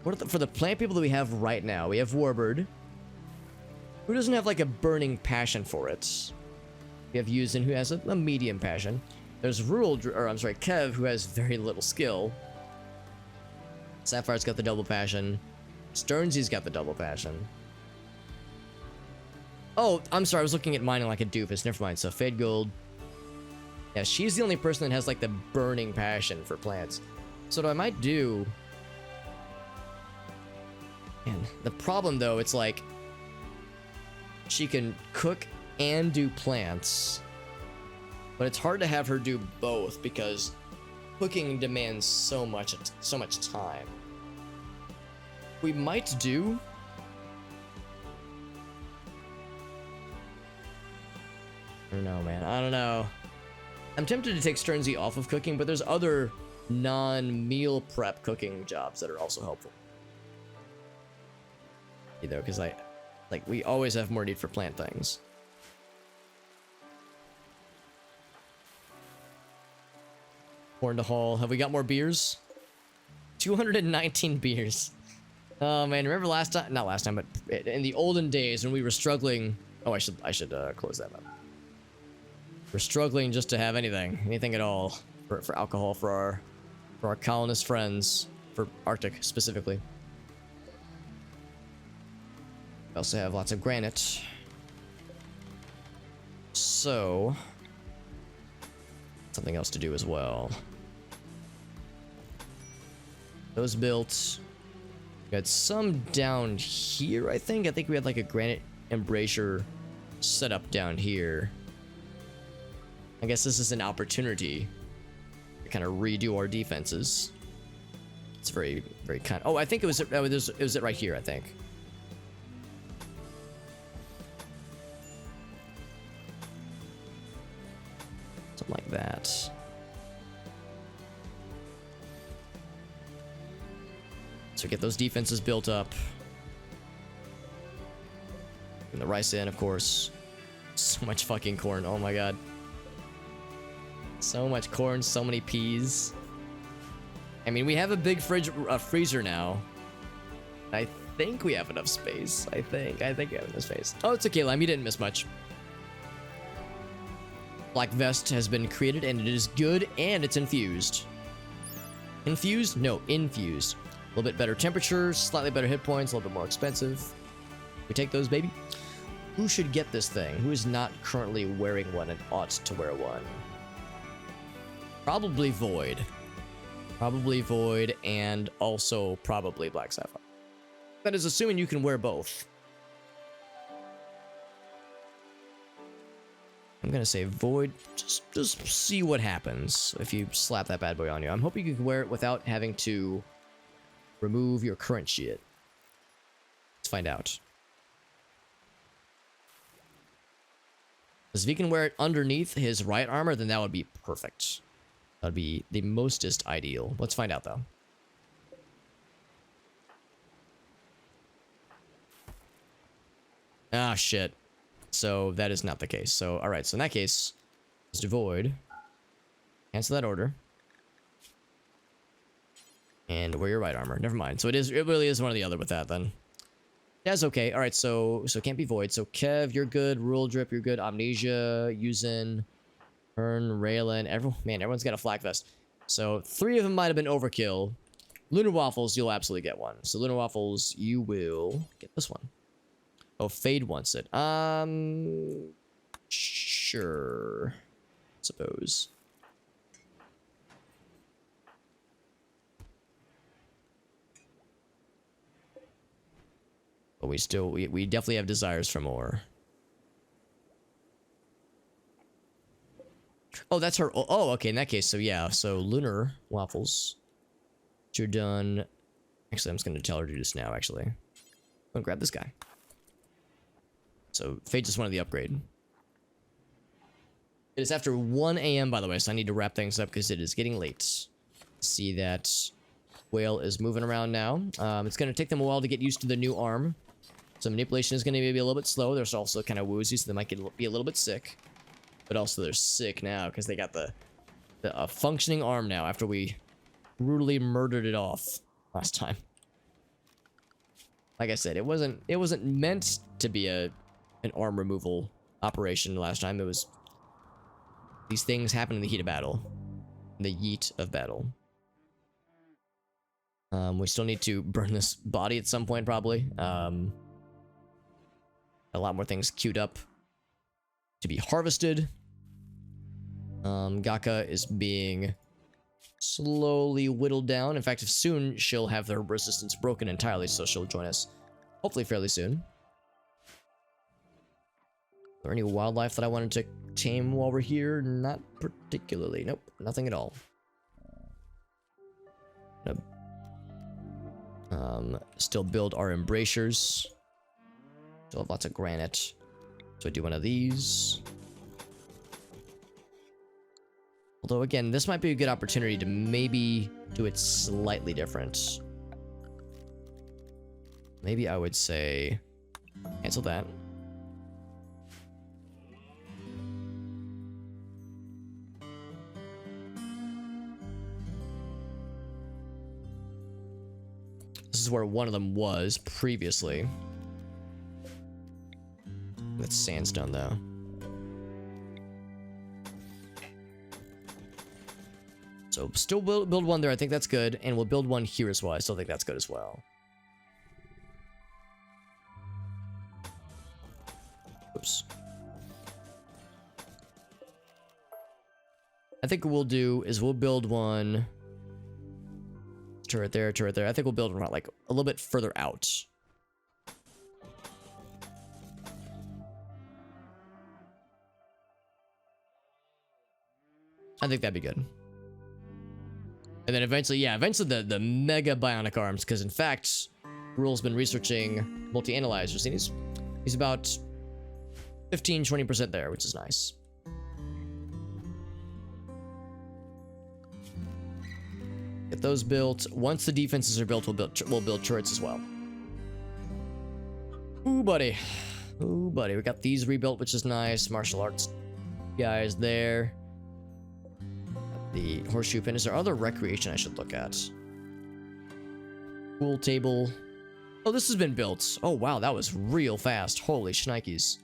For the plant people that we have right now, we have Warbird, who doesn't have like a burning passion for it. We have Yuzin, who has a medium passion. There's Kev, who has very little skill. Sapphire's got the double passion. Sternsy's got the double passion. Oh, I'm sorry, I was looking at mining like a doofus. Never mind. So Fade Gold. Yeah, she's the only person that has like the burning passion for plants. So what I might do... Man, the problem though, it's like... She can cook and do plants. But it's hard to have her do both because cooking demands so much time. We might do... I don't know, man. I don't know. I'm tempted to take Sternsy off of cooking, but there's other non-meal prep cooking jobs that are also helpful. You know, because we always have more need for plant things. Corn to haul. Have we got more beers? 219 beers. Oh man, remember last time? Not last time, but in the olden days when we were struggling. Oh, I should close that up. We're struggling just to have anything at all for alcohol for our colonist friends, for Arctic specifically. We also have lots of granite. So something else to do as well. Those built. We had some down here, I think. I think we had like a granite embrasure set up down here. I guess this is an opportunity to kind of redo our defenses. It's very, very kind. Oh, I think it was it right here, I think. Something like that. So get those defenses built up. And the rice in, of course. So much fucking corn. Oh my god. So much corn, so many peas. I mean, we have a big freezer now. I think we have enough space. I think we have enough space. Oh, it's okay, Lime. You didn't miss much. Black Vest has been created, and it is good, and it's infused. Infused? No, infused. A little bit better temperature, slightly better hit points, a little bit more expensive. We take those, baby. Who should get this thing? Who is not currently wearing one and ought to wear one? Probably Void. Probably Void, and also probably Black Sapphire. That is assuming you can wear both. I'm gonna say Void. Just see what happens if you slap that bad boy on you. I'm hoping you can wear it without having to remove your current shit. Let's find out. Because if he can wear it underneath his right armor, then that would be perfect. That would be the mostest ideal. Let's find out, though. Ah, shit. So that is not the case. So, alright. So in that case, let's do Void. Cancel that order. And wear your right armor. Never mind. So it really is one or the other with that, then. That's okay. Alright, so it can't be Void. So Kev, you're good. Rule Drip, you're good. Amnesia, Yuzin, Hearn, Raylan. Everyone's got a flak vest. So 3 of them might have been overkill. Lunar Waffles, you'll absolutely get one. So Lunar Waffles, you will get this one. Oh, Fade wants it. Sure. Suppose. But we definitely have desires for more. Oh, that's her. Oh, okay. In that case, so yeah. So Lunar Waffles. You're done. Actually, I'm just gonna tell her to do this now. Actually, I'm gonna grab this guy. So Fate just wanted the upgrade. It is after 1 a.m. by the way, so I need to wrap things up because it is getting late. See that whale is moving around now. It's gonna take them a while to get used to the new arm. So manipulation is gonna be a little bit slow. They're also kind of woozy, so they might be a little bit sick. But also they're sick now because they got the functioning arm now after we brutally murdered it off last time. Like I said, it wasn't meant to be an arm removal operation last time. It was these things happen in the heat of battle, in the yeet of battle. We still need to burn this body at some point probably. A lot more things queued up to be harvested. Gaka is being slowly whittled down. In fact, soon she'll have their resistance broken entirely, so she'll join us hopefully fairly soon. Are there any wildlife that I wanted to tame while we're here? Not particularly. Nope, nothing at all. Still build our embrasures. Still have lots of granite. So I do one of these. Although, again, this might be a good opportunity to maybe do it slightly different. Maybe I would say cancel that. This is where one of them was previously. That's sandstone, though. So still build one there. I think that's good. And we'll build one here as well. I still think that's good as well. Oops. I think what we'll do is we'll build one. Turret there, turret there. I think we'll build one like a little bit further out. I think that'd be good. And then eventually, yeah, eventually the mega bionic arms, because in fact, Rule's been researching multi-analyzers, and he's about 15-20% there, which is nice. Get those built. Once the defenses are built, we'll build turrets as well. Ooh, buddy. Ooh, buddy. We got these rebuilt, which is nice. Martial arts guys there. The horseshoe pin. Is there other recreation I should look at? Pool table. Oh, this has been built. Oh, wow. That was real fast. Holy shnikes.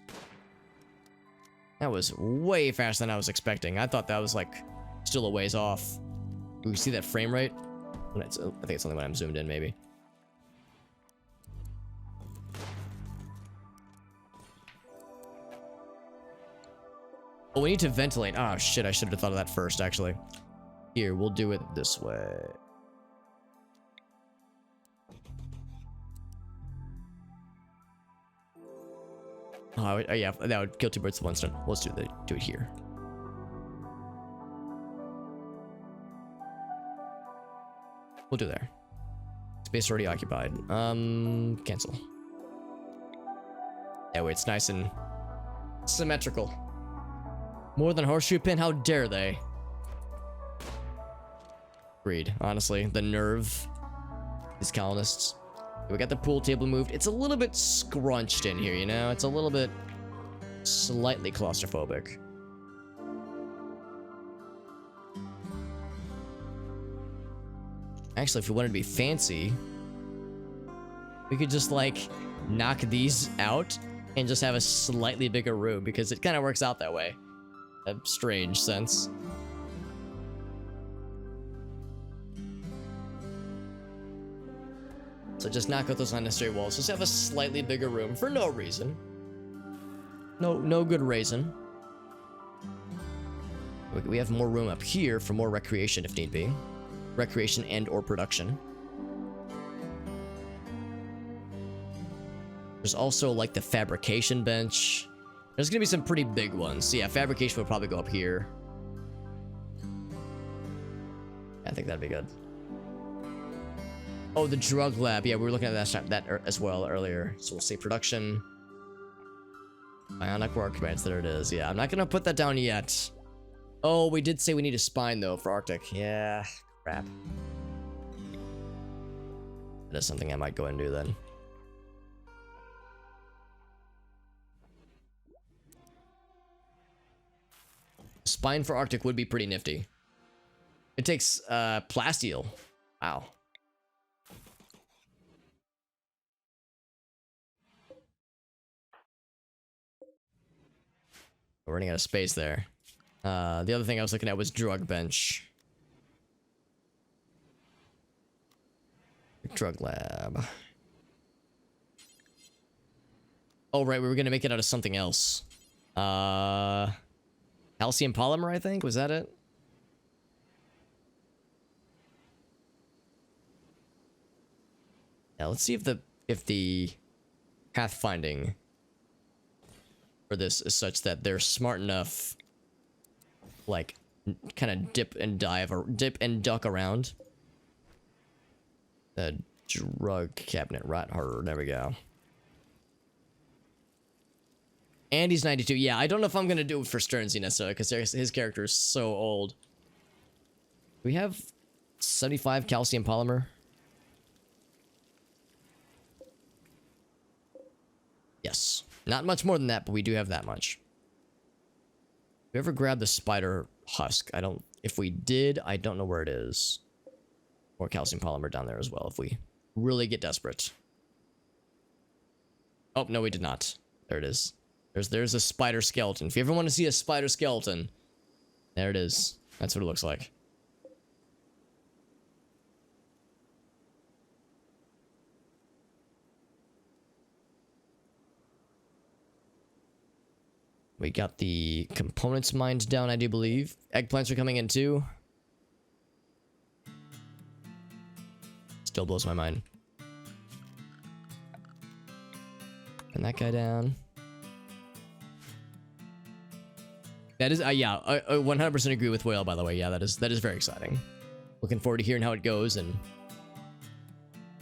That was way faster than I was expecting. I thought that was, like, still a ways off. Do we see that frame rate? I think it's only when I'm zoomed in, maybe. Oh, we need to ventilate. Oh, shit. I should have thought of that first, actually. Here, we'll do it this way. Oh, yeah, that would kill two birds with one stone. Let's do it here. We'll do there. Space already occupied. Cancel. Yeah, wait, it's nice and symmetrical. More than horseshoe pin? How dare they? Agreed. Honestly, the nerve. These colonists. We got the pool table moved. It's a little bit scrunched in here, you know? It's a little bit slightly claustrophobic. Actually, if we wanted to be fancy, we could just, like, knock these out and just have a slightly bigger room, because it kind of works out that way. A strange sense. So just knock out those unnecessary walls. Just have a slightly bigger room for no reason. No good reason. We have more room up here for more recreation if need be. Recreation and or production. There's also like the fabrication bench. There's gonna be some pretty big ones. So yeah, fabrication will probably go up here. I think that'd be good. Oh, the drug lab. Yeah, we were looking at that as well earlier. So we'll say production. Bionic workbench. There it is. Yeah, I'm not gonna put that down yet. Oh, we did say we need a spine though for Arctic. Yeah, crap. That is something I might go and do then. Spine for Arctic would be pretty nifty. It takes plasteel. Wow. We're running out of space there. The other thing I was looking at was drug bench. Drug lab. Oh, right, we were gonna make it out of something else. Calcium polymer, I think? Was that it? Yeah, let's see if the pathfinding for this is such that they're smart enough, like, kind of dip and duck around. The drug cabinet, right? There we go. And he's 92. Yeah, I don't know if I'm gonna do it for Sternsey necessarily, because his character is so old. We have 75 calcium polymer. Yes. Not much more than that, but we do have that much. We ever grabbed the spider husk? If we did, I don't know where it is. Or calcium polymer down there as well, if we really get desperate. Oh, no, we did not. There it is. There's a spider skeleton. If you ever want to see a spider skeleton, there it is. That's what it looks like. We got the components mined down, I do believe. Eggplants are coming in too. Still blows my mind. And that guy down. That is, yeah, I 100% agree with Whale, by the way. Yeah, that is very exciting. Looking forward to hearing how it goes and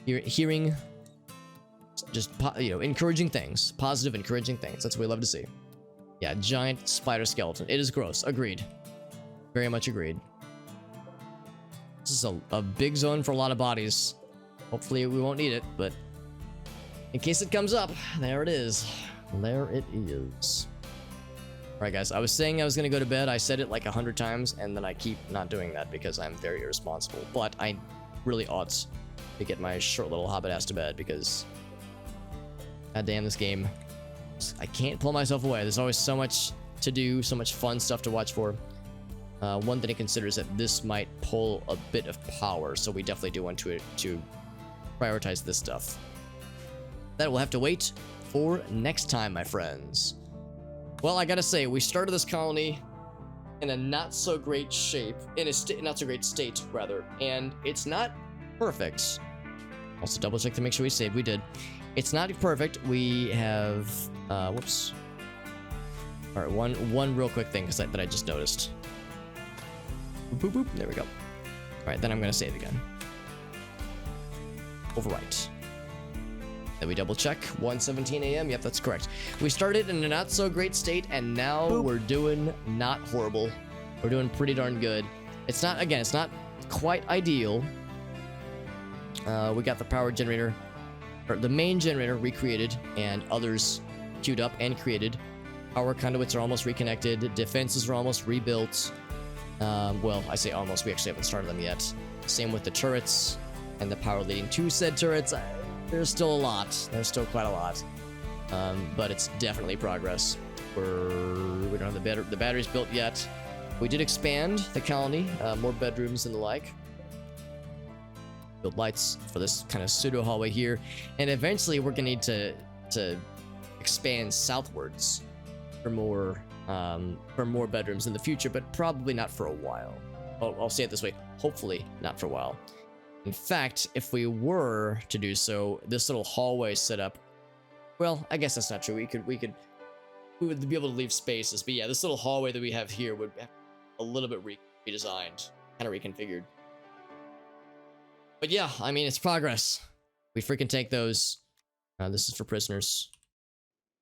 hearing just, encouraging things. Positive, encouraging things. That's what we love to see. Yeah, giant spider skeleton. It is gross. Agreed. Very much agreed. This is a big zone for a lot of bodies. Hopefully we won't need it, but in case it comes up, there it is. There it is. Alright guys, I was saying I was going to go to bed. I said it like 100 times, and then I keep not doing that because I'm very irresponsible. But I really ought to get my short little hobbit ass to bed because god damn, this game, I can't pull myself away. There's always so much to do, so much fun stuff to watch for. One thing to consider is that this might pull a bit of power, so we definitely do want to prioritize this stuff. That will have to wait for next time, my friends. Well, I gotta say, we started this colony in a not so great shape, in a not so great state, rather, and it's not perfect. Also double check to make sure we saved. We did. It's not perfect. We have, whoops. All right, one real quick thing that I just noticed. Boop, boop, boop. There we go. All right, then I'm gonna save again. Overwrite. Then we double check. 1:17 a.m. Yep, that's correct. We started in a not so great state, and now boop. We're doing not horrible. We're doing pretty darn good. It's not, again, it's not quite ideal. We got the power generator, or the main generator recreated, and others queued up and created. Power conduits are almost reconnected. Defenses are almost rebuilt. Well, I say almost. We actually haven't started them yet. Same with the turrets and the power leading to said turrets. There's still a lot. There's still quite a lot. But it's definitely progress. We don't have the batteries built yet. We did expand the colony, more bedrooms and the like. Build lights for this kind of pseudo hallway here, and eventually we're gonna need to expand southwards for more bedrooms in the future, but probably not for a while. I'll say it this way: hopefully not for a while. In fact, if we were to do so, this little hallway setup, well, I guess that's not true. We would be able to leave spaces, but yeah, this little hallway that we have here would have a little bit redesigned, kind of reconfigured. But yeah, I mean, it's progress. We freaking take those. This is for prisoners.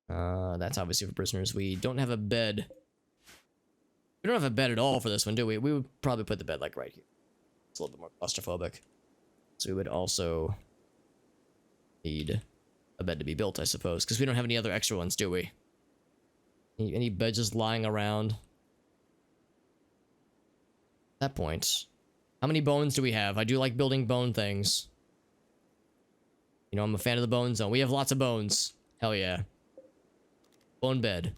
That's obviously for prisoners. We don't have a bed. We don't have a bed at all for this one, do we? We would probably put the bed like right here. It's a little bit more claustrophobic. So we would also need a bed to be built, I suppose, because we don't have any other extra ones, do we? Any beds just lying around? At that point, how many bones do we have? I do like building bone things. You know, I'm a fan of the bone zone. We have lots of bones. Hell yeah. Bone bed.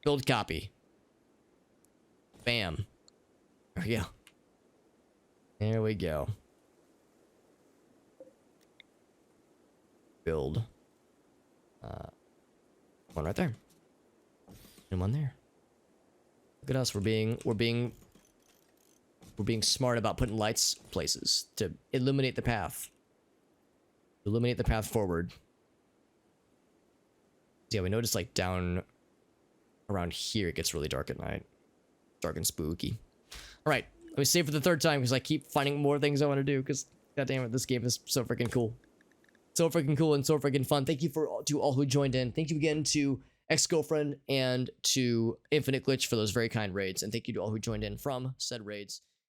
Build copy. Bam. There we go. There we go. Build. One right there. And one there. Look at us. We're being smart about putting lights places to illuminate the path. Illuminate the path forward. Yeah, we noticed like down around here it gets really dark at night. Dark and spooky. Alright, let me save for the third time because I keep finding more things I want to do because goddamn it, this game is so freaking cool. So freaking cool and so freaking fun. Thank you to all who joined in. Thank you again to Ex-Girlfriend and to Infinite Glitch for those very kind raids. And thank you to all who joined in from said raids.